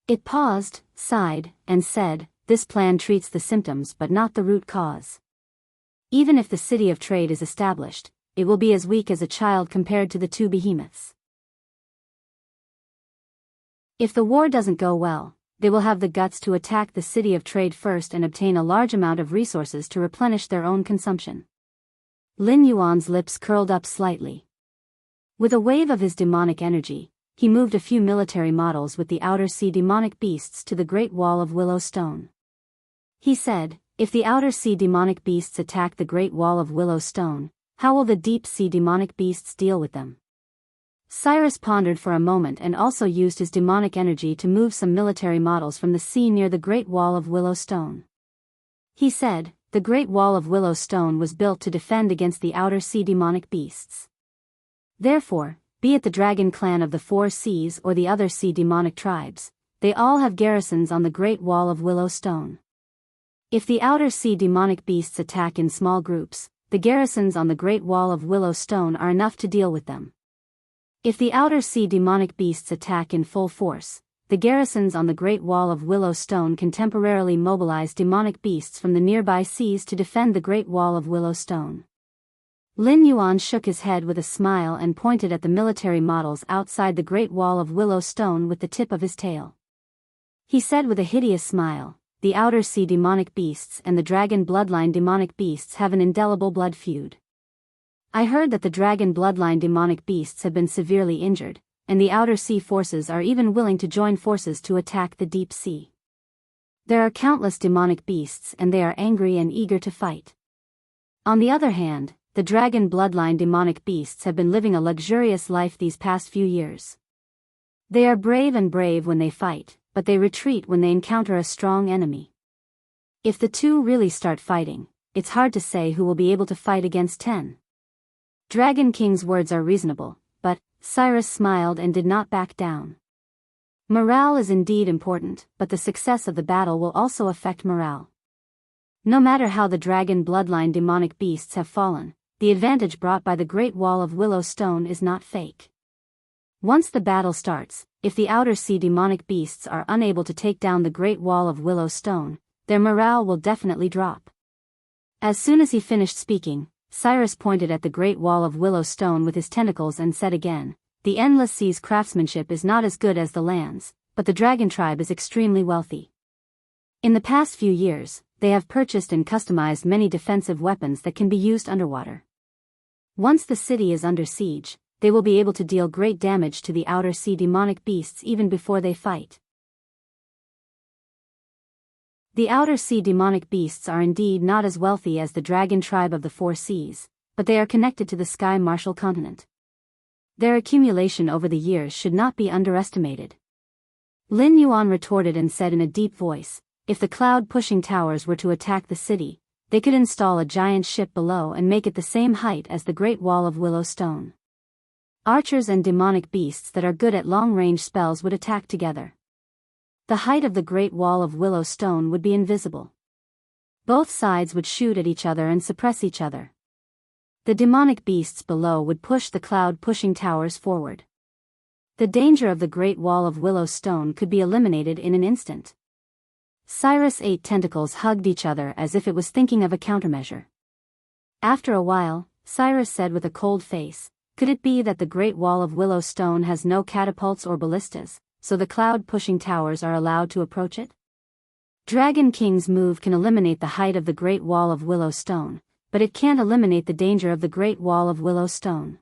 it paused, sighed, and said, "This plan treats the symptoms but not the root cause. Even if the city of trade is established, it will be as weak as a child compared to the two behemoths. If the war doesn't go well, they will have the guts to attack the city of trade first and obtain a large amount of resources to replenish their own consumption." Lin Yuan's lips curled up slightly. With a wave of his demonic energy, he moved a few military models with the outer sea demonic beasts to the Great Wall of Willowstone. He said, "If the outer sea demonic beasts attack the Great Wall of Willowstone, how will the deep sea demonic beasts deal with them?" Cyrus pondered for a moment and also used his demonic energy to move some military models from the sea near the Great Wall of Willowstone. He said, "The Great Wall of Willowstone was built to defend against the outer sea demonic beasts. Therefore, be it the dragon clan of the Four Seas or the other sea demonic tribes, they all have garrisons on the Great Wall of Willowstone. If the outer sea demonic beasts attack in small groups, the garrisons on the Great Wall of Willowstone are enough to deal with them. If the outer sea demonic beasts attack in full force, the garrisons on the Great Wall of Willowstone can temporarily mobilize demonic beasts from the nearby seas to defend the Great Wall of Willowstone." Lin Yuan shook his head with a smile and pointed at the military models outside the Great Wall of Willow Stone with the tip of his tail. He said with a hideous smile, "The Outer Sea demonic beasts and the Dragon Bloodline demonic beasts have an indelible blood feud. I heard that the Dragon Bloodline demonic beasts have been severely injured, and the Outer Sea forces are even willing to join forces to attack the Deep Sea. There are countless demonic beasts and they are angry and eager to fight. On the other hand, the Dragon Bloodline demonic beasts have been living a luxurious life these past few years. They are brave when they fight, but they retreat when they encounter a strong enemy. If the two really start fighting, it's hard to say who will be able to fight against 10. Dragon King's words are reasonable, but Cyrus smiled and did not back down. Morale is indeed important, but the success of the battle will also affect morale. No matter how the Dragon Bloodline demonic beasts have fallen, the advantage brought by the Great Wall of Willow Stone is not fake. Once the battle starts, if the Outer Sea demonic beasts are unable to take down the Great Wall of Willow Stone, their morale will definitely drop. As soon as he finished speaking, Cyrus pointed at the Great Wall of Willow Stone with his tentacles and said again, "The Endless Sea's craftsmanship is not as good as the land's, but the Dragon Tribe is extremely wealthy. In the past few years, they have purchased and customized many defensive weapons that can be used underwater. Once the city is under siege, they will be able to deal great damage to the Outer Sea demonic beasts even before they fight." The Outer Sea demonic beasts are indeed not as wealthy as the Dragon Tribe of the Four Seas, but they are connected to the Sky Martial continent. Their accumulation over the years should not be underestimated. Lin Yuan retorted and said in a deep voice, "If the cloud-pushing towers were to attack the city, they could install a giant ship below and make it the same height as the Great Wall of Willow Stone. Archers and demonic beasts that are good at long-range spells would attack together. The height of the Great Wall of Willow Stone would be invisible. Both sides would shoot at each other and suppress each other. The demonic beasts below would push the cloud-pushing towers forward. The danger of the Great Wall of Willow Stone could be eliminated in an instant." Cyrus' 8 tentacles hugged each other as if it was thinking of a countermeasure. After a while, Cyrus said with a cold face, "Could it be that the Great Wall of Willow Stone has no catapults or ballistas, so the cloud-pushing towers are allowed to approach it? Dragon King's move can eliminate the height of the Great Wall of Willow Stone, but it can't eliminate the danger of the Great Wall of Willow Stone.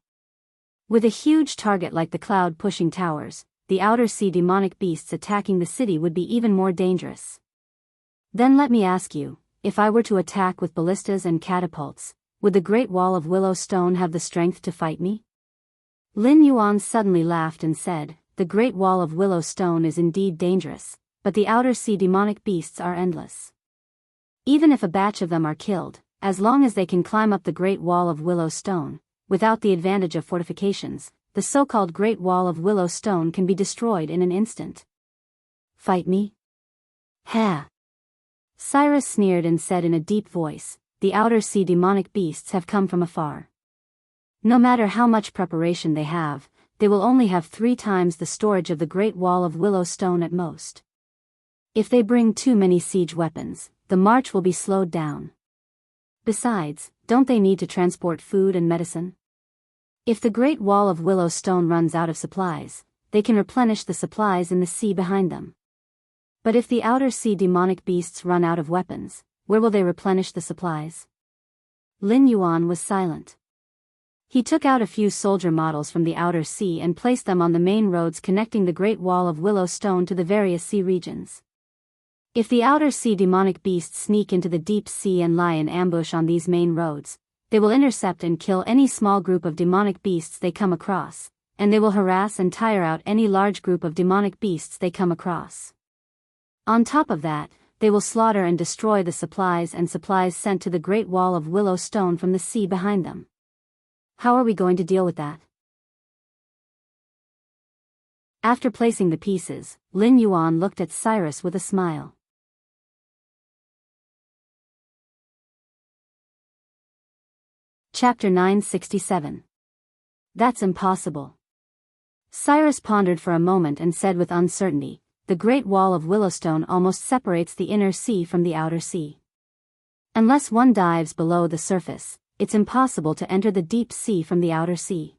With a huge target like the cloud-pushing towers, the Outer Sea demonic beasts attacking the city would be even more dangerous. Then let me ask you, if I were to attack with ballistas and catapults, would the Great Wall of Willow Stone have the strength to fight me?" Lin Yuan suddenly laughed and said, "The Great Wall of Willow Stone is indeed dangerous, but the Outer Sea demonic beasts are endless. Even if a batch of them are killed, as long as they can climb up the Great Wall of Willow Stone, without the advantage of fortifications, the so-called Great Wall of Willow Stone can be destroyed in an instant. Fight me? Ha!" Cyrus sneered and said in a deep voice, "The Outer Sea demonic beasts have come from afar. No matter how much preparation they have, they will only have 3 times the storage of the Great Wall of Willow Stone at most. If they bring too many siege weapons, the march will be slowed down. Besides, don't they need to transport food and medicine? If the Great Wall of Willow Stone runs out of supplies, they can replenish the supplies in the sea behind them. But if the Outer Sea demonic beasts run out of weapons, where will they replenish the supplies?" Lin Yuan was silent. He took out a few soldier models from the Outer Sea and placed them on the main roads connecting the Great Wall of Willow Stone to the various sea regions. If the Outer Sea demonic beasts sneak into the deep sea and lie in ambush on these main roads, they will intercept and kill any small group of demonic beasts they come across, and they will harass and tire out any large group of demonic beasts they come across. On top of that, they will slaughter and destroy the supplies sent to the Great Wall of Willow Stone from the sea behind them. How are we going to deal with that?" After placing the pieces, Lin Yuan looked at Cyrus with a smile. Chapter 967. That's impossible. Cyrus pondered for a moment and said with uncertainty, "The Great Wall of Willowstone almost separates the inner sea from the outer sea. Unless one dives below the surface, it's impossible to enter the deep sea from the outer sea.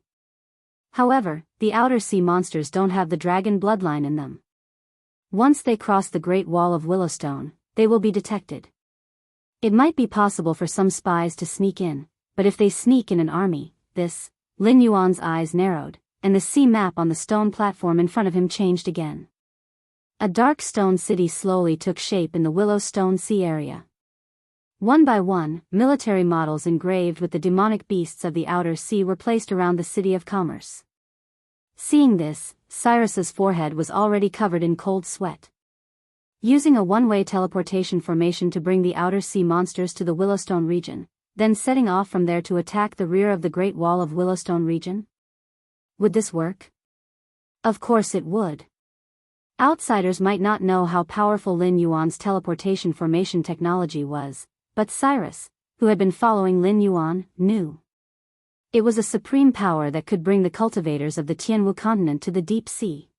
However, the outer sea monsters don't have the dragon bloodline in them. Once they cross the Great Wall of Willowstone, they will be detected. It might be possible for some spies to sneak in, but if they sneak in an army, Lin Yuan's eyes narrowed, and the sea map on the stone platform in front of him changed again. A dark stone city slowly took shape in the Willowstone Sea area. One by one, military models engraved with the demonic beasts of the outer sea were placed around the city of commerce. Seeing this, Cyrus's forehead was already covered in cold sweat. Using a one-way teleportation formation to bring the outer sea monsters to the Willowstone region, then setting off from there to attack the rear of the Great Wall of Willowstone region? Would this work? Of course it would. Outsiders might not know how powerful Lin Yuan's teleportation formation technology was, but Cyrus, who had been following Lin Yuan, knew. It was a supreme power that could bring the cultivators of the Tianwu continent to the deep sea.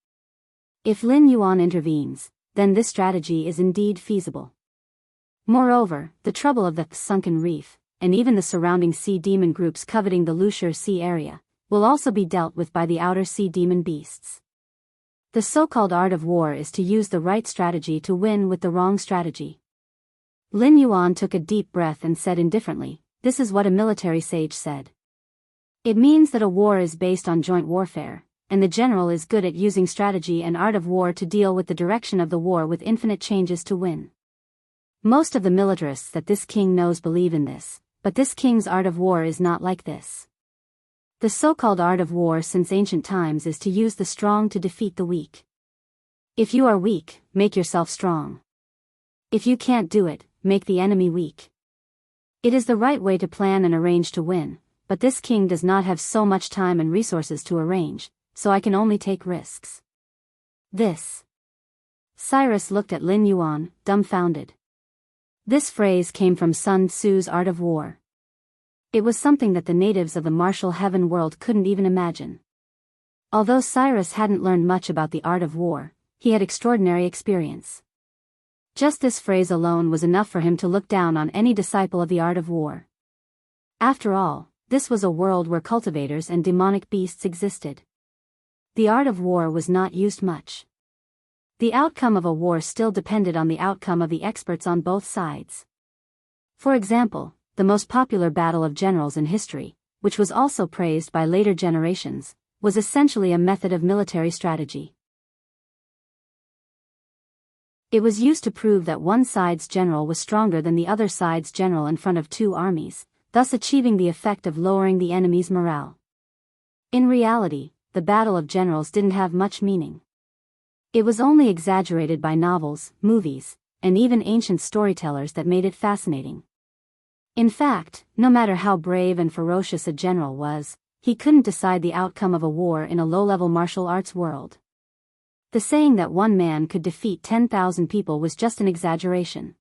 If Lin Yuan intervenes, then this strategy is indeed feasible. Moreover, the trouble of the sunken reef, and even the surrounding sea demon groups coveting the Lushur Sea area, will also be dealt with by the outer sea demon beasts. The so-called art of war is to use the right strategy to win with the wrong strategy. Lin Yuan took a deep breath and said indifferently, "This is what a military sage said. It means that a war is based on joint warfare, and the general is good at using strategy and art of war to deal with the direction of the war with infinite changes to win." Most of the militarists that this king knows believe in this, but this king's art of war is not like this. The so-called art of war since ancient times is to use the strong to defeat the weak. If you are weak, make yourself strong. If you can't do it, make the enemy weak. It is the right way to plan and arrange to win, but this king does not have so much time and resources to arrange, so I can only take risks. Cyrus looked at Lin Yuan, dumbfounded. This phrase came from Sun Tzu's Art of War. It was something that the natives of the martial heaven world couldn't even imagine. Although Cyrus hadn't learned much about the art of war, he had extraordinary experience. Just this phrase alone was enough for him to look down on any disciple of the art of war. After all, this was a world where cultivators and demonic beasts existed. The art of war was not used much. The outcome of a war still depended on the outcome of the experts on both sides. For example, the most popular battle of generals in history, which was also praised by later generations, was essentially a method of military strategy. It was used to prove that one side's general was stronger than the other side's general in front of two armies, thus achieving the effect of lowering the enemy's morale. In reality, the battle of generals didn't have much meaning. It was only exaggerated by novels, movies, and even ancient storytellers that made it fascinating. In fact, no matter how brave and ferocious a general was, he couldn't decide the outcome of a war in a low-level martial arts world. The saying that one man could defeat 10,000 people was just an exaggeration.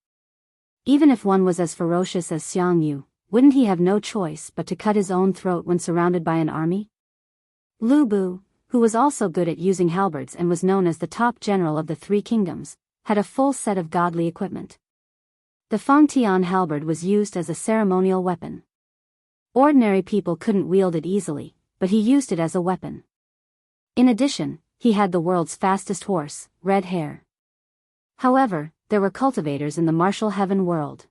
Even if one was as ferocious as Xiang Yu, wouldn't he have no choice but to cut his own throat when surrounded by an army? Lu Bu, who was also good at using halberds and was known as the top general of the Three Kingdoms, had a full set of godly equipment. The Fangtian halberd was used as a ceremonial weapon. Ordinary people couldn't wield it easily, but he used it as a weapon. In addition, he had the world's fastest horse, Red Hare. However, there were cultivators in the martial heaven world.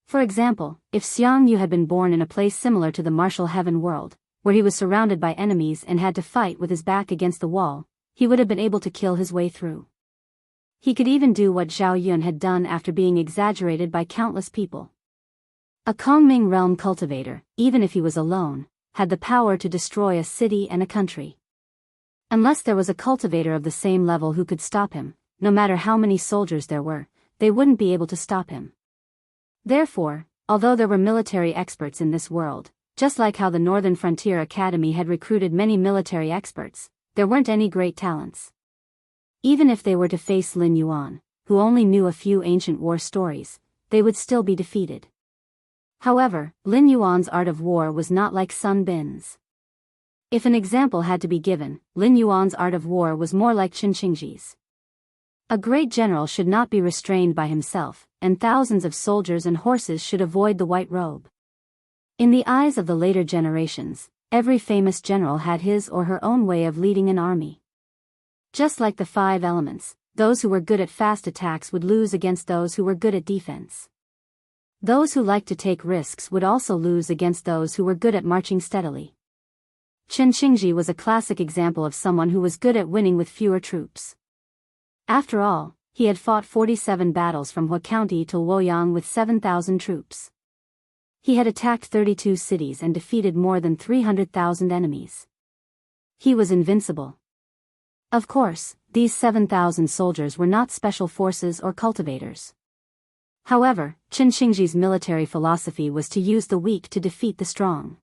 For example, if Xiang Yu had been born in a place similar to the martial heaven world, where he was surrounded by enemies and had to fight with his back against the wall, he would have been able to kill his way through. He could even do what Zhao Yun had done after being exaggerated by countless people. A Kongming realm cultivator, even if he was alone, had the power to destroy a city and a country. Unless there was a cultivator of the same level who could stop him, no matter how many soldiers there were, they wouldn't be able to stop him. Therefore, although there were military experts in this world, just like how the Northern Frontier Academy had recruited many military experts, there weren't any great talents. Even if they were to face Lin Yuan, who only knew a few ancient war stories, they would still be defeated. However, Lin Yuan's art of war was not like Sun Bin's. If an example had to be given, Lin Yuan's art of war was more like Qin Qingji's. A great general should not be restrained by himself, and thousands of soldiers and horses should avoid the white robe. In the eyes of the later generations, every famous general had his or her own way of leading an army. Just like the 5 elements, those who were good at fast attacks would lose against those who were good at defense. Those who liked to take risks would also lose against those who were good at marching steadily. Chen Qingji was a classic example of someone who was good at winning with fewer troops. After all, he had fought 47 battles from Hua County to Luoyang with 7,000 troops. He had attacked 32 cities and defeated more than 300,000 enemies. He was invincible. Of course, these 7,000 soldiers were not special forces or cultivators. However, Chen Qingji's military philosophy was to use the weak to defeat the strong.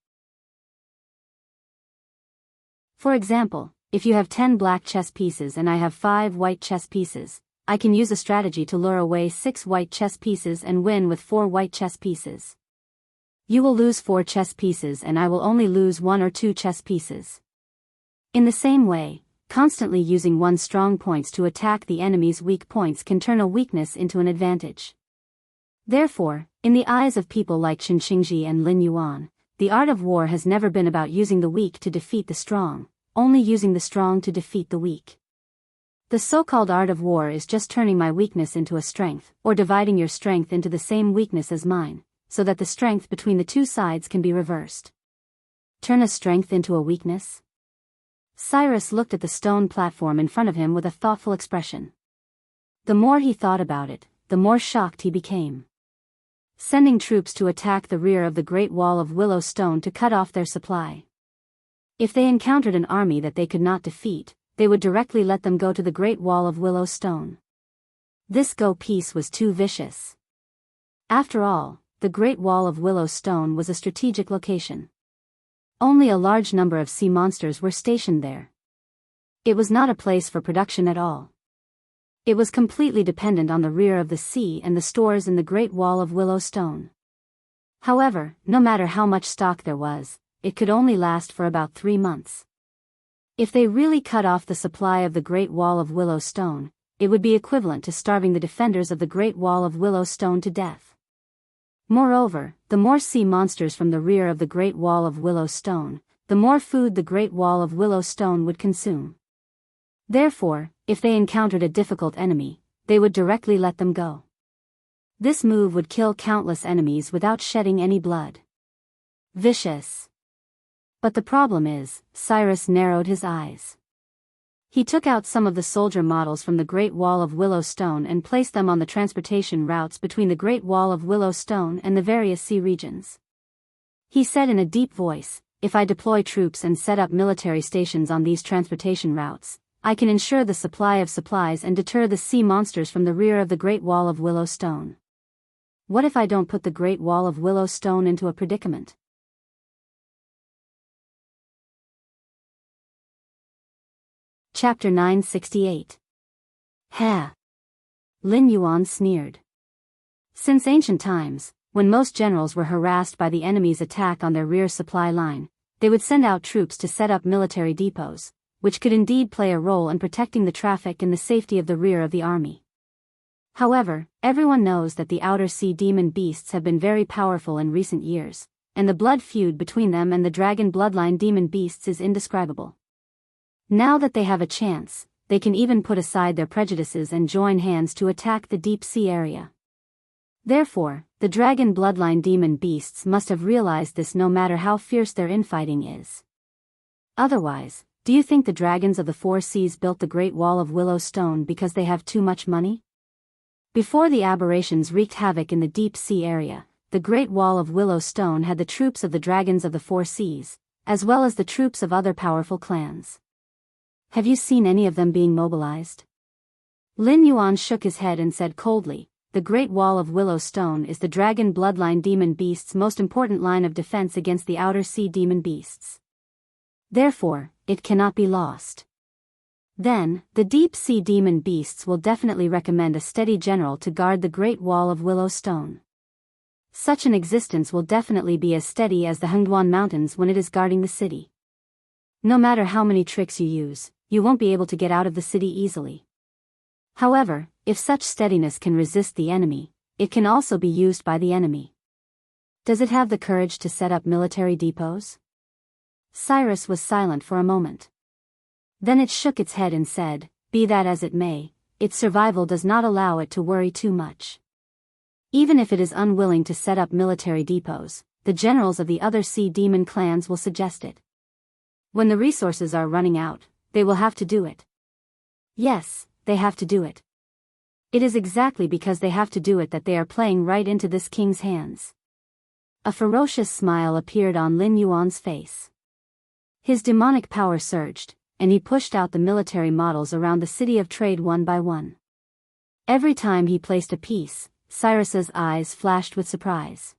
For example, if you have 10 black chess pieces and I have 5 white chess pieces, I can use a strategy to lure away 6 white chess pieces and win with 4 white chess pieces. You will lose 4 chess pieces and I will only lose 1 or 2 chess pieces. In the same way, constantly using one's strong points to attack the enemy's weak points can turn a weakness into an advantage. Therefore, in the eyes of people like Chen Qingji and Lin Yuan, the art of war has never been about using the weak to defeat the strong, only using the strong to defeat the weak. The so-called art of war is just turning my weakness into a strength, or dividing your strength into the same weakness as mine, so that the strength between the two sides can be reversed. Turn a strength into a weakness? Cyrus looked at the stone platform in front of him with a thoughtful expression. The more he thought about it, the more shocked he became. Sending troops to attack the rear of the Great Wall of Willow Stone to cut off their supply. If they encountered an army that they could not defeat, they would directly let them go to the Great Wall of Willow Stone. This go-piece was too vicious. After all, the Great Wall of Willow Stone was a strategic location. Only a large number of sea monsters were stationed there. It was not a place for production at all. It was completely dependent on the rear of the sea and the stores in the Great Wall of Willow Stone. However, no matter how much stock there was, it could only last for about 3 months. If they really cut off the supply of the Great Wall of Willow Stone, it would be equivalent to starving the defenders of the Great Wall of Willow Stone to death. Moreover, the more sea monsters from the rear of the Great Wall of Willow Stone, the more food the Great Wall of Willow Stone would consume. Therefore, if they encountered a difficult enemy, they would directly let them go. This move would kill countless enemies without shedding any blood. Vicious. But the problem is, Cyrus narrowed his eyes. He took out some of the soldier models from the Great Wall of Willow Stone and placed them on the transportation routes between the Great Wall of Willow Stone and the various sea regions. He said in a deep voice, "If I deploy troops and set up military stations on these transportation routes, I can ensure the supply of supplies and deter the sea monsters from the rear of the Great Wall of Willow Stone. What if I don't put the Great Wall of Willow Stone into a predicament?" Chapter 968. Ha! Lin Yuan sneered. Since ancient times, when most generals were harassed by the enemy's attack on their rear supply line, they would send out troops to set up military depots, which could indeed play a role in protecting the traffic and the safety of the rear of the army. However, everyone knows that the outer sea demon beasts have been very powerful in recent years, and the blood feud between them and the dragon bloodline demon beasts is indescribable. Now that they have a chance, they can even put aside their prejudices and join hands to attack the deep sea area. Therefore, the dragon bloodline demon beasts must have realized this no matter how fierce their infighting is. Otherwise, do you think the dragons of the 4 seas built the Great Wall of Willow Stone because they have too much money? Before the aberrations wreaked havoc in the deep sea area, the Great Wall of Willow Stone had the troops of the dragons of the 4 seas, as well as the troops of other powerful clans. Have you seen any of them being mobilized? Lin Yuan shook his head and said coldly, "The Great Wall of Willow Stone is the dragon bloodline demon beast's most important line of defense against the outer sea demon beasts. Therefore, it cannot be lost. Then, the deep sea demon beasts will definitely recommend a steady general to guard the Great Wall of Willow Stone. Such an existence will definitely be as steady as the Hengduan Mountains when it is guarding the city. No matter how many tricks you use, you won't be able to get out of the city easily. However, if such steadiness can resist the enemy, it can also be used by the enemy. Does it have the courage to set up military depots? Cyrus was silent for a moment. Then it shook its head and said, "Be that as it may, its survival does not allow it to worry too much. Even if it is unwilling to set up military depots, the generals of the other sea demon clans will suggest it. When the resources are running out, they will have to do it. Yes, they have to do it. It is exactly because they have to do it that they are playing right into this king's hands." A ferocious smile appeared on Lin Yuan's face. His demonic power surged, and he pushed out the military models around the city of trade one by one. Every time he placed a piece, Cyrus's eyes flashed with surprise.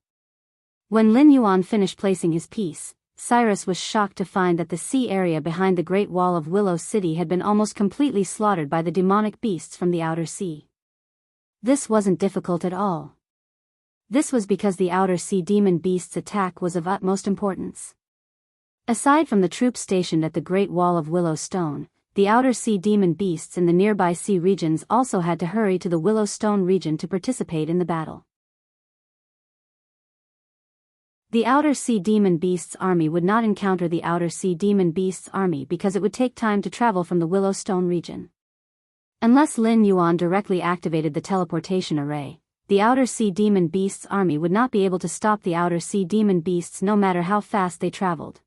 When Lin Yuan finished placing his piece, Cyrus was shocked to find that the sea area behind the Great Wall of Willow City had been almost completely slaughtered by the demonic beasts from the outer sea. This wasn't difficult at all. This was because the outer sea demon beasts' attack was of utmost importance. Aside from the troops stationed at the Great Wall of Willow Stone, the outer sea demon beasts in the nearby sea regions also had to hurry to the Willow Stone region to participate in the battle. The outer sea demon beasts' army would not encounter the outer sea demon beasts' army because it would take time to travel from the Willow Stone region. Unless Lin Yuan directly activated the teleportation array, the outer sea demon beasts' army would not be able to stop the outer sea demon beasts no matter how fast they traveled.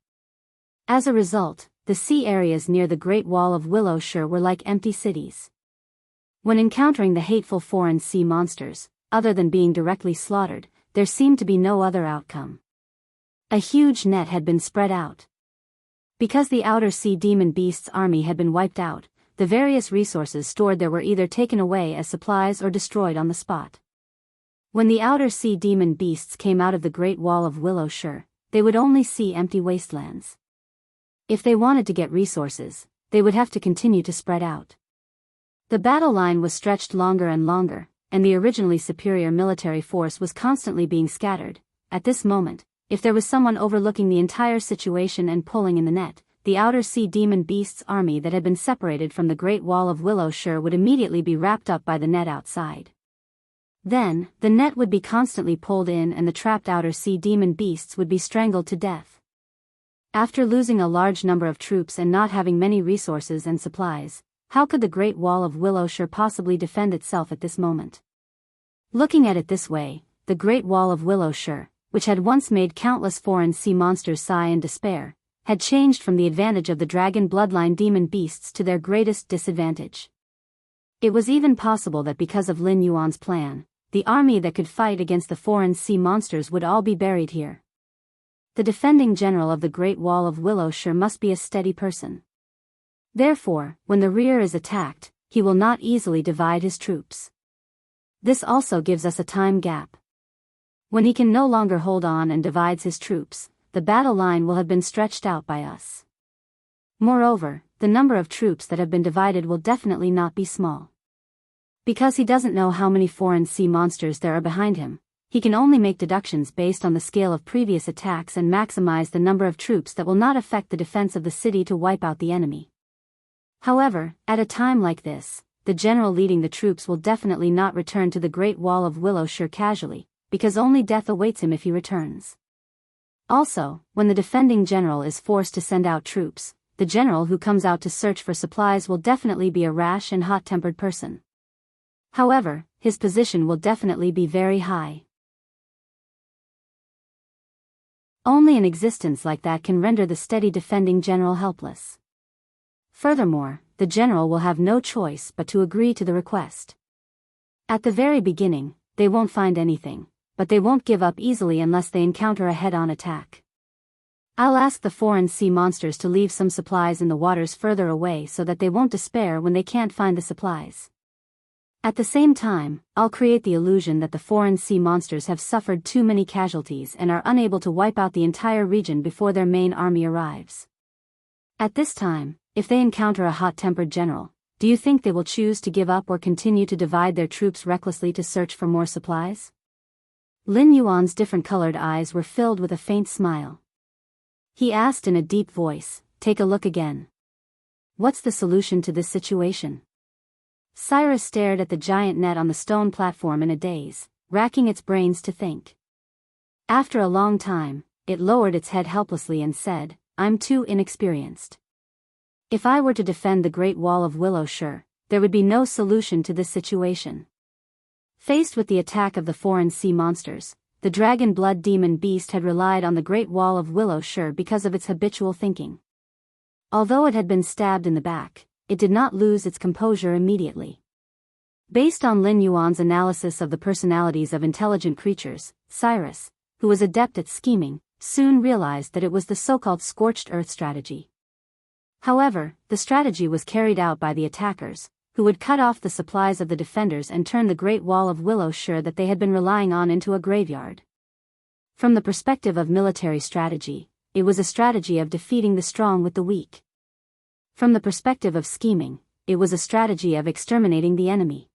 As a result, the sea areas near the Great Wall of Willowshire were like empty cities. When encountering the hateful foreign sea monsters, other than being directly slaughtered, there seemed to be no other outcome. A huge net had been spread out. Because the outer sea demon beasts' army had been wiped out, the various resources stored there were either taken away as supplies or destroyed on the spot. When the outer sea demon beasts came out of the Great Wall of Willowshire, they would only see empty wastelands. If they wanted to get resources, they would have to continue to spread out. The battle line was stretched longer and longer, and the originally superior military force was constantly being scattered. At this moment, if there was someone overlooking the entire situation and pulling in the net, the outer sea demon beasts' army that had been separated from the Great Wall of Willowshire would immediately be wrapped up by the net outside. Then, the net would be constantly pulled in and the trapped outer sea demon beasts would be strangled to death. After losing a large number of troops and not having many resources and supplies, how could the Great Wall of Willowshire possibly defend itself at this moment? Looking at it this way, the Great Wall of Willowshire, which had once made countless foreign sea monsters sigh in despair, had changed from the advantage of the dragon bloodline demon beasts to their greatest disadvantage. It was even possible that because of Lin Yuan's plan, the army that could fight against the foreign sea monsters would all be buried here. The defending general of the Great Wall of Willowshire must be a steady person. Therefore, when the rear is attacked, he will not easily divide his troops. This also gives us a time gap. When he can no longer hold on and divides his troops, the battle line will have been stretched out by us. Moreover, the number of troops that have been divided will definitely not be small. Because he doesn't know how many foreign sea monsters there are behind him, he can only make deductions based on the scale of previous attacks and maximize the number of troops that will not affect the defense of the city to wipe out the enemy. However, at a time like this, the general leading the troops will definitely not return to the Great Wall of Willowshire casually, because only death awaits him if he returns. Also, when the defending general is forced to send out troops, the general who comes out to search for supplies will definitely be a rash and hot-tempered person. However, his position will definitely be very high. Only an existence like that can render the steady defending general helpless. Furthermore, the general will have no choice but to agree to the request. At the very beginning, they won't find anything, but they won't give up easily unless they encounter a head-on attack. I'll ask the foreign sea monsters to leave some supplies in the waters further away so that they won't despair when they can't find the supplies. At the same time, I'll create the illusion that the foreign sea monsters have suffered too many casualties and are unable to wipe out the entire region before their main army arrives. At this time, if they encounter a hot-tempered general, do you think they will choose to give up or continue to divide their troops recklessly to search for more supplies? Lin Yuan's different-colored eyes were filled with a faint smile. He asked in a deep voice, "Take a look again. What's the solution to this situation?" Cyrus stared at the giant net on the stone platform in a daze, racking its brains to think. After a long time, it lowered its head helplessly and said, "I'm too inexperienced. If I were to defend the Great Wall of Willow, sure, there would be no solution to this situation." Faced with the attack of the foreign sea monsters, the dragon blood demon beast had relied on the Great Wall of Willow sure because of its habitual thinking. Although it had been stabbed in the back, it did not lose its composure immediately. Based on Lin Yuan's analysis of the personalities of intelligent creatures, Cyrus, who was adept at scheming, soon realized that it was the so-called scorched earth strategy. However, the strategy was carried out by the attackers, who would cut off the supplies of the defenders and turn the Great Wall of Willow sure that they had been relying on into a graveyard. From the perspective of military strategy, it was a strategy of defeating the strong with the weak. From the perspective of scheming, it was a strategy of exterminating the enemy.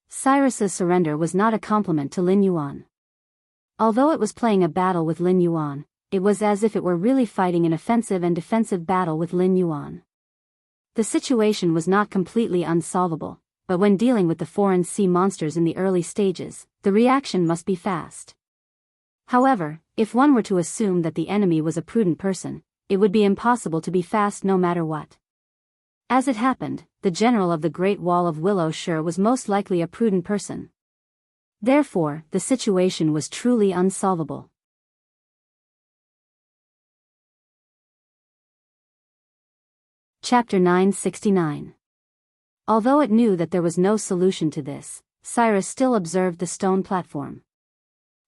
Cyrus's surrender was not a compliment to Lin Yuan. Although it was playing a battle with Lin Yuan, it was as if it were really fighting an offensive and defensive battle with Lin Yuan. The situation was not completely unsolvable, but when dealing with the foreign sea monsters in the early stages, the reaction must be fast. However, if one were to assume that the enemy was a prudent person, it would be impossible to be fast no matter what. As it happened, the general of the Great Wall of Willow sure was most likely a prudent person. Therefore, the situation was truly unsolvable. Chapter 969. Although it knew that there was no solution to this, Cyrus still observed the stone platform.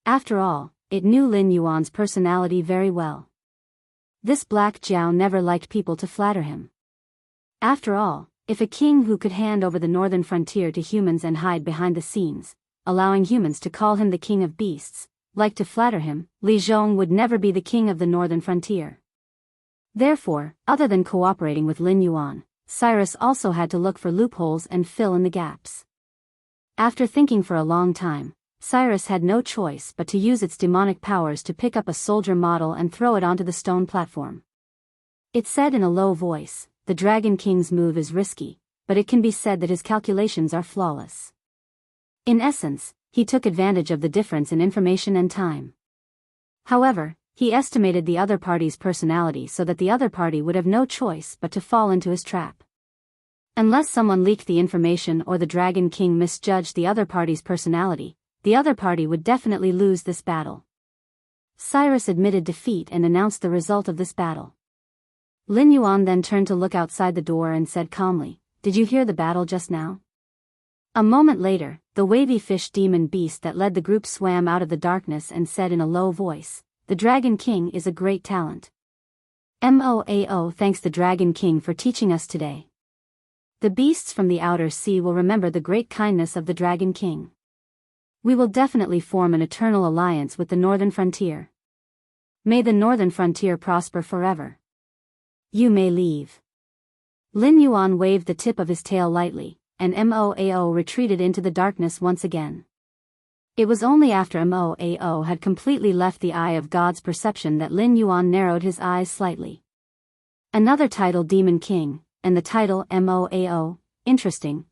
After all, it knew Lin Yuan's personality very well. This black Jiao never liked people to flatter him. After all, if a king who could hand over the northern frontier to humans and hide behind the scenes, allowing humans to call him the king of beasts, liked to flatter him, Li Zhong would never be the king of the northern frontier. Therefore, other than cooperating with Lin Yuan, Cyrus also had to look for loopholes and fill in the gaps. After thinking for a long time, Cyrus had no choice but to use its demonic powers to pick up a soldier model and throw it onto the stone platform. It said in a low voice, "The Dragon King's move is risky, but it can be said that his calculations are flawless." In essence, he took advantage of the difference in information and time. However, he estimated the other party's personality so that the other party would have no choice but to fall into his trap. Unless someone leaked the information or the Dragon King misjudged the other party's personality, the other party would definitely lose this battle. Cyrus admitted defeat and announced the result of this battle. Lin Yuan then turned to look outside the door and said calmly, "Did you hear the battle just now?" A moment later, the wavy fish demon beast that led the group swam out of the darkness and said in a low voice, "The Dragon King is a great talent. Moao thanks the Dragon King for teaching us today. The beasts from the outer sea will remember the great kindness of the Dragon King. We will definitely form an eternal alliance with the northern frontier. May the northern frontier prosper forever. You may leave." Lin Yuan waved the tip of his tail lightly, and Moao retreated into the darkness once again. It was only after Moao had completely left the eye of God's perception that Lin Yuan narrowed his eyes slightly. Another title Demon King, and the title Moao, interesting.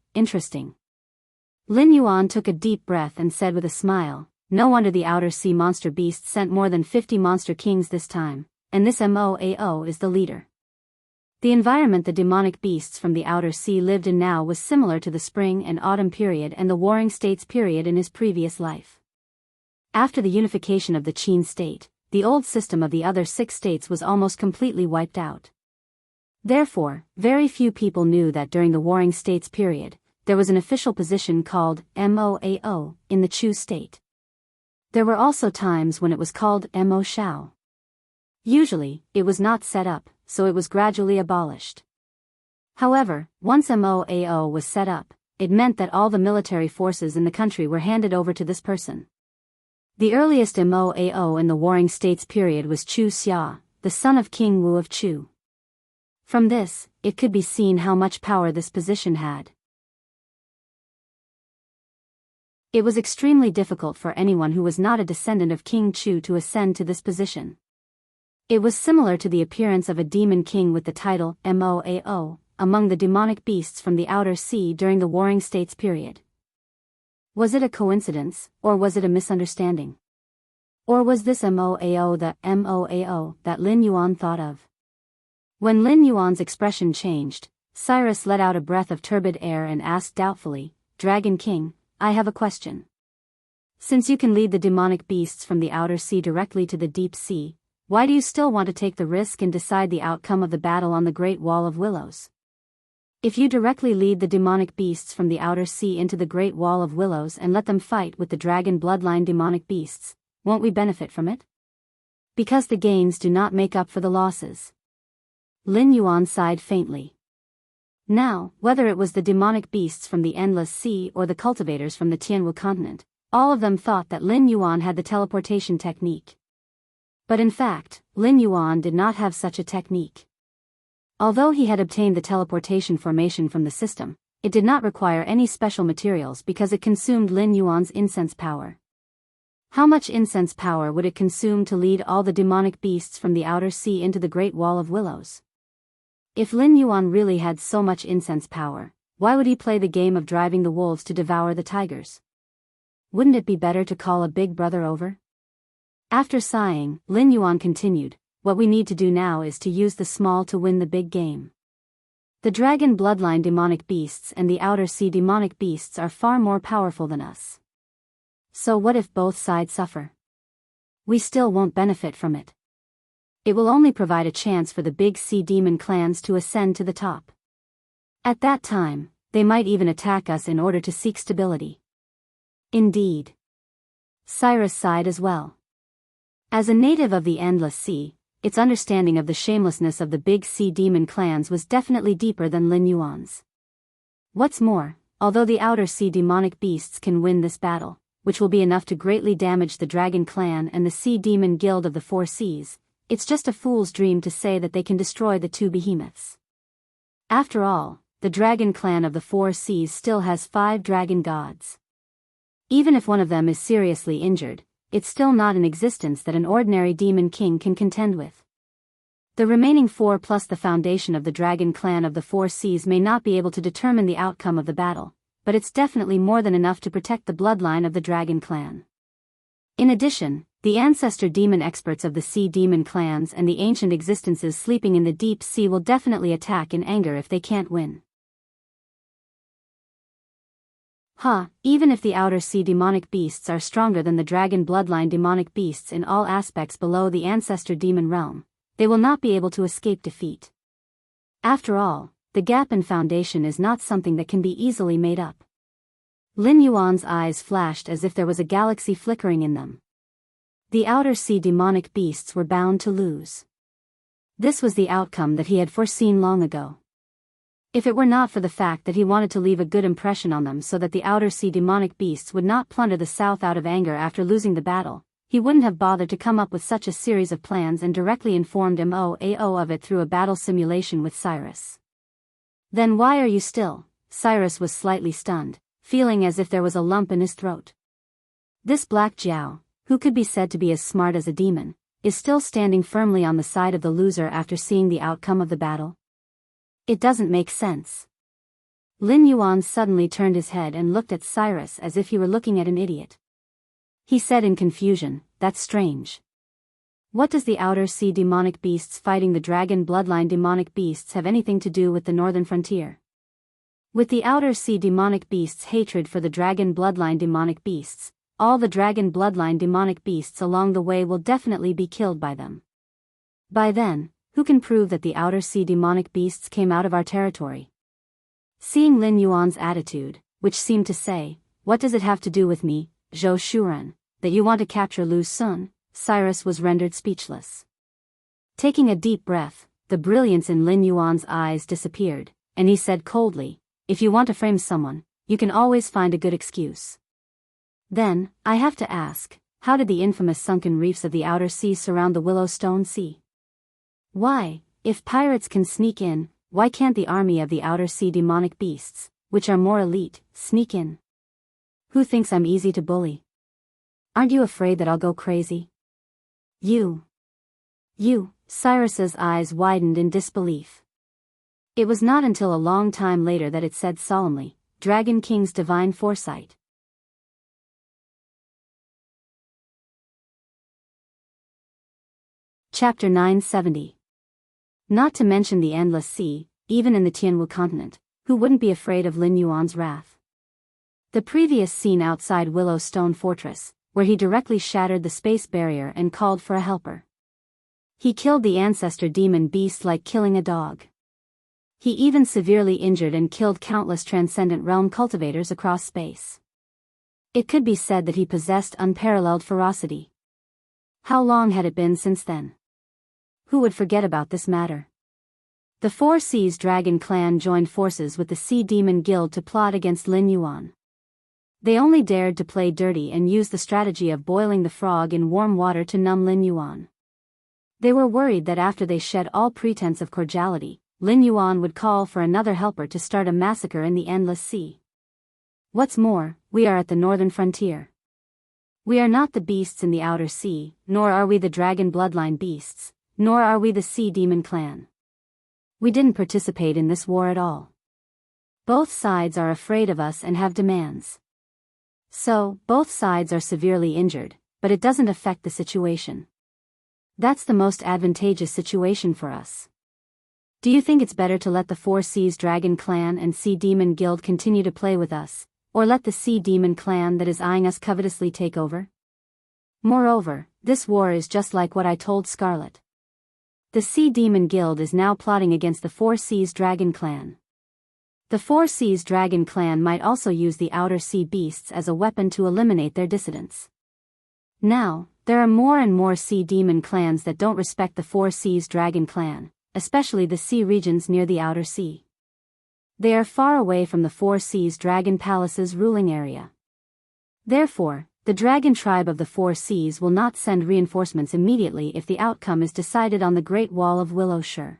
Lin Yuan took a deep breath and said with a smile, "No wonder the outer sea monster beast sent more than 50 monster kings this time, and this Moao is the leader." The environment the demonic beasts from the outer sea lived in now was similar to the spring and autumn period and the warring states period in his previous life. After the unification of the Qin state, the old system of the other 6 states was almost completely wiped out. Therefore, very few people knew that during the warring states period, there was an official position called Moao in the Chu state. There were also times when it was called Mo Shao. Usually, it was not set up, so it was gradually abolished. However, once Moao was set up, it meant that all the military forces in the country were handed over to this person. The earliest Moao in the Warring States period was Chu Xia, the son of King Wu of Chu. From this, it could be seen how much power this position had. It was extremely difficult for anyone who was not a descendant of King Chu to ascend to this position. It was similar to the appearance of a demon king with the title Moao among the demonic beasts from the outer sea during the Warring States period. Was it a coincidence, or was it a misunderstanding? Or was this MOAO that Lin Yuan thought of? When Lin Yuan's expression changed, Cyrus let out a breath of turbid air and asked doubtfully, Dragon King, I have a question. Since you can lead the demonic beasts from the outer sea directly to the deep sea, why do you still want to take the risk and decide the outcome of the battle on the Great Wall of Willows? If you directly lead the demonic beasts from the outer sea into the Great Wall of Willows and let them fight with the dragon bloodline demonic beasts, won't we benefit from it? Because the gains do not make up for the losses. Lin Yuan sighed faintly. Now, whether it was the demonic beasts from the Endless Sea or the cultivators from the Tianwu continent, all of them thought that Lin Yuan had the teleportation technique. But in fact, Lin Yuan did not have such a technique. Although he had obtained the teleportation formation from the system, it did not require any special materials because it consumed Lin Yuan's incense power. How much incense power would it consume to lead all the demonic beasts from the outer sea into the Great Wall of Willows? If Lin Yuan really had so much incense power, why would he play the game of driving the wolves to devour the tigers? Wouldn't it be better to call a big brother over? After sighing, Lin Yuan continued, what we need to do now is to use the small to win the big game. The dragon bloodline demonic beasts and the outer sea demonic beasts are far more powerful than us. So what if both sides suffer? We still won't benefit from it. It will only provide a chance for the big sea demon clans to ascend to the top. At that time, they might even attack us in order to seek stability. Indeed. Cyrus sighed as well. As a native of the Endless Sea, its understanding of the shamelessness of the big sea demon clans was definitely deeper than Lin Yuan's. What's more, although the outer sea demonic beasts can win this battle, which will be enough to greatly damage the dragon clan and the sea demon guild of the Four Seas, it's just a fool's dream to say that they can destroy the two behemoths. After all, the dragon clan of the Four Seas still has 5 dragon gods. Even if one of them is seriously injured, it's still not an existence that an ordinary demon king can contend with. The remaining 4 plus the foundation of the dragon clan of the Four Seas may not be able to determine the outcome of the battle, but it's definitely more than enough to protect the bloodline of the dragon clan. In addition, the ancestor demon experts of the sea demon clans and the ancient existences sleeping in the deep sea will definitely attack in anger if they can't win. Even if the outer sea demonic beasts are stronger than the dragon bloodline demonic beasts in all aspects below the ancestor demon realm, they will not be able to escape defeat. After all, the gap in foundation is not something that can be easily made up. Lin Yuan's eyes flashed as if there was a galaxy flickering in them. The outer sea demonic beasts were bound to lose. This was the outcome that he had foreseen long ago. If it were not for the fact that he wanted to leave a good impression on them so that the outer sea demonic beasts would not plunder the south out of anger after losing the battle, he wouldn't have bothered to come up with such a series of plans and directly informed MOAO of it through a battle simulation with Cyrus. Then why are you still? Cyrus was slightly stunned, feeling as if there was a lump in his throat. This Black Jiao, who could be said to be as smart as a demon, is still standing firmly on the side of the loser after seeing the outcome of the battle. It doesn't make sense. Lin Yuan suddenly turned his head and looked at Cyrus as if he were looking at an idiot. He said in confusion, that's strange. What does the outer sea demonic beasts fighting the dragon bloodline demonic beasts have anything to do with the northern frontier? With the outer sea demonic beasts' hatred for the dragon bloodline demonic beasts, all the dragon bloodline demonic beasts along the way will definitely be killed by them. By then, who can prove that the outer sea demonic beasts came out of our territory? Seeing Lin Yuan's attitude, which seemed to say, what does it have to do with me, Zhou Shuren, that you want to capture Lu Sun, Cyrus was rendered speechless. Taking a deep breath, the brilliance in Lin Yuan's eyes disappeared, and he said coldly, if you want to frame someone, you can always find a good excuse. Then, I have to ask, how did the infamous sunken reefs of the outer sea surround the Willowstone Sea? Why, if pirates can sneak in, why can't the army of the outer sea demonic beasts, which are more elite, sneak in? Who thinks I'm easy to bully? Aren't you afraid that I'll go crazy? You, Cyrus's eyes widened in disbelief. It was not until a long time later that it said solemnly, Dragon King's divine foresight. Chapter 970. Not to mention the endless sea, even in the Tianwu continent, who wouldn't be afraid of Lin Yuan's wrath? The previous scene outside Willow Stone Fortress, where he directly shattered the space barrier and called for a helper. He killed the ancestor demon beast like killing a dog. He even severely injured and killed countless transcendent realm cultivators across space. It could be said that he possessed unparalleled ferocity. How long had it been since then? Who would forget about this matter? The Four Seas Dragon clan joined forces with the Sea Demon Guild to plot against Lin Yuan. They only dared to play dirty and use the strategy of boiling the frog in warm water to numb Lin Yuan. They were worried that after they shed all pretense of cordiality, Lin Yuan would call for another helper to start a massacre in the endless sea. What's more, we are at the northern frontier. We are not the beasts in the outer sea, nor are we the dragon bloodline beasts, nor are we the Sea Demon clan. We didn't participate in this war at all. Both sides are afraid of us and have demands. So, both sides are severely injured, but it doesn't affect the situation. That's the most advantageous situation for us. Do you think it's better to let the Four Seas Dragon clan and Sea Demon Guild continue to play with us, or let the Sea Demon clan that is eyeing us covetously take over? Moreover, this war is just like what I told Scarlet. The Sea Demon Guild is now plotting against the Four Seas Dragon clan. The Four Seas Dragon clan might also use the outer sea beasts as a weapon to eliminate their dissidents. Now, there are more and more Sea Demon clans that don't respect the Four Seas Dragon clan, especially the sea regions near the outer sea. They are far away from the Four Seas Dragon Palace's ruling area. Therefore, the dragon tribe of the Four Seas will not send reinforcements immediately if the outcome is decided on the Great Wall of Willow Shire.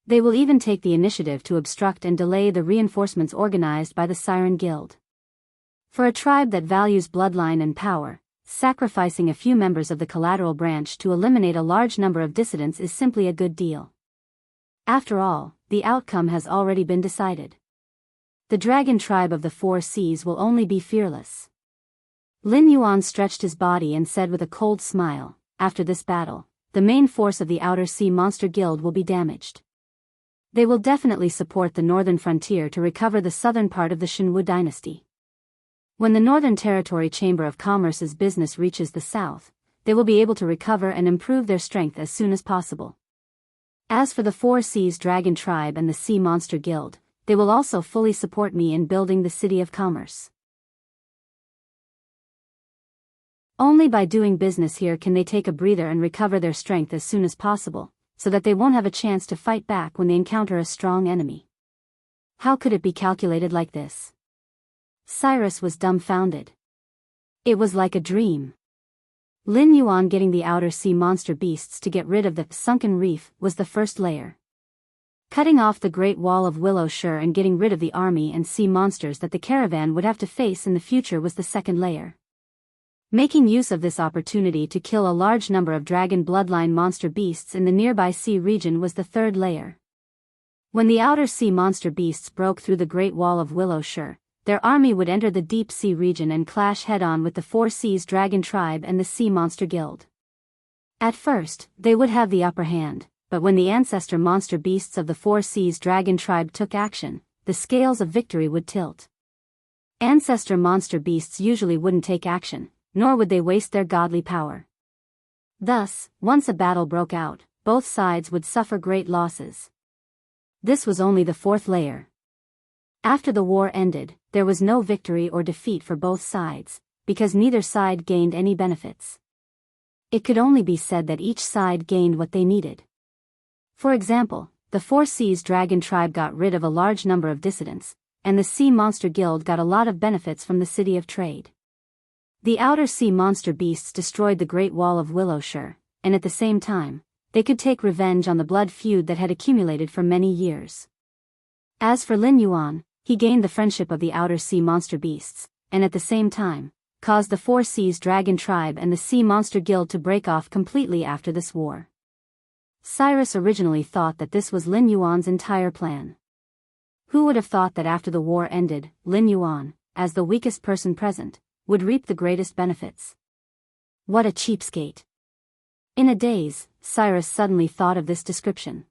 They will even take the initiative to obstruct and delay the reinforcements organized by the Siren Guild. For a tribe that values bloodline and power, sacrificing a few members of the collateral branch to eliminate a large number of dissidents is simply a good deal. After all, the outcome has already been decided. The dragon tribe of the Four Seas will only be fearless. Lin Yuan stretched his body and said with a cold smile, after this battle, the main force of the Outer Sea Monster Guild will be damaged. They will definitely support the northern frontier to recover the southern part of the Shenwu dynasty. When the Northern Territory Chamber of Commerce's business reaches the south, they will be able to recover and improve their strength as soon as possible. As for the Four Seas Dragon Tribe and the Sea Monster Guild, they will also fully support me in building the City of Commerce. Only by doing business here can they take a breather and recover their strength as soon as possible, so that they won't have a chance to fight back when they encounter a strong enemy. How could it be calculated like this? Cyrus was dumbfounded. It was like a dream. Lin Yuan getting the outer sea monster beasts to get rid of the sunken reef was the first layer. Cutting off the Great Wall of Willow Shire and getting rid of the army and sea monsters that the caravan would have to face in the future was the second layer. Making use of this opportunity to kill a large number of dragon bloodline monster beasts in the nearby sea region was the third layer. When the outer sea monster beasts broke through the Great Wall of Willow Shire, their army would enter the deep sea region and clash head-on with the Four Seas Dragon Tribe and the Sea Monster Guild. At first, they would have the upper hand, but when the ancestor monster beasts of the Four Seas Dragon Tribe took action, the scales of victory would tilt. Ancestor monster beasts usually wouldn't take action, nor would they waste their godly power. Thus, once a battle broke out, both sides would suffer great losses. This was only the fourth layer. After the war ended, there was no victory or defeat for both sides, because neither side gained any benefits. It could only be said that each side gained what they needed. For example, the Four Seas Dragon Tribe got rid of a large number of dissidents, and the Sea Monster Guild got a lot of benefits from the City of Trade. The outer sea monster beasts destroyed the Great Wall of Willow Shire, and at the same time, they could take revenge on the blood feud that had accumulated for many years. As for Lin Yuan, he gained the friendship of the outer sea monster beasts, and at the same time, caused the Four Seas Dragon Tribe and the Sea Monster Guild to break off completely after this war. Cyrus originally thought that this was Lin Yuan's entire plan. Who would have thought that after the war ended, Lin Yuan, as the weakest person present, would reap the greatest benefits? What a cheapskate. In a daze, Cyrus suddenly thought of this description.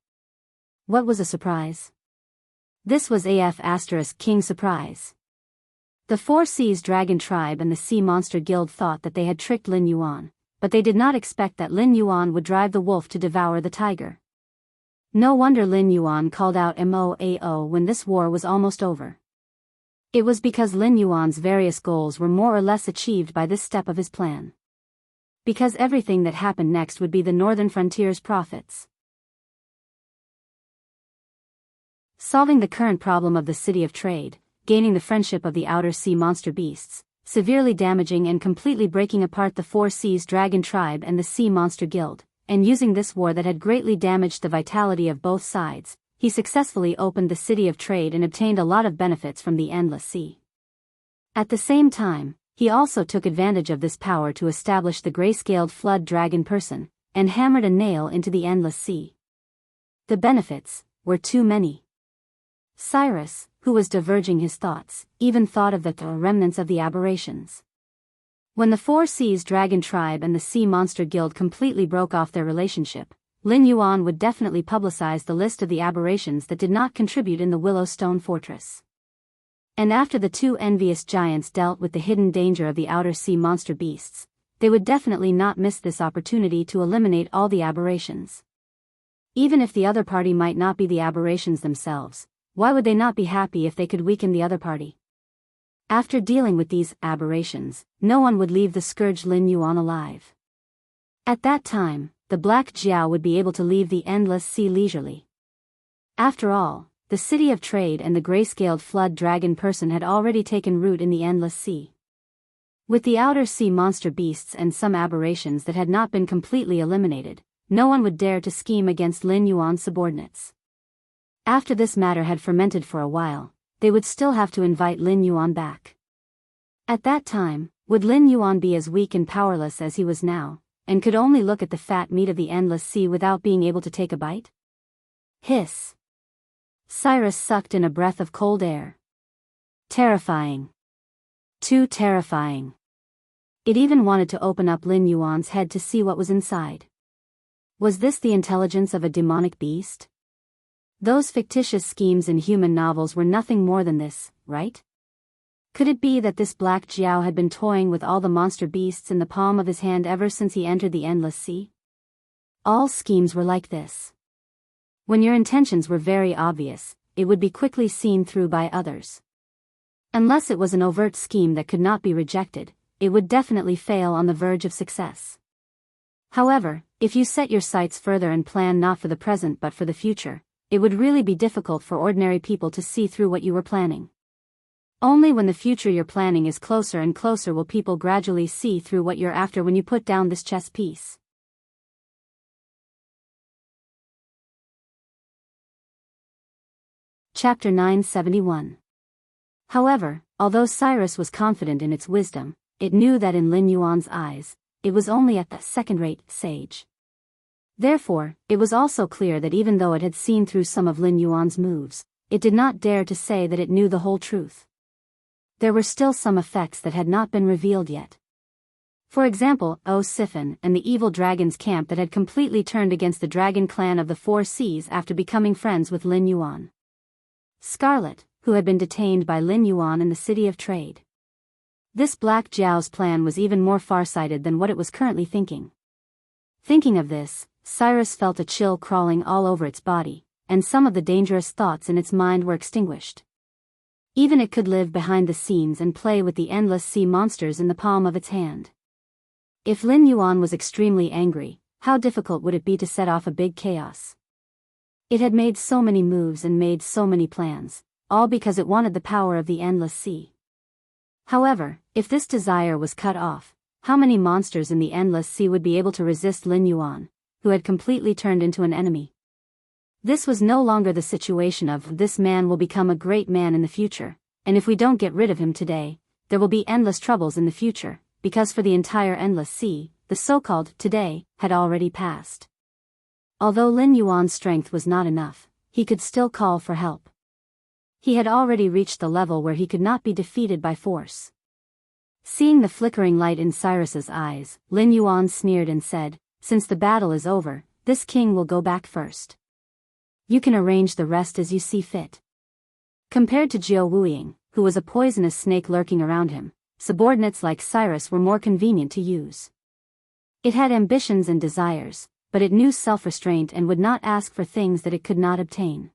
What was a surprise? This was King Surprise. The Four Seas Dragon Tribe and the Sea Monster Guild thought that they had tricked Lin Yuan, but they did not expect that Lin Yuan would drive the wolf to devour the tiger. No wonder Lin Yuan called out "Moao" when this war was almost over. It was because Lin Yuan's various goals were more or less achieved by this step of his plan. Because everything that happened next would be the northern frontier's profits. Solving the current problem of the city of trade, gaining the friendship of the outer sea monster beasts, severely damaging and completely breaking apart the Four Seas Dragon Tribe and the Sea Monster Guild, and using this war that had greatly damaged the vitality of both sides, he successfully opened the city of trade and obtained a lot of benefits from the endless sea. At the same time, he also took advantage of this power to establish the gray-scaled flood dragon person, and hammered a nail into the endless sea. The benefits were too many. Cyrus, who was diverging his thoughts, even thought of the remnants of the aberrations. When the Four Seas Dragon Tribe and the Sea Monster Guild completely broke off their relationship, Lin Yuan would definitely publicize the list of the aberrations that did not contribute in the Willow Stone Fortress. And after the two envious giants dealt with the hidden danger of the outer sea monster beasts, they would definitely not miss this opportunity to eliminate all the aberrations. Even if the other party might not be the aberrations themselves, why would they not be happy if they could weaken the other party? After dealing with these aberrations, no one would leave the scourge Lin Yuan alive. At that time, the Black Jiao would be able to leave the endless sea leisurely. After all, the city of trade and the gray-scaled flood dragon person had already taken root in the endless sea. With the outer sea monster beasts and some aberrations that had not been completely eliminated, no one would dare to scheme against Lin Yuan's subordinates. After this matter had fermented for a while, they would still have to invite Lin Yuan back. At that time, would Lin Yuan be as weak and powerless as he was now, and could only look at the fat meat of the endless sea without being able to take a bite? Hiss! Cyrus sucked in a breath of cold air. Terrifying. Too terrifying. It even wanted to open up Lin Yuan's head to see what was inside. Was this the intelligence of a demonic beast? Those fictitious schemes in human novels were nothing more than this, right? Could it be that this Black Jiao had been toying with all the monster beasts in the palm of his hand ever since he entered the endless sea? All schemes were like this. When your intentions were very obvious, it would be quickly seen through by others. Unless it was an overt scheme that could not be rejected, it would definitely fail on the verge of success. However, if you set your sights further and plan not for the present but for the future, it would really be difficult for ordinary people to see through what you were planning. Only when the future you're planning is closer and closer will people gradually see through what you're after when you put down this chess piece. Chapter 971. However, although Cyrus was confident in its wisdom, it knew that in Lin Yuan's eyes, it was only a second-rate sage. Therefore, it was also clear that even though it had seen through some of Lin Yuan's moves, it did not dare to say that it knew the whole truth. There were still some effects that had not been revealed yet. For example, Siphon and the evil dragon's camp that had completely turned against the dragon clan of the Four Seas after becoming friends with Lin Yuan. Scarlet, who had been detained by Lin Yuan in the city of trade. This Black Jiao's plan was even more farsighted than what it was currently thinking. Thinking of this, Cyrus felt a chill crawling all over its body, and some of the dangerous thoughts in its mind were extinguished. Even it could live behind the scenes and play with the endless sea monsters in the palm of its hand. If Lin Yuan was extremely angry, how difficult would it be to set off a big chaos? It had made so many moves and made so many plans, all because it wanted the power of the endless sea. However, if this desire was cut off, how many monsters in the endless sea would be able to resist Lin Yuan, who had completely turned into an enemy? This was no longer the situation of this man will become a great man in the future, and if we don't get rid of him today, there will be endless troubles in the future, because for the entire endless sea, the so-called today had already passed. Although Lin Yuan's strength was not enough, he could still call for help. He had already reached the level where he could not be defeated by force. Seeing the flickering light in Cyrus's eyes, Lin Yuan sneered and said, since the battle is over, this king will go back first. You can arrange the rest as you see fit. Compared to Jiao Wuying, who was a poisonous snake lurking around him, subordinates like Cyrus were more convenient to use. It had ambitions and desires, but it knew self-restraint and would not ask for things that it could not obtain.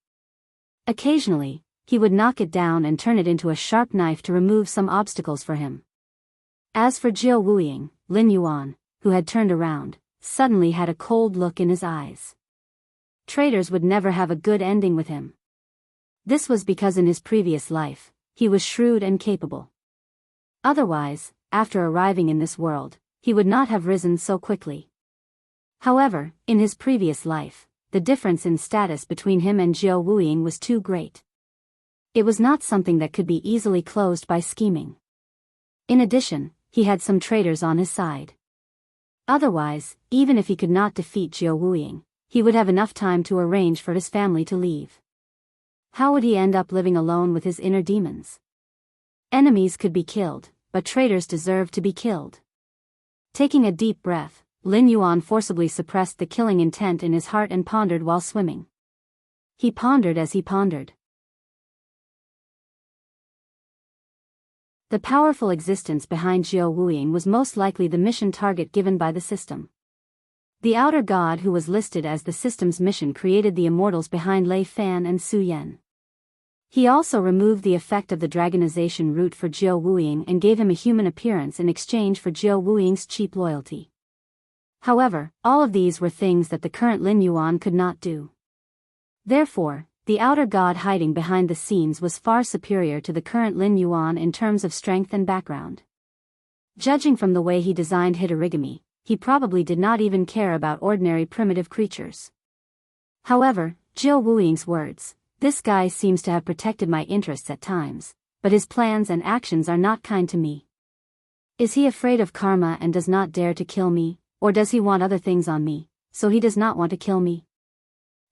Occasionally, he would knock it down and turn it into a sharp knife to remove some obstacles for him. As for Jiao Wuying, Lin Yuan, who had turned around, suddenly had a cold look in his eyes. Traitors would never have a good ending with him. This was because in his previous life, he was shrewd and capable. Otherwise, after arriving in this world, he would not have risen so quickly. However, in his previous life, the difference in status between him and Jiao Wuying was too great. It was not something that could be easily closed by scheming. In addition, he had some traitors on his side. Otherwise, even if he could not defeat Jiao Wuying, he would have enough time to arrange for his family to leave. How would he end up living alone with his inner demons? Enemies could be killed, but traitors deserve to be killed. Taking a deep breath, Lin Yuan forcibly suppressed the killing intent in his heart and pondered while swimming. He pondered as he pondered. The powerful existence behind Jiao Wuying was most likely the mission target given by the system. The outer god who was listed as the system's mission created the immortals behind Lei Fan and Su Yan. He also removed the effect of the dragonization route for Jiao Wuying and gave him a human appearance in exchange for Jiao Wuying's cheap loyalty. However, all of these were things that the current Lin Yuan could not do. Therefore, the outer god hiding behind the scenes was far superior to the current Lin Yuan in terms of strength and background. Judging from the way he designed Hitorigami, he probably did not even care about ordinary primitive creatures. However, Jiao Wuying's words, "This guy seems to have protected my interests at times, but his plans and actions are not kind to me. Is he afraid of karma and does not dare to kill me, or does he want other things on me, so he does not want to kill me?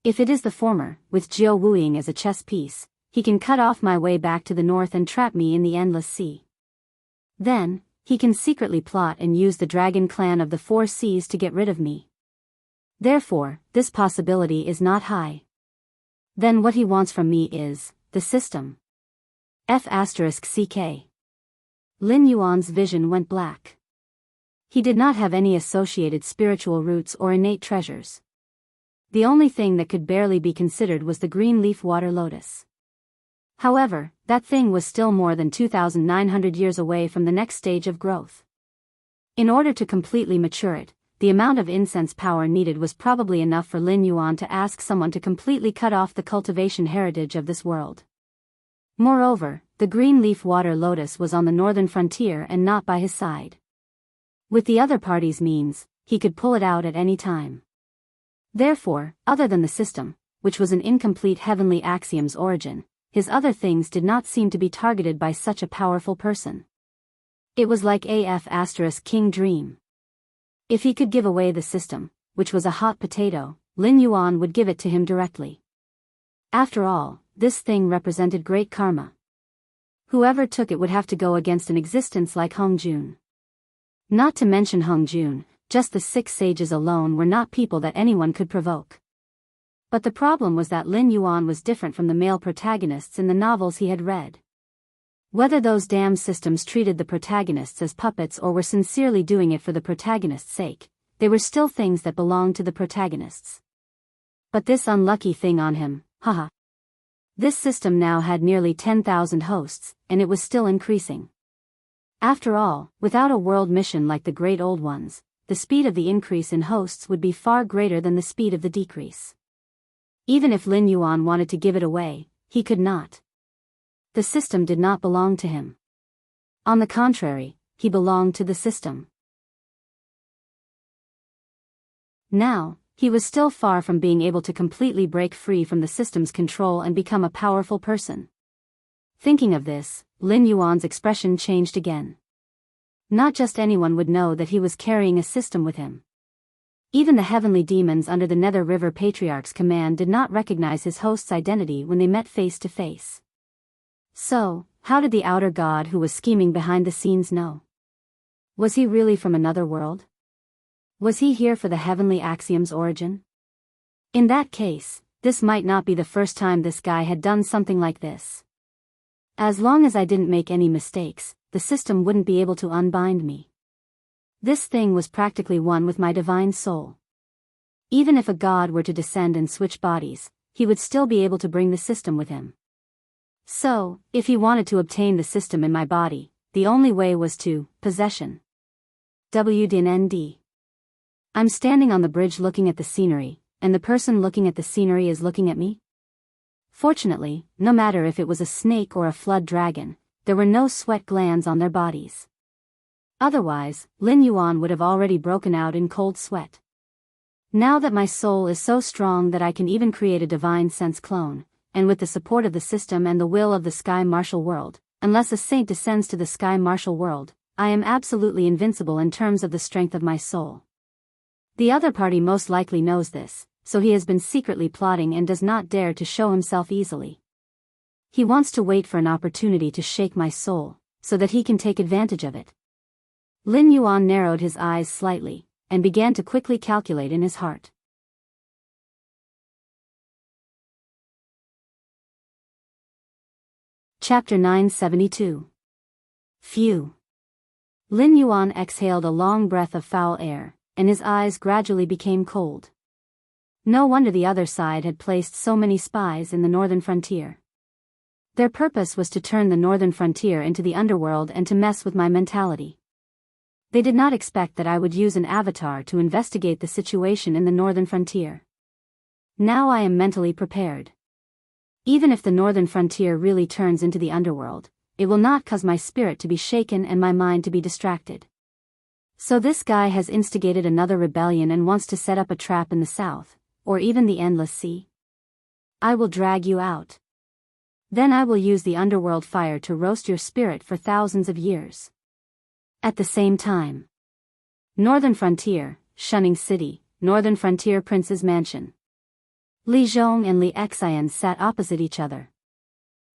If it is the former, with Jiao Wuying as a chess piece, he can cut off my way back to the north and trap me in the endless sea. Then, he can secretly plot and use the dragon clan of the four seas to get rid of me. Therefore, this possibility is not high. Then what he wants from me is, the system. F***CK. Lin Yuan's vision went black. He did not have any associated spiritual roots or innate treasures. The only thing that could barely be considered was the green leaf water lotus. However, that thing was still more than 2,900 years away from the next stage of growth. In order to completely mature it, the amount of incense power needed was probably enough for Lin Yuan to ask someone to completely cut off the cultivation heritage of this world. Moreover, the green leaf water lotus was on the northern frontier and not by his side. With the other party's means, he could pull it out at any time. Therefore, other than the system, which was an incomplete heavenly axiom's origin, his other things did not seem to be targeted by such a powerful person. It was like King Dream. If he could give away the system, which was a hot potato, Lin Yuan would give it to him directly. After all, this thing represented great karma. Whoever took it would have to go against an existence like Hong Jun. Not to mention Hong Jun, just the 6 sages alone were not people that anyone could provoke. But the problem was that Lin Yuan was different from the male protagonists in the novels he had read. Whether those damn systems treated the protagonists as puppets or were sincerely doing it for the protagonist's sake, they were still things that belonged to the protagonists. But this unlucky thing on him, haha. This system now had nearly 10,000 hosts, and it was still increasing. After all, without a world mission like the great old ones, the speed of the increase in hosts would be far greater than the speed of the decrease. Even if Lin Yuan wanted to give it away, he could not. The system did not belong to him. On the contrary, he belonged to the system. Now, he was still far from being able to completely break free from the system's control and become a powerful person. Thinking of this, Lin Yuan's expression changed again. Not just anyone would know that he was carrying a system with him. Even the heavenly demons under the Nether River Patriarch's command did not recognize his host's identity when they met face to face. So, how did the outer god who was scheming behind the scenes know? Was he really from another world? Was he here for the heavenly axiom's origin? In that case, this might not be the first time this guy had done something like this. As long as I didn't make any mistakes, the system wouldn't be able to unbind me. This thing was practically one with my divine soul. Even if a god were to descend and switch bodies, he would still be able to bring the system with him. So, if he wanted to obtain the system in my body, the only way was to possession. WDND. I'm standing on the bridge looking at the scenery, and the person looking at the scenery is looking at me? Fortunately, no matter if it was a snake or a flood dragon, there were no sweat glands on their bodies. Otherwise, Lin Yuan would have already broken out in cold sweat. Now that my soul is so strong that I can even create a divine sense clone, and with the support of the system and the will of the Sky Martial World, unless a saint descends to the Sky Martial World, I am absolutely invincible in terms of the strength of my soul. The other party most likely knows this, so he has been secretly plotting and does not dare to show himself easily. He wants to wait for an opportunity to shake my soul, so that he can take advantage of it. Lin Yuan narrowed his eyes slightly, and began to quickly calculate in his heart. Chapter 972. Phew. Lin Yuan exhaled a long breath of foul air, and his eyes gradually became cold. No wonder the other side had placed so many spies in the northern frontier. Their purpose was to turn the northern frontier into the underworld and to mess with my mentality. They did not expect that I would use an avatar to investigate the situation in the northern frontier. Now I am mentally prepared. Even if the northern frontier really turns into the underworld, it will not cause my spirit to be shaken and my mind to be distracted. So this guy has instigated another rebellion and wants to set up a trap in the south, or even the endless sea. I will drag you out. Then I will use the underworld fire to roast your spirit for thousands of years. At the same time. Northern Frontier, Shunning City, Northern Frontier Prince's Mansion. Li Zhong and Li Xian sat opposite each other.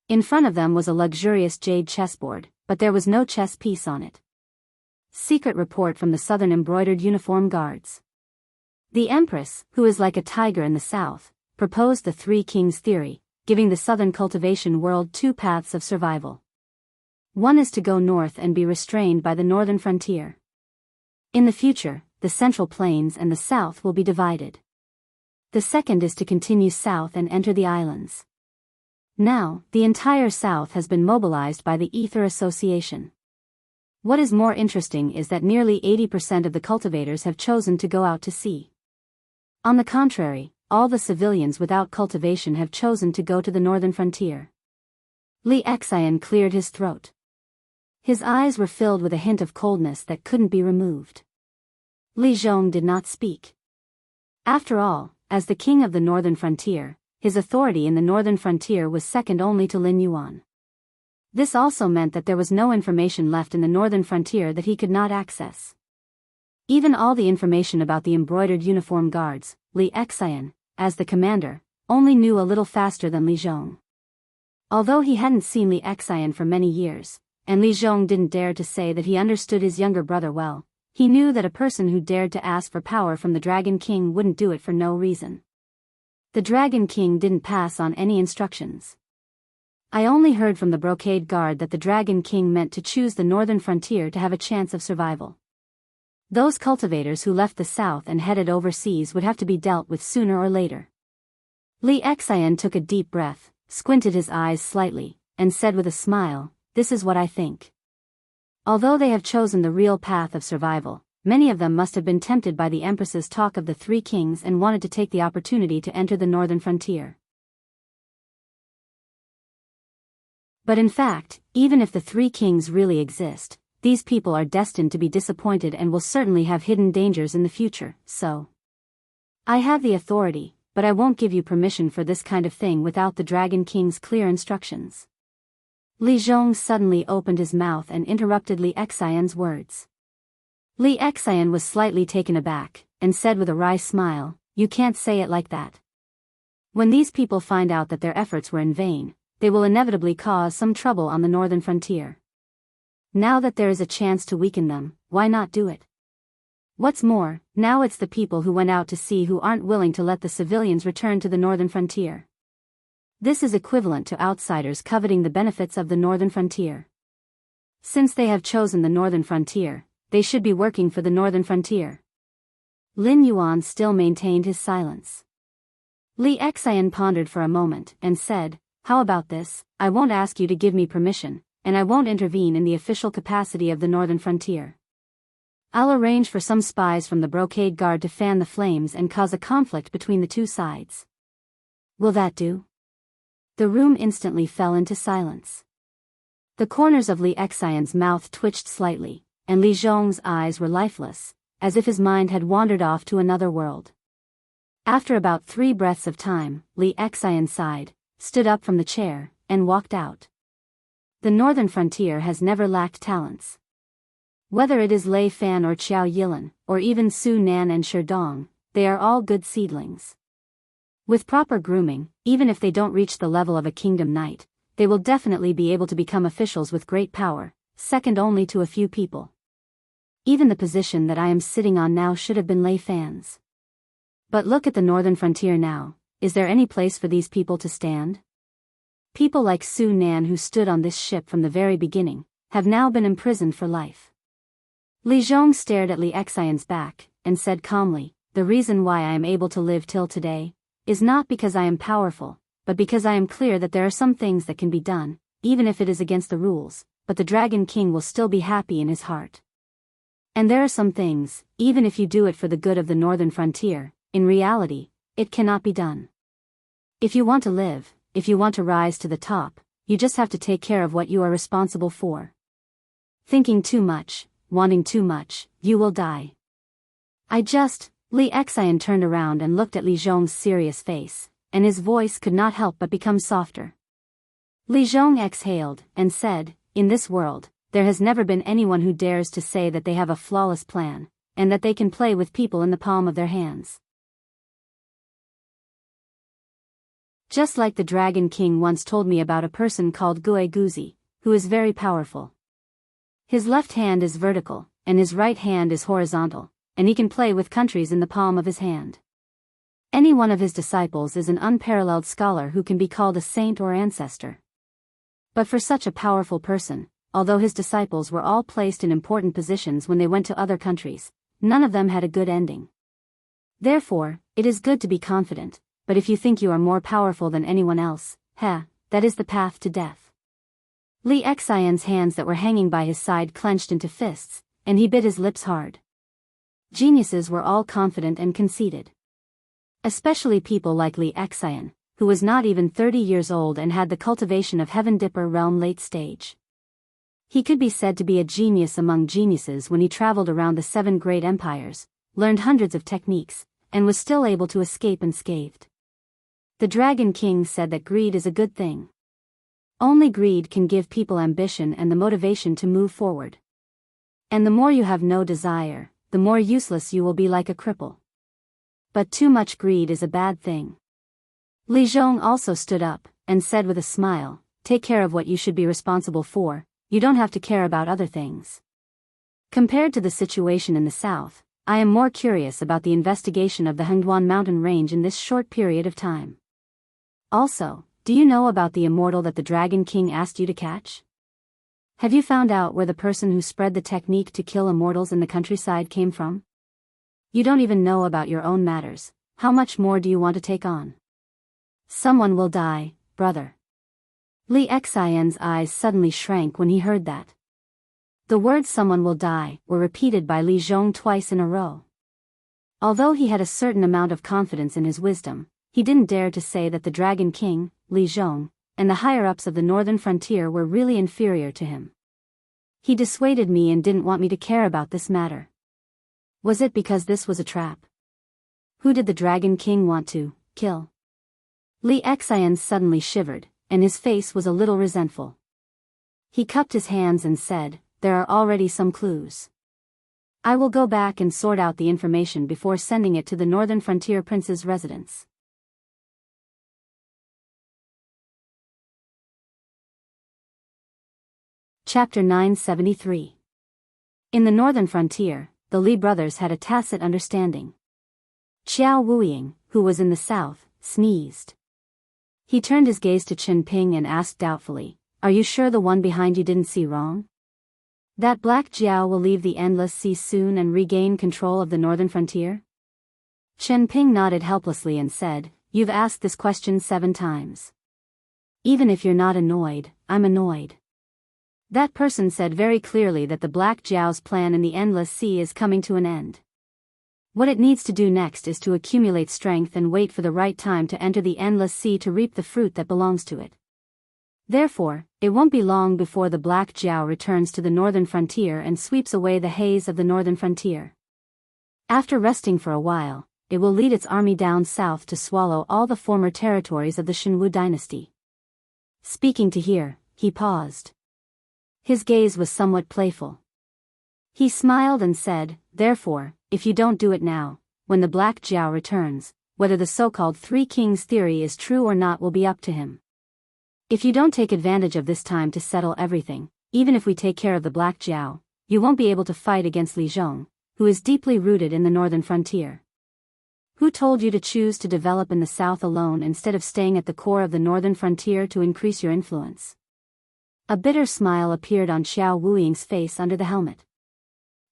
In front of them was a luxurious jade chessboard, but there was no chess piece on it. Secret report from the Southern Embroidered Uniform Guards. The Empress, who is like a tiger in the south, proposed the Three Kings theory, giving the Southern cultivation world two paths of survival. One is to go north and be restrained by the northern frontier. In the future, the Central Plains and the south will be divided. The second is to continue south and enter the islands. Now, the entire south has been mobilized by the Ether Association. What is more interesting is that nearly 80% of the cultivators have chosen to go out to sea. On the contrary, all the civilians without cultivation have chosen to go to the northern frontier. Li Xian cleared his throat. His eyes were filled with a hint of coldness that couldn't be removed. Li Zhong did not speak. After all, as the king of the northern frontier, his authority in the northern frontier was second only to Lin Yuan. This also meant that there was no information left in the northern frontier that he could not access. Even all the information about the embroidered uniform guards, Li Xian, as the commander, only knew a little faster than Li Zhong. Although he hadn't seen Li Xian for many years, and Li Zhong didn't dare to say that he understood his younger brother well, he knew that a person who dared to ask for power from the Dragon King wouldn't do it for no reason. The Dragon King didn't pass on any instructions. I only heard from the brocade guard that the Dragon King meant to choose the northern frontier to have a chance of survival. Those cultivators who left the south and headed overseas would have to be dealt with sooner or later. Li Xian took a deep breath, squinted his eyes slightly, and said with a smile, "This is what I think." Although they have chosen the real path of survival, many of them must have been tempted by the Empress's talk of the Three Kings and wanted to take the opportunity to enter the northern frontier. But in fact, even if the Three Kings really exist, these people are destined to be disappointed and will certainly have hidden dangers in the future, so. I have the authority, but I won't give you permission for this kind of thing without the Dragon King's clear instructions. Li Zhong suddenly opened his mouth and interrupted Li Xian's words. Li Xian was slightly taken aback, and said with a wry smile, "You can't say it like that. When these people find out that their efforts were in vain, they will inevitably cause some trouble on the northern frontier. Now that there is a chance to weaken them, why not do it?" What's more, now it's the people who went out to sea who aren't willing to let the civilians return to the northern frontier. This is equivalent to outsiders coveting the benefits of the northern frontier. Since they have chosen the northern frontier, they should be working for the northern frontier. Lin Yuan still maintained his silence. Li Xian pondered for a moment and said, "How about this? I won't ask you to give me permission, and I won't intervene in the official capacity of the northern frontier. I'll arrange for some spies from the brocade guard to fan the flames and cause a conflict between the two sides. Will that do?" The room instantly fell into silence. The corners of Li Xian's mouth twitched slightly, and Li Zhong's eyes were lifeless, as if his mind had wandered off to another world. After about 3 breaths of time, Li Xian sighed, stood up from the chair, and walked out. The northern frontier has never lacked talents. Whether it is Lei Fan or Qiao Yilin, or even Su Nan and Sherdong, they are all good seedlings. With proper grooming, even if they don't reach the level of a kingdom knight, they will definitely be able to become officials with great power, second only to a few people. Even the position that I am sitting on now should have been Lei Fan's. But look at the northern frontier now. Is there any place for these people to stand? People like Su Nan, who stood on this ship from the very beginning, have now been imprisoned for life. Li Zhong stared at Li Xian's back, and said calmly, "The reason why I am able to live till today is not because I am powerful, but because I am clear that there are some things that can be done, even if it is against the rules, but the Dragon King will still be happy in his heart. And there are some things, even if you do it for the good of the northern frontier, in reality, it cannot be done. If you want to live, if you want to rise to the top, you just have to take care of what you are responsible for. Thinking too much, wanting too much, you will die." Li Xian turned around and looked at Li Zhong's serious face, and his voice could not help but become softer. Li Zhong exhaled, and said, "In this world, there has never been anyone who dares to say that they have a flawless plan, and that they can play with people in the palm of their hands. Just like the Dragon King once told me about a person called Gue Guzi, who is very powerful. His left hand is vertical, and his right hand is horizontal, and he can play with countries in the palm of his hand. Any one of his disciples is an unparalleled scholar who can be called a saint or ancestor. But for such a powerful person, although his disciples were all placed in important positions when they went to other countries, none of them had a good ending. Therefore, it is good to be confident, but if you think you are more powerful than anyone else, that is the path to death." Li Xian's hands that were hanging by his side clenched into fists, and he bit his lips hard. Geniuses were all confident and conceited. Especially people like Li Xian, who was not even 30 years old and had the cultivation of Heaven Dipper realm late stage. He could be said to be a genius among geniuses when he traveled around the 7 great empires, learned hundreds of techniques, and was still able to escape unscathed. The Dragon King said that greed is a good thing. Only greed can give people ambition and the motivation to move forward. And the more you have no desire, the more useless you will be, like a cripple. But too much greed is a bad thing. Li Zhong also stood up, and said with a smile, "Take care of what you should be responsible for, you don't have to care about other things. Compared to the situation in the south, I am more curious about the investigation of the Hengduan mountain range in this short period of time. Also, do you know about the immortal that the Dragon King asked you to catch? Have you found out where the person who spread the technique to kill immortals in the countryside came from? You don't even know about your own matters, how much more do you want to take on? Someone will die, brother." Li Xian's eyes suddenly shrank when he heard that. The words "someone will die" were repeated by Li Zhong twice in a row. Although he had a certain amount of confidence in his wisdom, he didn't dare to say that the Dragon King, Li Zhong, and the higher-ups of the northern frontier were really inferior to him. He dissuaded me and didn't want me to care about this matter. Was it because this was a trap? Who did the Dragon King want to kill? Li Xian suddenly shivered, and his face was a little resentful. He cupped his hands and said, "There are already some clues. I will go back and sort out the information before sending it to the Northern Frontier Prince's residence." Chapter 973. In the Northern Frontier, the Li brothers had a tacit understanding. Xiao Wuying, who was in the south, sneezed. He turned his gaze to Chen Ping and asked doubtfully, "Are you sure the one behind you didn't see wrong? That Black Jiao will leave the Endless Sea soon and regain control of the northern frontier?" Chen Ping nodded helplessly and said, "You've asked this question 7 times. Even if you're not annoyed, I'm annoyed. That person said very clearly that the Black Jiao's plan in the Endless Sea is coming to an end. What it needs to do next is to accumulate strength and wait for the right time to enter the Endless Sea to reap the fruit that belongs to it. Therefore, it won't be long before the Black Jiao returns to the northern frontier and sweeps away the haze of the northern frontier. After resting for a while, it will lead its army down south to swallow all the former territories of the Shenwu dynasty." Speaking to here, he paused. His gaze was somewhat playful. He smiled and said, "Therefore, if you don't do it now, when the Black Jiao returns, whether the so-called Three Kings theory is true or not will be up to him. If you don't take advantage of this time to settle everything, even if we take care of the Black Jiao, you won't be able to fight against Li Zhong, who is deeply rooted in the northern frontier. Who told you to choose to develop in the south alone instead of staying at the core of the northern frontier to increase your influence?" A bitter smile appeared on Xiao Wuying's face under the helmet.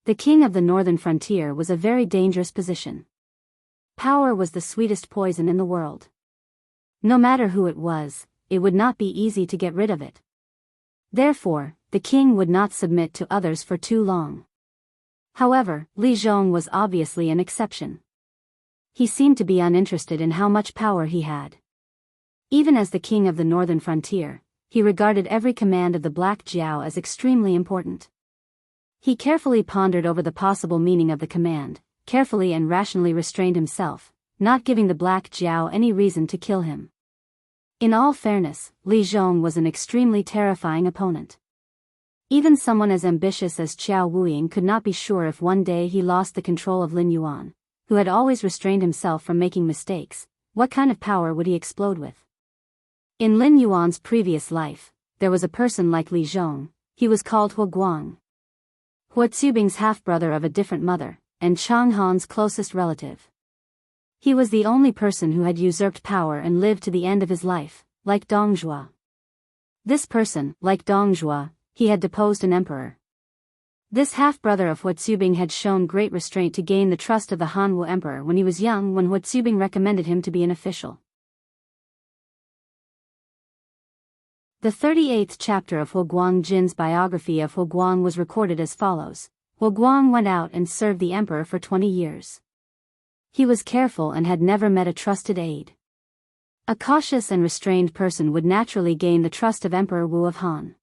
The king of the northern frontier was a very dangerous position. Power was the sweetest poison in the world. No matter who it was, it would not be easy to get rid of it. Therefore, the king would not submit to others for too long. However, Li Zhong was obviously an exception. He seemed to be uninterested in how much power he had. Even as the king of the northern frontier, he regarded every command of the Black Jiao as extremely important. He carefully pondered over the possible meaning of the command, carefully and rationally restrained himself, not giving the Black Jiao any reason to kill him. In all fairness, Li Zhong was an extremely terrifying opponent. Even someone as ambitious as Xiao Wuying could not be sure if one day he lost the control of Lin Yuan, who had always restrained himself from making mistakes, what kind of power would he explode with? In Lin Yuan's previous life, there was a person like Li Zhong. He was called Hua Guang. Hua Zubing's half-brother of a different mother, and Chang Han's closest relative. He was the only person who had usurped power and lived to the end of his life, like Dong Zhuo. This person, like Dong Zhuo, he had deposed an emperor. This half-brother of Hua Zubing had shown great restraint to gain the trust of the Hanwu emperor when he was young, when Hua Zubing recommended him to be an official. The 38th chapter of Hua Guang Jin's biography of Hua Guang was recorded as follows. Hua Guang went out and served the emperor for 20 years. He was careful and had never met a trusted aide. A cautious and restrained person would naturally gain the trust of Emperor Wu of Han.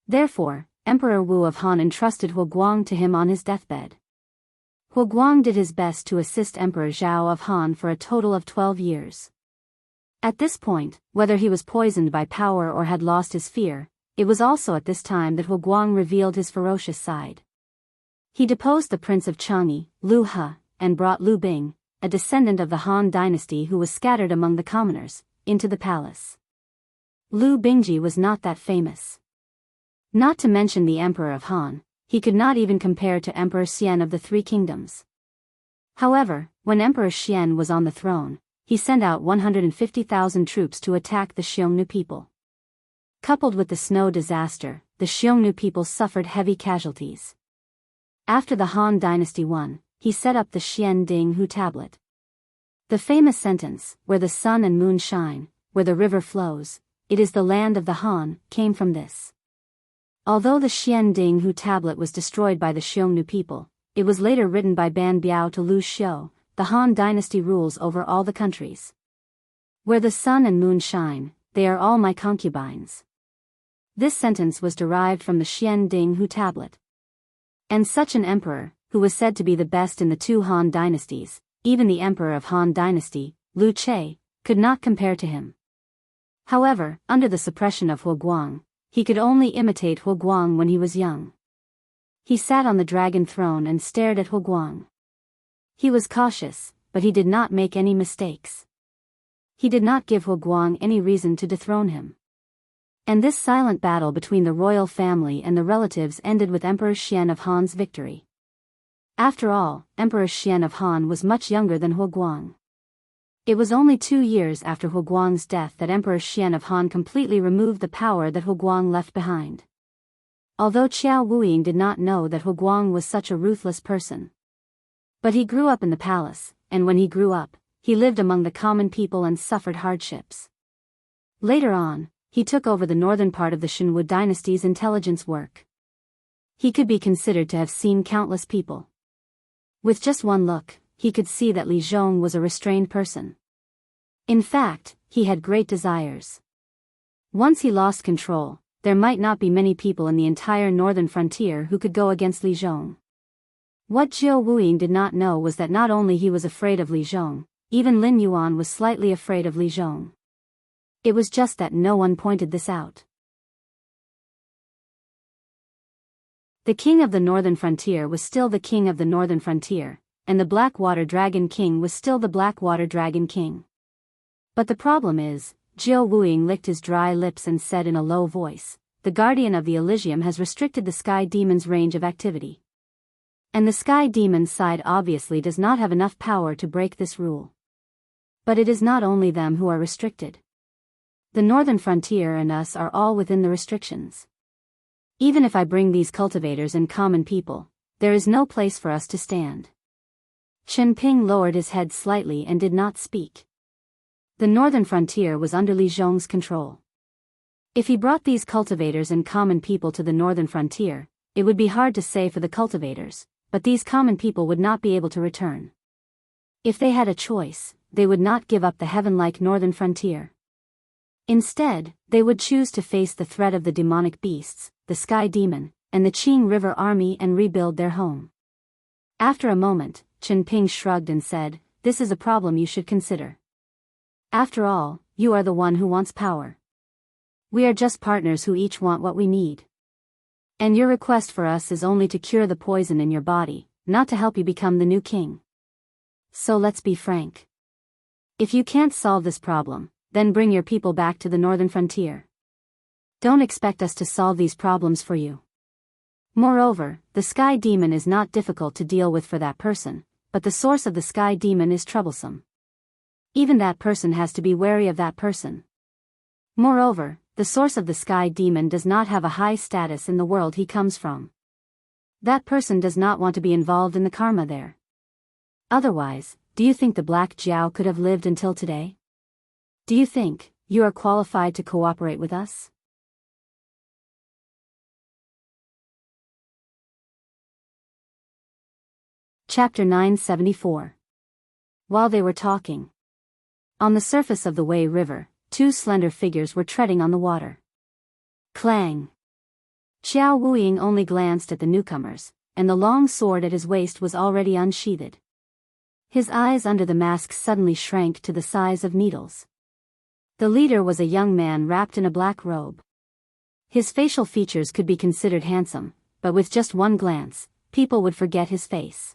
Therefore, Emperor Wu of Han entrusted Hua Guang to him on his deathbed. Hua Guang did his best to assist Emperor Zhao of Han for a total of 12 years. At this point, whether he was poisoned by power or had lost his fear, it was also at this time that Hua Guang revealed his ferocious side. He deposed the prince of Chang'e, Lu He, and brought Lu Bing, a descendant of the Han dynasty who was scattered among the commoners, into the palace. Lu Bingji was not that famous. Not to mention the emperor of Han, he could not even compare to Emperor Xian of the Three Kingdoms. However, when Emperor Xian was on the throne, he sent out 150,000 troops to attack the Xiongnu people. Coupled with the snow disaster, the Xiongnu people suffered heavy casualties. After the Han dynasty won, he set up the Xian Ding Hu tablet. The famous sentence, "Where the sun and moon shine, where the river flows, it is the land of the Han," came from this. Although the Xian Ding Hu tablet was destroyed by the Xiongnu people, it was later written by Ban Biao to Lu Xiu. The Han dynasty rules over all the countries. Where the sun and moon shine, they are all my concubines. This sentence was derived from the Xian Ding Hu tablet. And such an emperor, who was said to be the best in the 2 Han dynasties, even the emperor of Han dynasty, Lu Che, could not compare to him. However, under the suppression of Hua Guang, he could only imitate Hua Guang when he was young. He sat on the dragon throne and stared at Hua Guang. He was cautious, but he did not make any mistakes. He did not give Hua Guang any reason to dethrone him. And this silent battle between the royal family and the relatives ended with Emperor Xian of Han's victory. After all, Emperor Xian of Han was much younger than Huoguang. It was only 2 years after Huoguang's death that Emperor Xian of Han completely removed the power that Huoguang left behind. Although Qiao Wuying did not know that Huoguang was such a ruthless person. But he grew up in the palace, and when he grew up, he lived among the common people and suffered hardships. Later on, he took over the northern part of the Shenwu dynasty's intelligence work. He could be considered to have seen countless people. With just one look, he could see that Li Zhong was a restrained person. In fact, he had great desires. Once he lost control, there might not be many people in the entire northern frontier who could go against Li Zhong. What Jiao Wuying did not know was that not only he was afraid of Li Zhong, even Lin Yuan was slightly afraid of Li Zhong. It was just that no one pointed this out. The king of the northern frontier was still the king of the northern frontier, and the Blackwater Dragon King was still the Blackwater Dragon King. But the problem is, Jiao Wuying licked his dry lips and said in a low voice, "The Guardian of the Elysium has restricted the Sky Demon's range of activity. And the Sky Demon's side obviously does not have enough power to break this rule. But it is not only them who are restricted. The northern frontier and us are all within the restrictions. Even if I bring these cultivators and common people, there is no place for us to stand." Chen Ping lowered his head slightly and did not speak. The northern frontier was under Li Zhong's control. If he brought these cultivators and common people to the northern frontier, it would be hard to say for the cultivators, but these common people would not be able to return. If they had a choice, they would not give up the heaven-like northern frontier. Instead, they would choose to face the threat of the demonic beasts, the Sky Demon, and the Qing River Army and rebuild their home. After a moment, Chen Ping shrugged and said, "This is a problem you should consider. After all, you are the one who wants power. We are just partners who each want what we need. And your request for us is only to cure the poison in your body, not to help you become the new king. So let's be frank. If you can't solve this problem, then bring your people back to the northern frontier. Don't expect us to solve these problems for you. Moreover, the Sky Demon is not difficult to deal with for that person, but the source of the Sky Demon is troublesome. Even that person has to be wary of that person. Moreover, the source of the Sky Demon does not have a high status in the world he comes from. That person does not want to be involved in the karma there. Otherwise, do you think the Black Jiao could have lived until today? Do you think you are qualified to cooperate with us?" Chapter 974. While they were talking, on the surface of the Wei River, 2 slender figures were treading on the water. Clang! Qiao Wuying only glanced at the newcomers, and the long sword at his waist was already unsheathed. His eyes under the mask suddenly shrank to the size of needles. The leader was a young man wrapped in a black robe. His facial features could be considered handsome, but with just one glance, people would forget his face.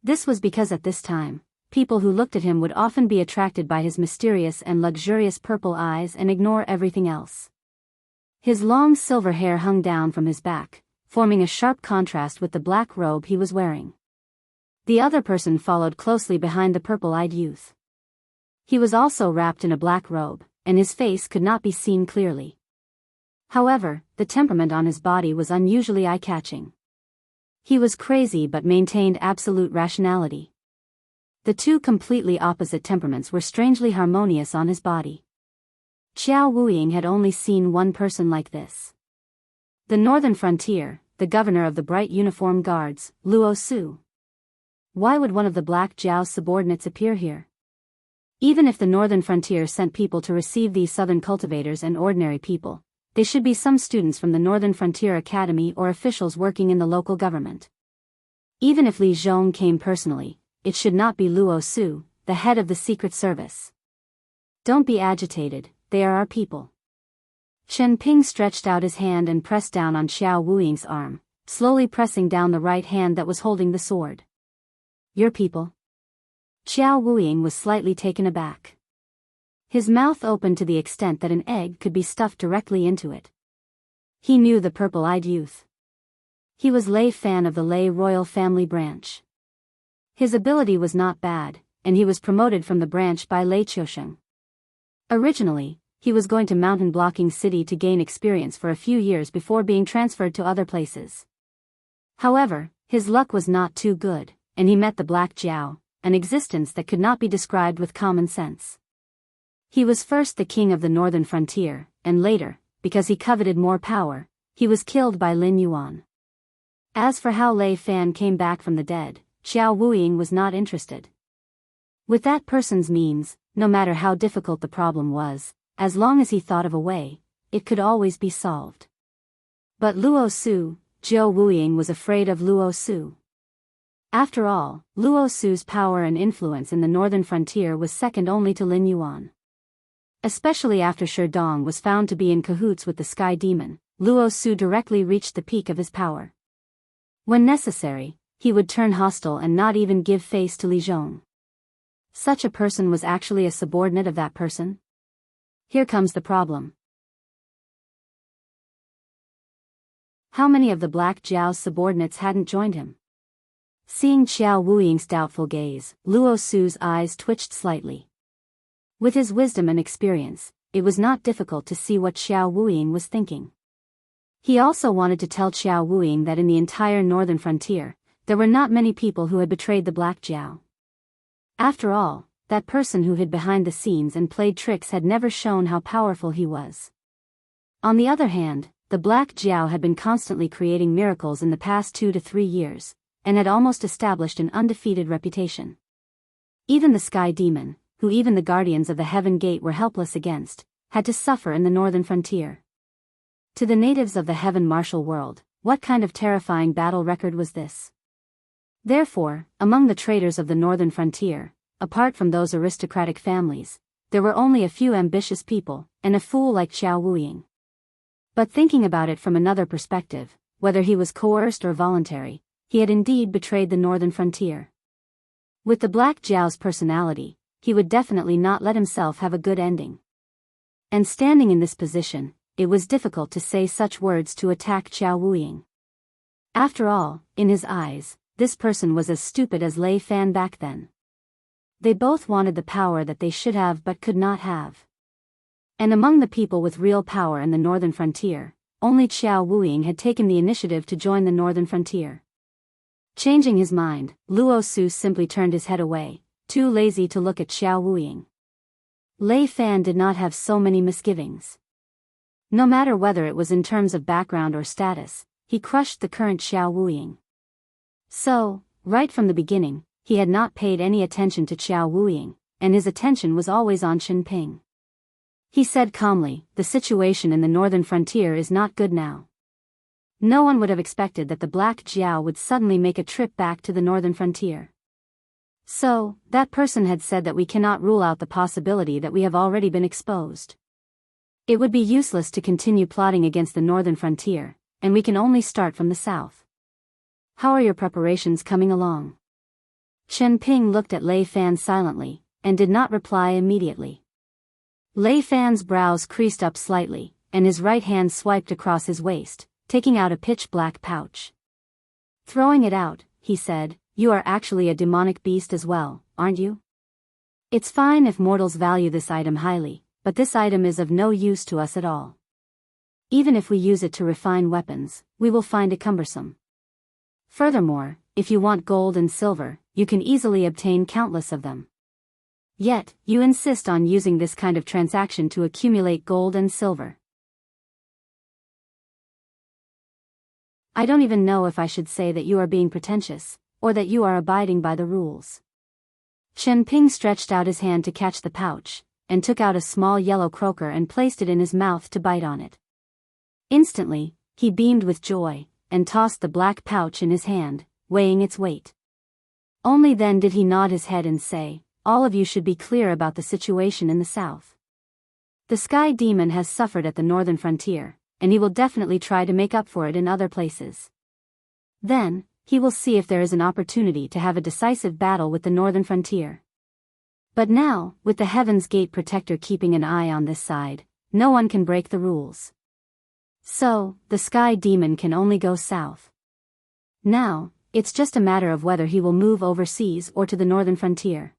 This was because at this time, people who looked at him would often be attracted by his mysterious and luxurious purple eyes and ignore everything else. His long silver hair hung down from his back, forming a sharp contrast with the black robe he was wearing. The other person followed closely behind the purple-eyed youth. He was also wrapped in a black robe, and his face could not be seen clearly. However, the temperament on his body was unusually eye-catching. He was crazy but maintained absolute rationality. The 2 completely opposite temperaments were strangely harmonious on his body. Qiao Wuying had only seen one person like this. The northern frontier, the governor of the bright uniform guards, Luo Su. Why would one of the Black Jiao's subordinates appear here? Even if the northern frontier sent people to receive these southern cultivators and ordinary people, they should be some students from the Northern Frontier Academy or officials working in the local government. Even if Li Zhong came personally, it should not be Luo Su, the head of the Secret Service. Don't be agitated, they are our people. Chen Ping stretched out his hand and pressed down on Qiao Wuying's arm, slowly pressing down the right hand that was holding the sword. Your people? Qiao Wuying was slightly taken aback. His mouth opened to the extent that an egg could be stuffed directly into it. He knew the purple-eyed youth. He was Lei Fan of the Lei royal family branch. His ability was not bad, and he was promoted from the branch by Lei Qiusheng. Originally, he was going to Mountain Blocking City to gain experience for a few years before being transferred to other places. However, his luck was not too good, and he met the Black Jiao, an existence that could not be described with common sense. He was first the king of the northern frontier, and later, because he coveted more power, he was killed by Lin Yuan. As for how Lei Fan came back from the dead, Xiao Wuying was not interested. With that person's means, no matter how difficult the problem was, as long as he thought of a way, it could always be solved. But Luo Su, Zhou Wuying was afraid of Luo Su. After all, Luo Su's power and influence in the northern frontier was second only to Lin Yuan. Especially after Shi Dong was found to be in cahoots with the Sky Demon, Luo Su directly reached the peak of his power. When necessary, he would turn hostile and not even give face to Li Zhong. Such a person was actually a subordinate of that person? Here comes the problem. How many of the Black Jiao's subordinates hadn't joined him? Seeing Xiao Wuying's doubtful gaze, Luo Su's eyes twitched slightly. With his wisdom and experience, it was not difficult to see what Xiao Wuying was thinking. He also wanted to tell Xiao Wuying that in the entire northern frontier, there were not many people who had betrayed the Black Jiao. After all, that person who hid behind the scenes and played tricks had never shown how powerful he was. On the other hand, the Black Jiao had been constantly creating miracles in the past 2 to 3 years, and had almost established an undefeated reputation. Even the Sky Demon, who even the guardians of the Heaven Gate were helpless against, had to suffer in the northern frontier. To the natives of the Heaven Martial World, what kind of terrifying battle record was this? Therefore, among the traders of the northern frontier, apart from those aristocratic families, there were only a few ambitious people, and a fool like Xiao Wuying. But thinking about it from another perspective, whether he was coerced or voluntary, he had indeed betrayed the northern frontier. With the Black Jiao's personality, he would definitely not let himself have a good ending. And standing in this position, it was difficult to say such words to attack Xiao Wuying. After all, in his eyes, this person was as stupid as Lei Fan back then. They both wanted the power that they should have but could not have. And among the people with real power in the northern frontier, only Xiao Wuying had taken the initiative to join the northern frontier. Changing his mind, Luo Su simply turned his head away, too lazy to look at Xiao Wuying. Lei Fan did not have so many misgivings. No matter whether it was in terms of background or status, he crushed the current Xiao Wuying. So, right from the beginning, he had not paid any attention to Xiao Wuying, and his attention was always on Shen Ping. He said calmly, "The situation in the northern frontier is not good now." No one would have expected that the Black Jiao would suddenly make a trip back to the northern frontier. So, that person had said that we cannot rule out the possibility that we have already been exposed. It would be useless to continue plotting against the northern frontier, and we can only start from the south. How are your preparations coming along? Shen Ping looked at Lei Fan silently, and did not reply immediately. Lei Fan's brows creased up slightly, and his right hand swiped across his waist, taking out a pitch-black pouch. Throwing it out, he said, "You are actually a demonic beast as well, aren't you? It's fine if mortals value this item highly, but this item is of no use to us at all. Even if we use it to refine weapons, we will find it cumbersome. Furthermore, if you want gold and silver, you can easily obtain countless of them. Yet, you insist on using this kind of transaction to accumulate gold and silver. I don't even know if I should say that you are being pretentious, or that you are abiding by the rules." Shen Ping stretched out his hand to catch the pouch, and took out a small yellow croaker and placed it in his mouth to bite on it. Instantly, he beamed with joy, and tossed the black pouch in his hand, weighing its weight. Only then did he nod his head and say, "All of you should be clear about the situation in the south. The Sky Demon has suffered at the northern frontier, and he will definitely try to make up for it in other places. Then, he will see if there is an opportunity to have a decisive battle with the northern frontier. But now, with the Heaven's Gate Protector keeping an eye on this side, no one can break the rules. So, the Sky Demon can only go south. Now, it's just a matter of whether he will move overseas or to the northern frontier.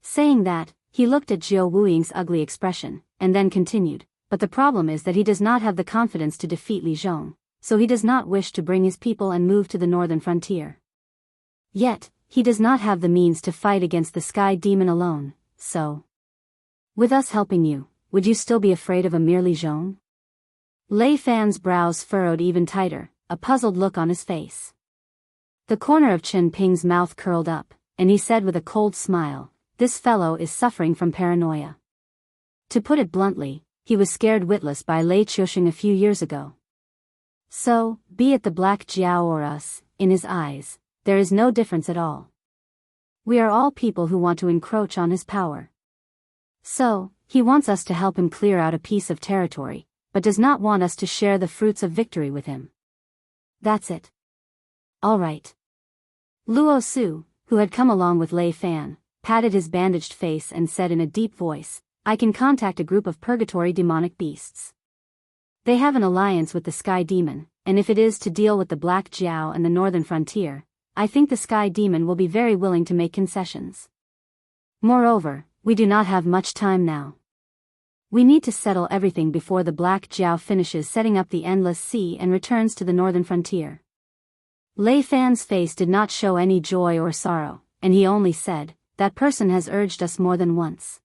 Saying that, he looked at Jiao Wuiying's ugly expression, and then continued, but the problem is that he does not have the confidence to defeat Li Zhong, so he does not wish to bring his people and move to the northern frontier. Yet, he does not have the means to fight against the Sky Demon alone, so. With us helping you, would you still be afraid of a mere Li Zhong? Lei Fan's brows furrowed even tighter, a puzzled look on his face. The corner of Chen Ping's mouth curled up, and he said with a cold smile, "This fellow is suffering from paranoia." To put it bluntly, he was scared witless by Lei Chuxing a few years ago. So, be it the Black Jiao or us, in his eyes, there is no difference at all. We are all people who want to encroach on his power. So, he wants us to help him clear out a piece of territory, but does not want us to share the fruits of victory with him. That's it. All right. Luo Su, who had come along with Lei Fan, patted his bandaged face and said in a deep voice, "I can contact a group of purgatory demonic beasts. They have an alliance with the Sky Demon, and if it is to deal with the Black Jiao and the northern frontier, I think the Sky Demon will be very willing to make concessions. Moreover, we do not have much time now. We need to settle everything before the Black Jiao finishes setting up the Endless Sea and returns to the northern frontier." Lei Fan's face did not show any joy or sorrow, and he only said, "That person has urged us more than once."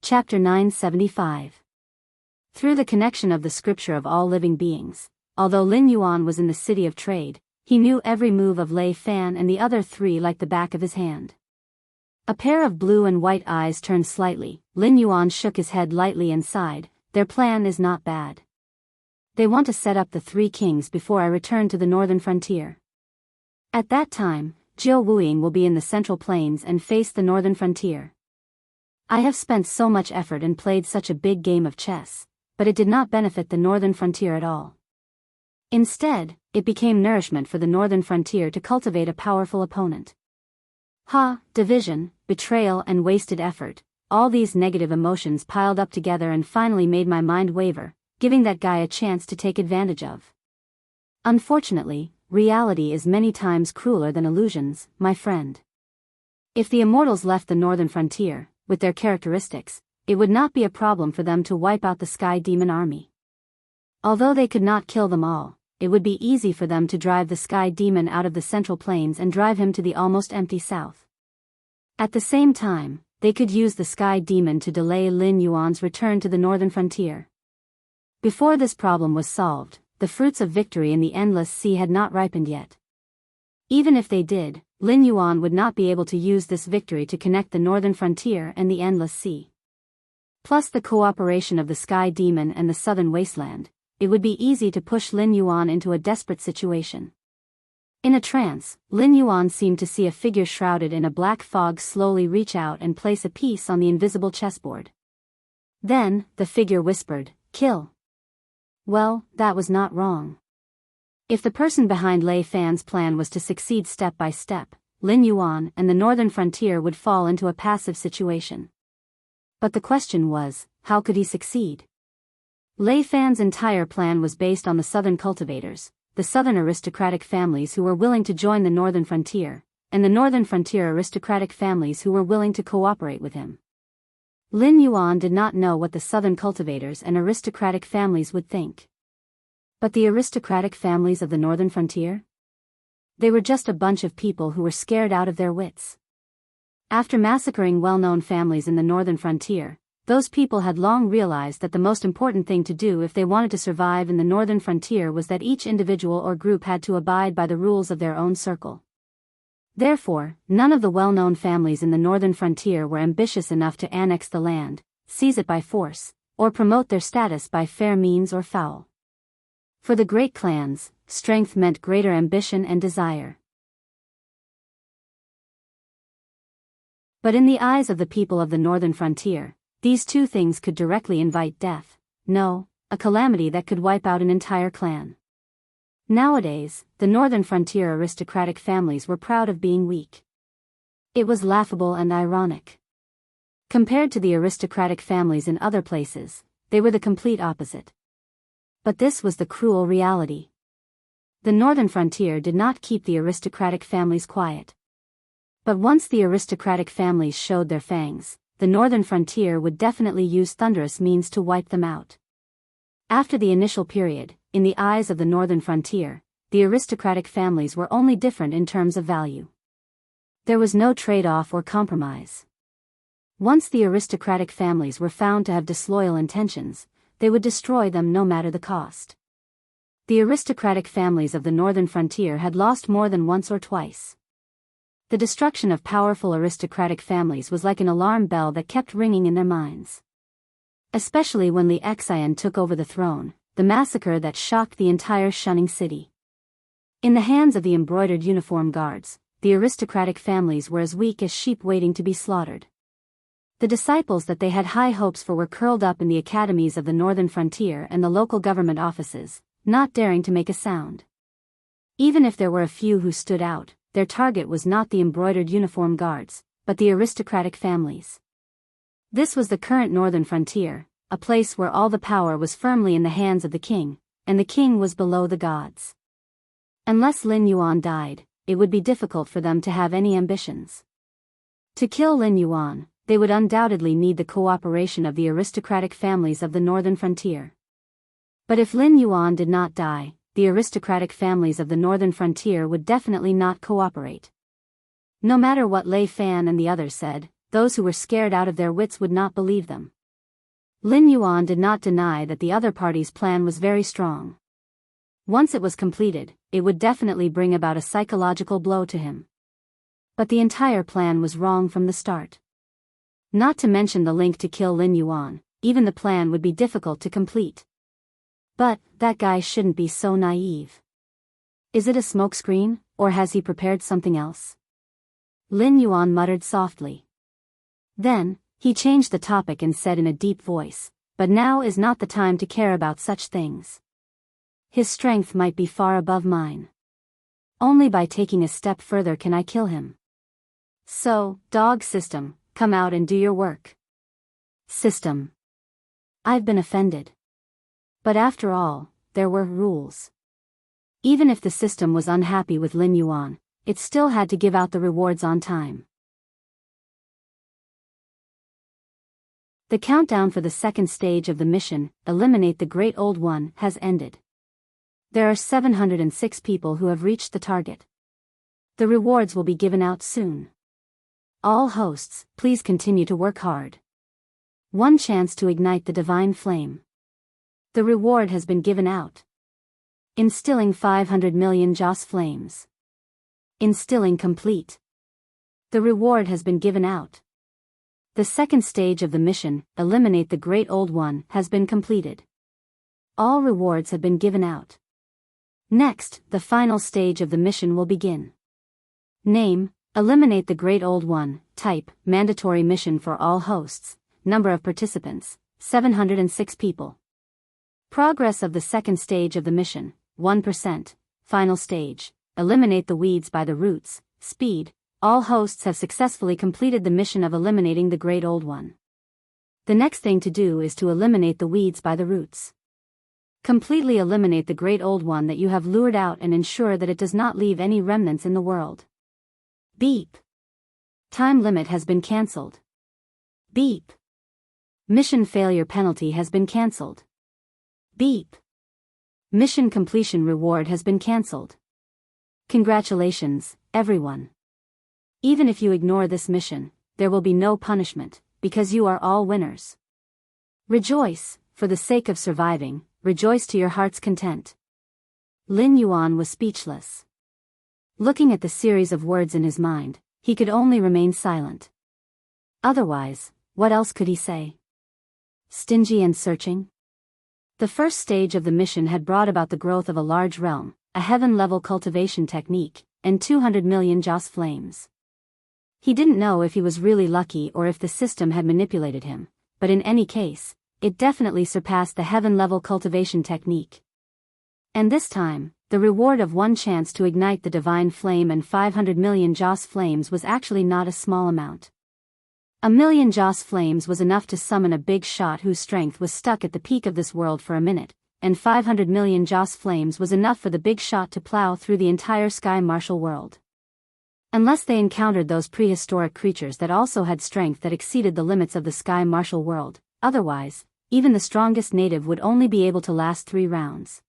Chapter 975. Through the connection of the scripture of all living beings, although Lin Yuan was in the city of trade, he knew every move of Lei Fan and the other three like the back of his hand. A pair of blue and white eyes turned slightly. Lin Yuan shook his head lightly and sighed, "Their plan is not bad. They want to set up the three kings before I return to the northern frontier. At that time, Jiao Wuiying will be in the central plains and face the northern frontier. I have spent so much effort and played such a big game of chess, but it did not benefit the northern frontier at all. Instead, it became nourishment for the northern frontier to cultivate a powerful opponent. Division, betrayal and wasted effort, all these negative emotions piled up together and finally made my mind waver, giving that guy a chance to take advantage of. Unfortunately, reality is many times crueler than illusions, my friend. If the immortals left the northern frontier, with their characteristics, it would not be a problem for them to wipe out the Sky Demon army. Although they could not kill them all, it would be easy for them to drive the Sky Demon out of the central plains and drive him to the almost empty south. At the same time, they could use the Sky Demon to delay Lin Yuan's return to the northern frontier. Before this problem was solved, the fruits of victory in the Endless Sea had not ripened yet. Even if they did, Lin Yuan would not be able to use this victory to connect the northern frontier and the Endless Sea. Plus the cooperation of the Sky Demon and the southern wasteland, it would be easy to push Lin Yuan into a desperate situation. In a trance, Lin Yuan seemed to see a figure shrouded in a black fog slowly reach out and place a piece on the invisible chessboard. Then, the figure whispered, "Kill." Well, that was not wrong. If the person behind Lei Fan's plan was to succeed step by step, Lin Yuan and the northern frontier would fall into a passive situation. But the question was, how could he succeed? Lei Fan's entire plan was based on the southern cultivators, the southern aristocratic families who were willing to join the northern frontier, and the northern frontier aristocratic families who were willing to cooperate with him. Lin Yuan did not know what the southern cultivators and aristocratic families would think. But the aristocratic families of the northern frontier? They were just a bunch of people who were scared out of their wits. After massacring well-known families in the northern frontier, those people had long realized that the most important thing to do if they wanted to survive in the northern frontier was that each individual or group had to abide by the rules of their own circle. Therefore, none of the well-known families in the northern frontier were ambitious enough to annex the land, seize it by force, or promote their status by fair means or foul. For the great clans, strength meant greater ambition and desire. But in the eyes of the people of the northern frontier, these two things could directly invite death, no, a calamity that could wipe out an entire clan. Nowadays, the northern frontier aristocratic families were proud of being weak. It was laughable and ironic. Compared to the aristocratic families in other places, they were the complete opposite. But this was the cruel reality. The northern frontier did not keep the aristocratic families quiet. But once the aristocratic families showed their fangs, the northern frontier would definitely use thunderous means to wipe them out. After the initial period, in the eyes of the northern frontier, the aristocratic families were only different in terms of value. There was no trade-off or compromise. Once the aristocratic families were found to have disloyal intentions, they would destroy them no matter the cost. The aristocratic families of the northern frontier had lost more than once or twice. The destruction of powerful aristocratic families was like an alarm bell that kept ringing in their minds. Especially when the Xian took over the throne, the massacre that shocked the entire shunning city. In the hands of the embroidered uniform guards, the aristocratic families were as weak as sheep waiting to be slaughtered. The disciples that they had high hopes for were curled up in the academies of the northern frontier and the local government offices, not daring to make a sound. Even if there were a few who stood out, their target was not the embroidered uniform guards, but the aristocratic families. This was the current northern frontier, a place where all the power was firmly in the hands of the king, and the king was below the gods. Unless Lin Yuan died, it would be difficult for them to have any ambitions. To kill Lin Yuan, they would undoubtedly need the cooperation of the aristocratic families of the northern frontier. But if Lin Yuan did not die, the aristocratic families of the northern frontier would definitely not cooperate. No matter what Lei Fan and the others said, those who were scared out of their wits would not believe them. Lin Yuan did not deny that the other party's plan was very strong. Once it was completed, it would definitely bring about a psychological blow to him. But the entire plan was wrong from the start. Not to mention the link to kill Lin Yuan, even the plan would be difficult to complete. But, that guy shouldn't be so naive. Is it a smokescreen, or has he prepared something else? Lin Yuan muttered softly. Then, he changed the topic and said in a deep voice, "But now is not the time to care about such things. His strength might be far above mine. Only by taking a step further can I kill him. So, dog system, come out and do your work." System. I've been offended. But after all, there were rules. Even if the system was unhappy with Lin Yuan, it still had to give out the rewards on time. The countdown for the second stage of the mission, Eliminate the Great Old One, has ended. There are 706 people who have reached the target. The rewards will be given out soon. All hosts, please continue to work hard. One chance to ignite the divine flame. The reward has been given out. Instilling 500 million Joss flames. Instilling complete. The reward has been given out. The second stage of the mission, Eliminate the Great Old One, has been completed. All rewards have been given out. Next, the final stage of the mission will begin. Name, Eliminate the Great Old One. Type, mandatory mission for all hosts. Number of participants, 706 people. Progress of the second stage of the mission, 1%. Final stage, Eliminate the weeds by the roots. Speed, all hosts have successfully completed the mission of eliminating the Great Old One. The next thing to do is to eliminate the weeds by the roots. Completely eliminate the Great Old One that you have lured out and ensure that it does not leave any remnants in the world. Beep. Time limit has been cancelled. Beep. Mission failure penalty has been cancelled. Beep. Mission completion reward has been cancelled. Congratulations, everyone. Even if you ignore this mission, there will be no punishment, because you are all winners. Rejoice, for the sake of surviving, rejoice to your heart's content. Lin Yuan was speechless. Looking at the series of words in his mind, he could only remain silent. Otherwise, what else could he say? Stingy and searching? The first stage of the mission had brought about the growth of a large realm, a heaven-level cultivation technique, and 200 million Joss flames. He didn't know if he was really lucky or if the system had manipulated him, but in any case, it definitely surpassed the heaven-level cultivation technique. And this time, the reward of one chance to ignite the divine flame and 500 million Joss flames was actually not a small amount. 1,000,000 Joss flames was enough to summon a big shot whose strength was stuck at the peak of this world for a minute, and 500 million Joss flames was enough for the big shot to plow through the entire sky martial world. Unless they encountered those prehistoric creatures that also had strength that exceeded the limits of the sky martial world, otherwise, even the strongest native would only be able to last 3 rounds.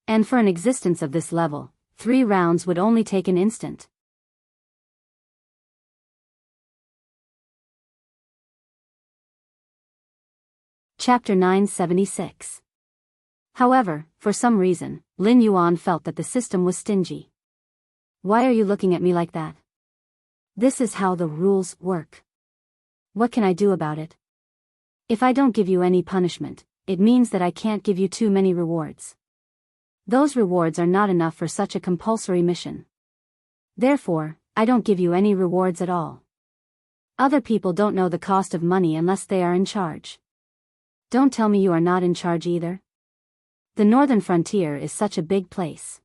And for an existence of this level, 3 rounds would only take an instant. Chapter 976. However, for some reason, Lin Yuan felt that the system was stingy. Why are you looking at me like that? This is how the rules work. What can I do about it? If I don't give you any punishment, it means that I can't give you too many rewards. Those rewards are not enough for such a compulsory mission. Therefore, I don't give you any rewards at all. Other people don't know the cost of money unless they are in charge. Don't tell me you are not in charge either. The northern frontier is such a big place.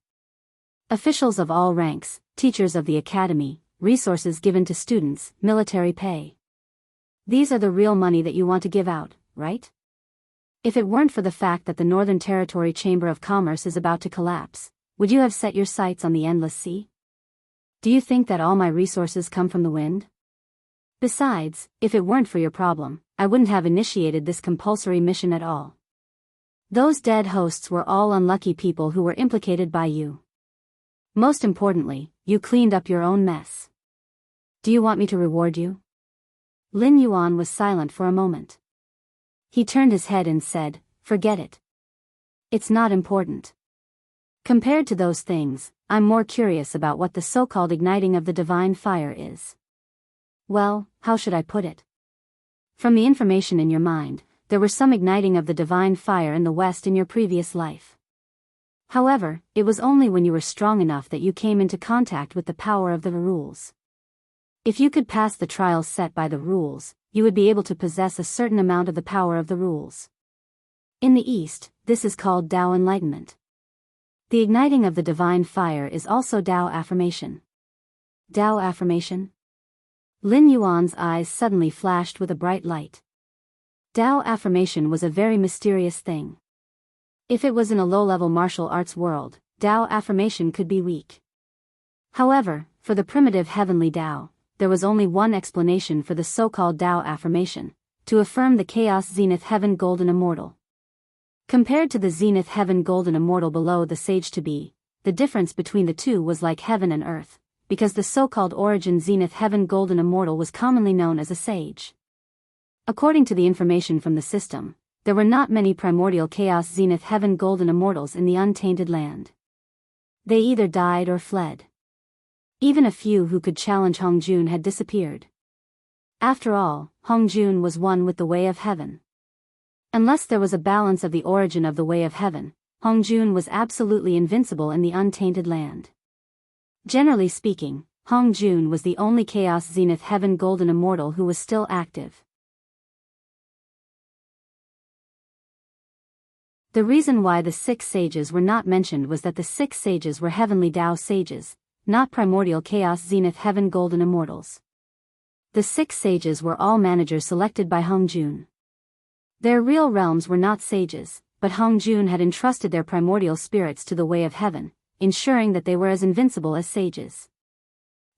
Officials of all ranks, teachers of the academy, resources given to students, military pay. These are the real money that you want to give out, right? If it weren't for the fact that the Northern Territory Chamber of Commerce is about to collapse, would you have set your sights on the endless sea? Do you think that all my resources come from the wind? Besides, if it weren't for your problem, I wouldn't have initiated this compulsory mission at all. Those dead hosts were all unlucky people who were implicated by you. Most importantly, you cleaned up your own mess. Do you want me to reward you? Lin Yuan was silent for a moment. He turned his head and said, "Forget it. It's not important. Compared to those things, I'm more curious about what the so-called igniting of the divine fire is." Well, how should I put it? From the information in your mind, there were some igniting of the divine fire in the West in your previous life. However, it was only when you were strong enough that you came into contact with the power of the rules. If you could pass the trials set by the rules, you would be able to possess a certain amount of the power of the rules. In the East, this is called Tao Enlightenment. The igniting of the divine fire is also Tao Affirmation. Tao Affirmation? Lin Yuan's eyes suddenly flashed with a bright light. Tao Affirmation was a very mysterious thing. If it was in a low-level martial arts world, Tao Affirmation could be weak. However, for the primitive heavenly Tao, there was only one explanation for the so-called Tao Affirmation: to affirm the Chaos Zenith Heaven Golden Immortal. Compared to the Zenith Heaven Golden Immortal below the Sage to Be, the difference between the two was like heaven and earth, because the so-called Origin Zenith Heaven Golden Immortal was commonly known as a sage. According to the information from the system, there were not many primordial Chaos Zenith Heaven Golden Immortals in the untainted land. They either died or fled. Even a few who could challenge Hongjun had disappeared. After all, Hongjun was one with the way of heaven. Unless there was a balance of the origin of the way of heaven, Hongjun was absolutely invincible in the untainted land. Generally speaking, Hongjun was the only Chaos Zenith Heaven Golden Immortal who was still active. The reason why the 6 sages were not mentioned was that the 6 sages were heavenly Tao sages, not primordial Chaos Zenith Heaven Golden Immortals. The 6 sages were all managers selected by Hongjun. Their real realms were not sages, but Hongjun had entrusted their primordial spirits to the way of heaven, ensuring that they were as invincible as sages.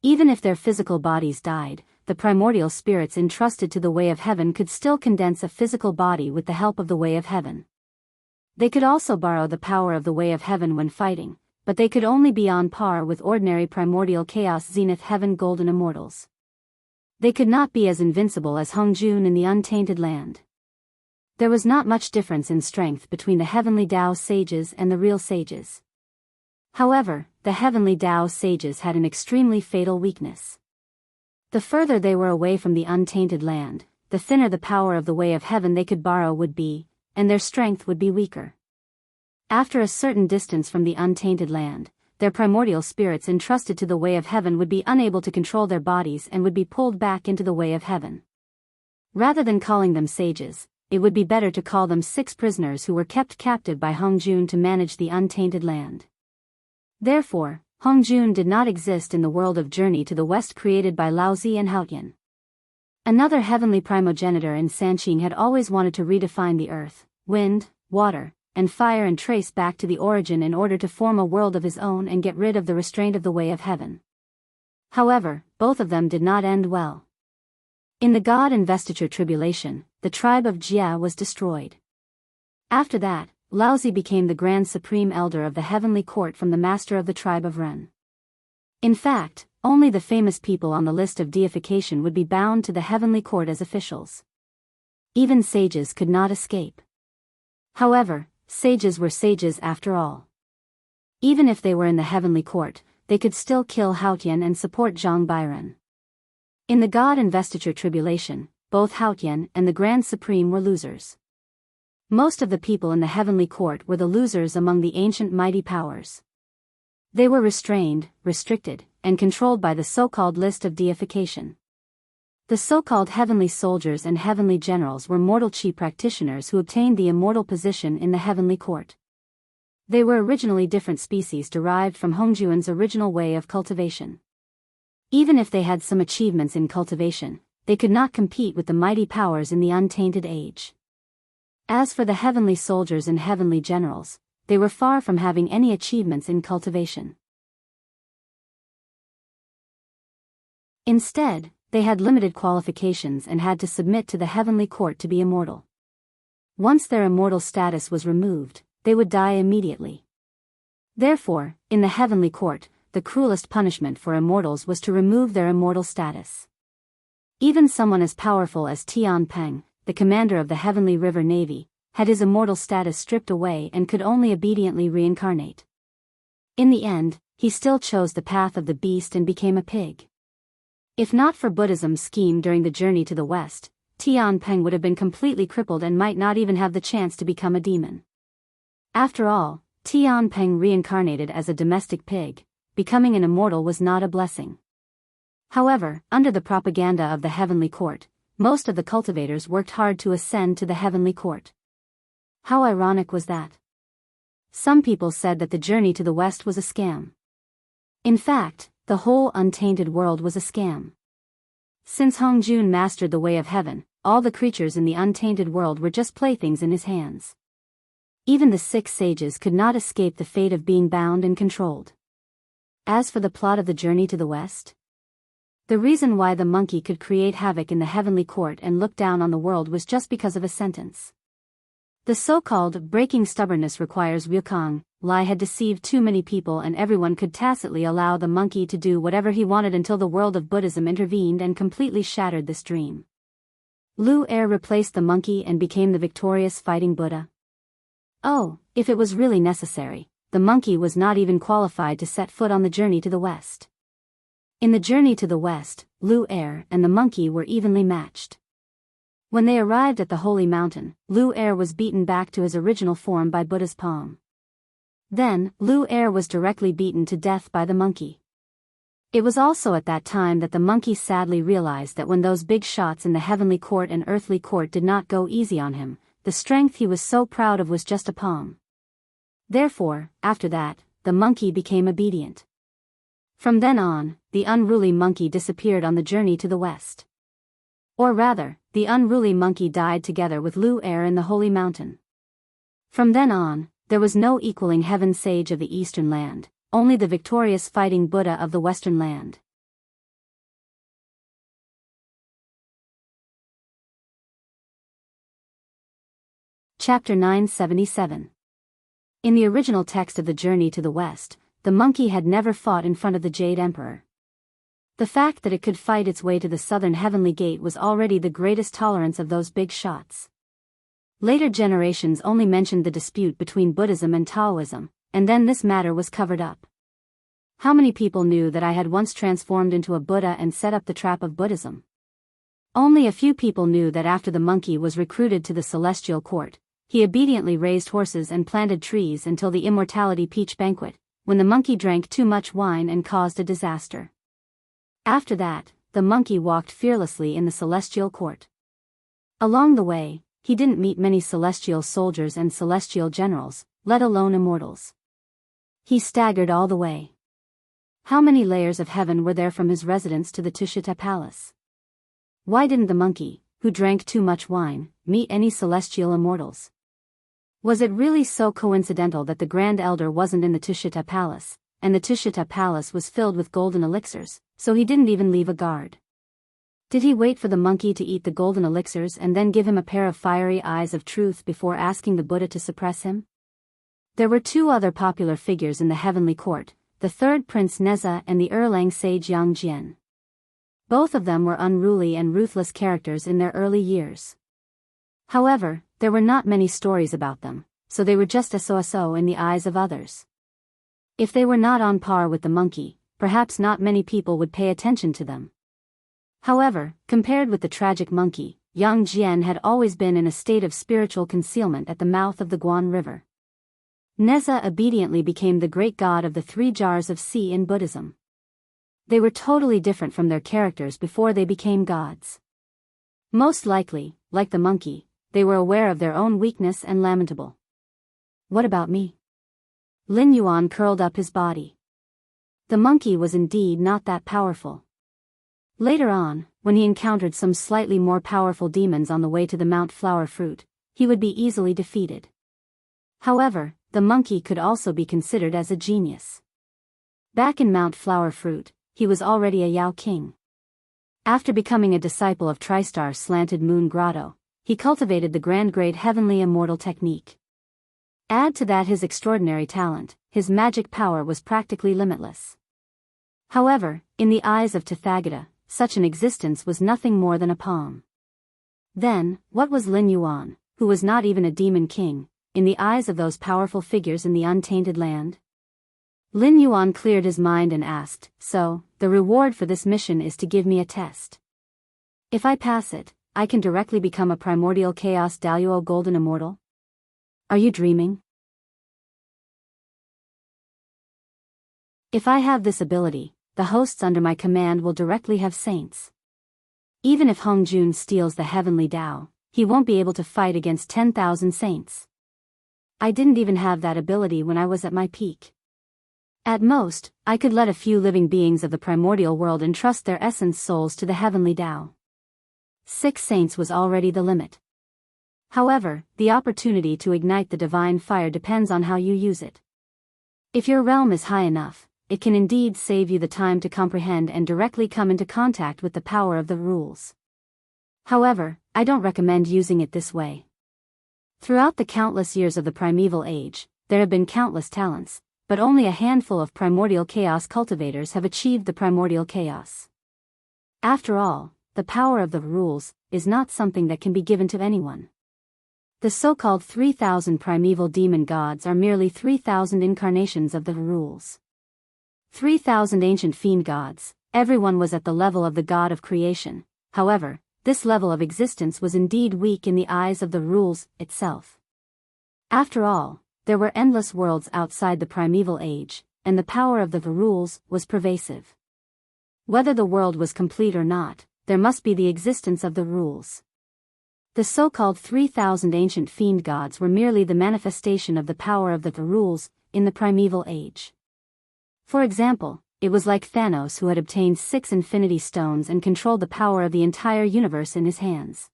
Even if their physical bodies died, the primordial spirits entrusted to the way of heaven could still condense a physical body with the help of the way of heaven. They could also borrow the power of the way of heaven when fighting, but they could only be on par with ordinary primordial Chaos Zenith Heaven Golden Immortals. They could not be as invincible as Hongjun in the untainted land. There was not much difference in strength between the heavenly Tao sages and the real sages. However, the heavenly Tao sages had an extremely fatal weakness. The further they were away from the untainted land, the thinner the power of the way of heaven they could borrow would be, and their strength would be weaker. After a certain distance from the untainted land, their primordial spirits entrusted to the way of heaven would be unable to control their bodies and would be pulled back into the way of heaven. Rather than calling them sages, it would be better to call them 6 prisoners who were kept captive by Hongjun to manage the untainted land. Therefore, Hongjun did not exist in the world of Journey to the West created by Laozi and Haotian. Another heavenly primogenitor in Sanqing had always wanted to redefine the earth, wind, water, and fire and trace back to the origin in order to form a world of his own and get rid of the restraint of the way of heaven. However, both of them did not end well. In the God Investiture tribulation, the tribe of Jia was destroyed. After that, Laozi became the Grand Supreme Elder of the Heavenly Court from the Master of the tribe of Ren. In fact, only the famous people on the list of deification would be bound to the Heavenly Court as officials. Even sages could not escape. However, sages were sages after all. Even if they were in the Heavenly Court, they could still kill Haotian and support Zhang Bairen. In the God Investiture tribulation, both Haotian and the Grand Supreme were losers. Most of the people in the Heavenly Court were the losers among the ancient mighty powers. They were restrained, restricted, and controlled by the so-called list of deification. The so-called heavenly soldiers and heavenly generals were mortal chi practitioners who obtained the immortal position in the Heavenly Court. They were originally different species derived from Hongjuan's original way of cultivation. Even if they had some achievements in cultivation, they could not compete with the mighty powers in the untainted age. As for the heavenly soldiers and heavenly generals, they were far from having any achievements in cultivation. Instead, they had limited qualifications and had to submit to the Heavenly Court to be immortal. Once their immortal status was removed, they would die immediately. Therefore, in the Heavenly Court, the cruelest punishment for immortals was to remove their immortal status. Even someone as powerful as Tian Peng, the commander of the Heavenly River Navy, had his immortal status stripped away and could only obediently reincarnate. In the end, he still chose the path of the beast and became a pig. If not for Buddhism's scheme during the journey to the West, Tian Peng would have been completely crippled and might not even have the chance to become a demon. After all, Tian Peng reincarnated as a domestic pig. Becoming an immortal was not a blessing. However, under the propaganda of the Heavenly Court, most of the cultivators worked hard to ascend to the Heavenly Court. How ironic was that? Some people said that the journey to the West was a scam. In fact, the whole untainted world was a scam. Since Hongjun mastered the way of heaven, all the creatures in the untainted world were just playthings in his hands. Even the 6 sages could not escape the fate of being bound and controlled. As for the plot of the journey to the West, the reason why the monkey could create havoc in the Heavenly Court and look down on the world was just because of a sentence. The so-called breaking stubbornness requires Wukong, lie had deceived too many people and everyone could tacitly allow the monkey to do whatever he wanted until the world of Buddhism intervened and completely shattered this dream. Lu Er replaced the monkey and became the victorious fighting Buddha. Oh, if it was really necessary, the monkey was not even qualified to set foot on the journey to the West. In the journey to the West, Lu Er and the monkey were evenly matched. When they arrived at the holy mountain, Lu Er was beaten back to his original form by Buddha's palm. Then, Lu Er was directly beaten to death by the monkey. It was also at that time that the monkey sadly realized that when those big shots in the Heavenly Court and Earthly Court did not go easy on him, the strength he was so proud of was just a palm. Therefore, after that, the monkey became obedient. From then on, the unruly monkey disappeared on the journey to the West. Or rather, the unruly monkey died together with Lu Er in the holy mountain. From then on, there was no equaling heaven sage of the eastern land, only the victorious fighting Buddha of the western land. Chapter 977. In the original text of the Journey to the West, the monkey had never fought in front of the Jade Emperor. The fact that it could fight its way to the southern heavenly gate was already the greatest tolerance of those big shots. Later generations only mentioned the dispute between Buddhism and Taoism, and then this matter was covered up. How many people knew that I had once transformed into a Buddha and set up the trap of Buddhism? Only a few people knew that after the monkey was recruited to the celestial court, he obediently raised horses and planted trees until the immortality peach banquet, when the monkey drank too much wine and caused a disaster. After that, the monkey walked fearlessly in the celestial court. Along the way, he didn't meet many celestial soldiers and celestial generals, let alone immortals. He staggered all the way. How many layers of heaven were there from his residence to the Tushita Palace? Why didn't the monkey, who drank too much wine, meet any celestial immortals? Was it really so coincidental that the Grand Elder wasn't in the Tushita Palace, and the Tushita Palace was filled with golden elixirs, so he didn't even leave a guard? Did he wait for the monkey to eat the golden elixirs and then give him a pair of fiery eyes of truth before asking the Buddha to suppress him? There were two other popular figures in the heavenly court, the third Prince Neza and the Erlang sage Yang Jian. Both of them were unruly and ruthless characters in their early years. However, there were not many stories about them, so they were just so in the eyes of others. If they were not on par with the monkey, perhaps not many people would pay attention to them. However, compared with the tragic monkey, Yang Jian had always been in a state of spiritual concealment at the mouth of the Guan River. Neza obediently became the great god of the three jars of sea in Buddhism. They were totally different from their characters before they became gods. Most likely, like the monkey, they were aware of their own weakness and lamentable. What about me? Lin Yuan curled up his body. The monkey was indeed not that powerful. Later on, when he encountered some slightly more powerful demons on the way to the Mount Flower Fruit, he would be easily defeated. However, the monkey could also be considered as a genius. Back in Mount Flower Fruit, he was already a Yao King. After becoming a disciple of Tristar Slanted Moon Grotto, he cultivated the Grand Great Heavenly Immortal Technique. Add to that his extraordinary talent, his magic power was practically limitless. However, in the eyes of Tathagata, such an existence was nothing more than a palm. Then, what was Lin Yuan, who was not even a demon king, in the eyes of those powerful figures in the untainted land? Lin Yuan cleared his mind and asked, "So, the reward for this mission is to give me a test. If I pass it, I can directly become a primordial chaos Daluo golden immortal? Are you dreaming? If I have this ability, the hosts under my command will directly have saints. Even if Hong Jun steals the heavenly Tao, he won't be able to fight against 10,000 saints. I didn't even have that ability when I was at my peak. At most, I could let a few living beings of the primordial world entrust their essence souls to the heavenly Tao. 6 saints was already the limit. However, the opportunity to ignite the divine fire depends on how you use it. If your realm is high enough, it can indeed save you the time to comprehend and directly come into contact with the power of the rules. However, I don't recommend using it this way. Throughout the countless years of the primeval age, there have been countless talents, but only a handful of primordial chaos cultivators have achieved the primordial chaos. After all, the power of the rules is not something that can be given to anyone. The so-called 3,000 primeval demon gods are merely 3,000 incarnations of the rules. 3,000 ancient fiend gods, everyone was at the level of the god of creation. However, this level of existence was indeed weak in the eyes of the rules itself. After all, there were endless worlds outside the primeval age, and the power of the rules was pervasive. Whether the world was complete or not, there must be the existence of the rules. The so-called 3,000 ancient fiend gods were merely the manifestation of the power of the rules in the primeval age. For example, it was like Thanos who had obtained 6 infinity stones and controlled the power of the entire universe in his hands.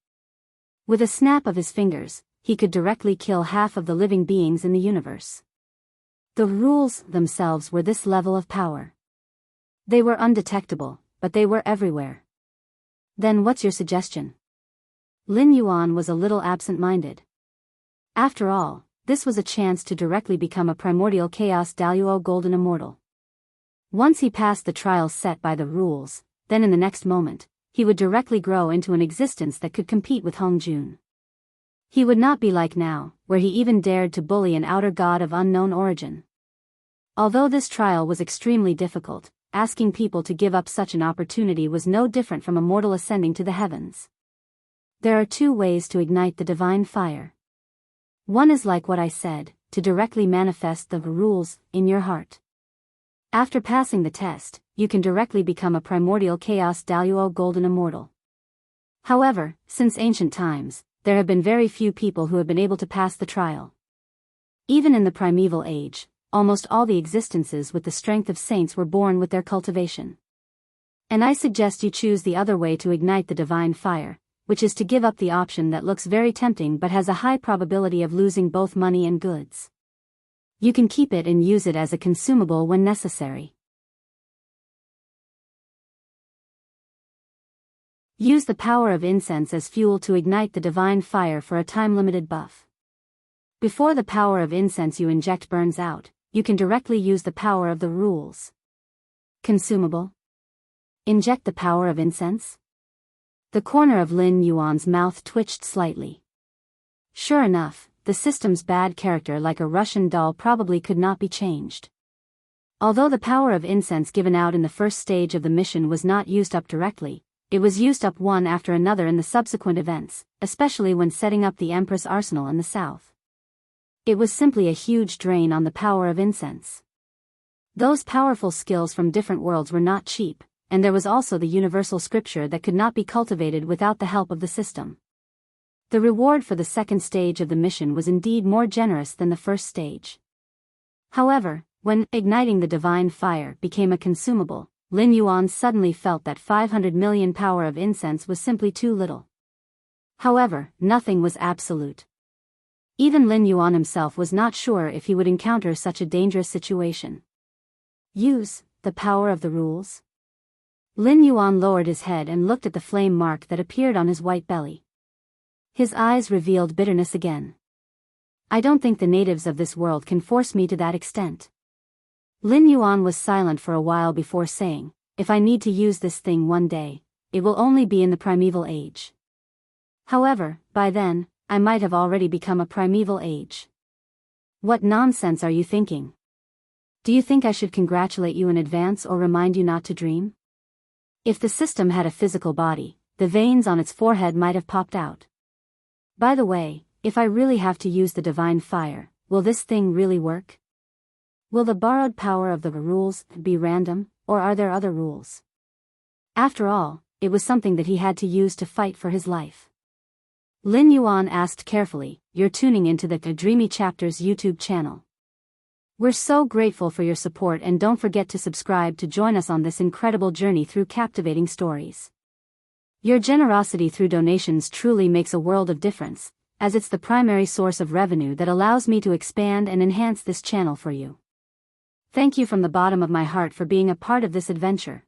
With a snap of his fingers, he could directly kill half of the living beings in the universe. The rules themselves were this level of power. They were undetectable, but they were everywhere. Then what's your suggestion? Lin Yuan was a little absent-minded. After all, this was a chance to directly become a primordial chaos Daluo golden immortal. Once he passed the trials set by the rules, then in the next moment, he would directly grow into an existence that could compete with Hong Jun. He would not be like now, where he even dared to bully an outer god of unknown origin. Although this trial was extremely difficult, asking people to give up such an opportunity was no different from a mortal ascending to the heavens. There are 2 ways to ignite the divine fire. One is like what I said, to directly manifest the rules in your heart. After passing the test, you can directly become a primordial chaos Daluo golden immortal. However, since ancient times, there have been very few people who have been able to pass the trial. Even in the primeval age, almost all the existences with the strength of saints were born with their cultivation. And I suggest you choose the other way to ignite the divine fire, which is to give up the option that looks very tempting but has a high probability of losing both money and goods. You can keep it and use it as a consumable when necessary. Use the power of incense as fuel to ignite the divine fire for a time-limited buff. Before the power of incense you inject burns out, you can directly use the power of the rules. Consumable. Inject the power of incense? The corner of Lin Yuan's mouth twitched slightly. Sure enough, the system's bad character, like a Russian doll, probably could not be changed. Although the power of incense given out in the first stage of the mission was not used up directly, it was used up one after another in the subsequent events, especially when setting up the Empress arsenal in the south. It was simply a huge drain on the power of incense. Those powerful skills from different worlds were not cheap, and there was also the universal scripture that could not be cultivated without the help of the system. The reward for the second stage of the mission was indeed more generous than the first stage. However, when igniting the divine fire became a consumable, Lin Yuan suddenly felt that 500 million power of incense was simply too little. However, nothing was absolute. Even Lin Yuan himself was not sure if he would encounter such a dangerous situation. Use the power of the rules. Lin Yuan lowered his head and looked at the flame mark that appeared on his white belly. His eyes revealed bitterness again. I don't think the natives of this world can force me to that extent. Lin Yuan was silent for a while before saying, if I need to use this thing one day, it will only be in the primeval age. However, by then, I might have already become a primeval age. What nonsense are you thinking? Do you think I should congratulate you in advance or remind you not to dream? If the system had a physical body, the veins on its forehead might have popped out. By the way, if I really have to use the divine fire, will this thing really work? Will the borrowed power of the rules be random, or are there other rules? After all, it was something that he had to use to fight for his life. Lin Yuan asked carefully, "You're tuning into the Dreamy Chapters YouTube channel. We're so grateful for your support, and don't forget to subscribe to join us on this incredible journey through captivating stories. Your generosity through donations truly makes a world of difference, as it's the primary source of revenue that allows me to expand and enhance this channel for you. Thank you from the bottom of my heart for being a part of this adventure."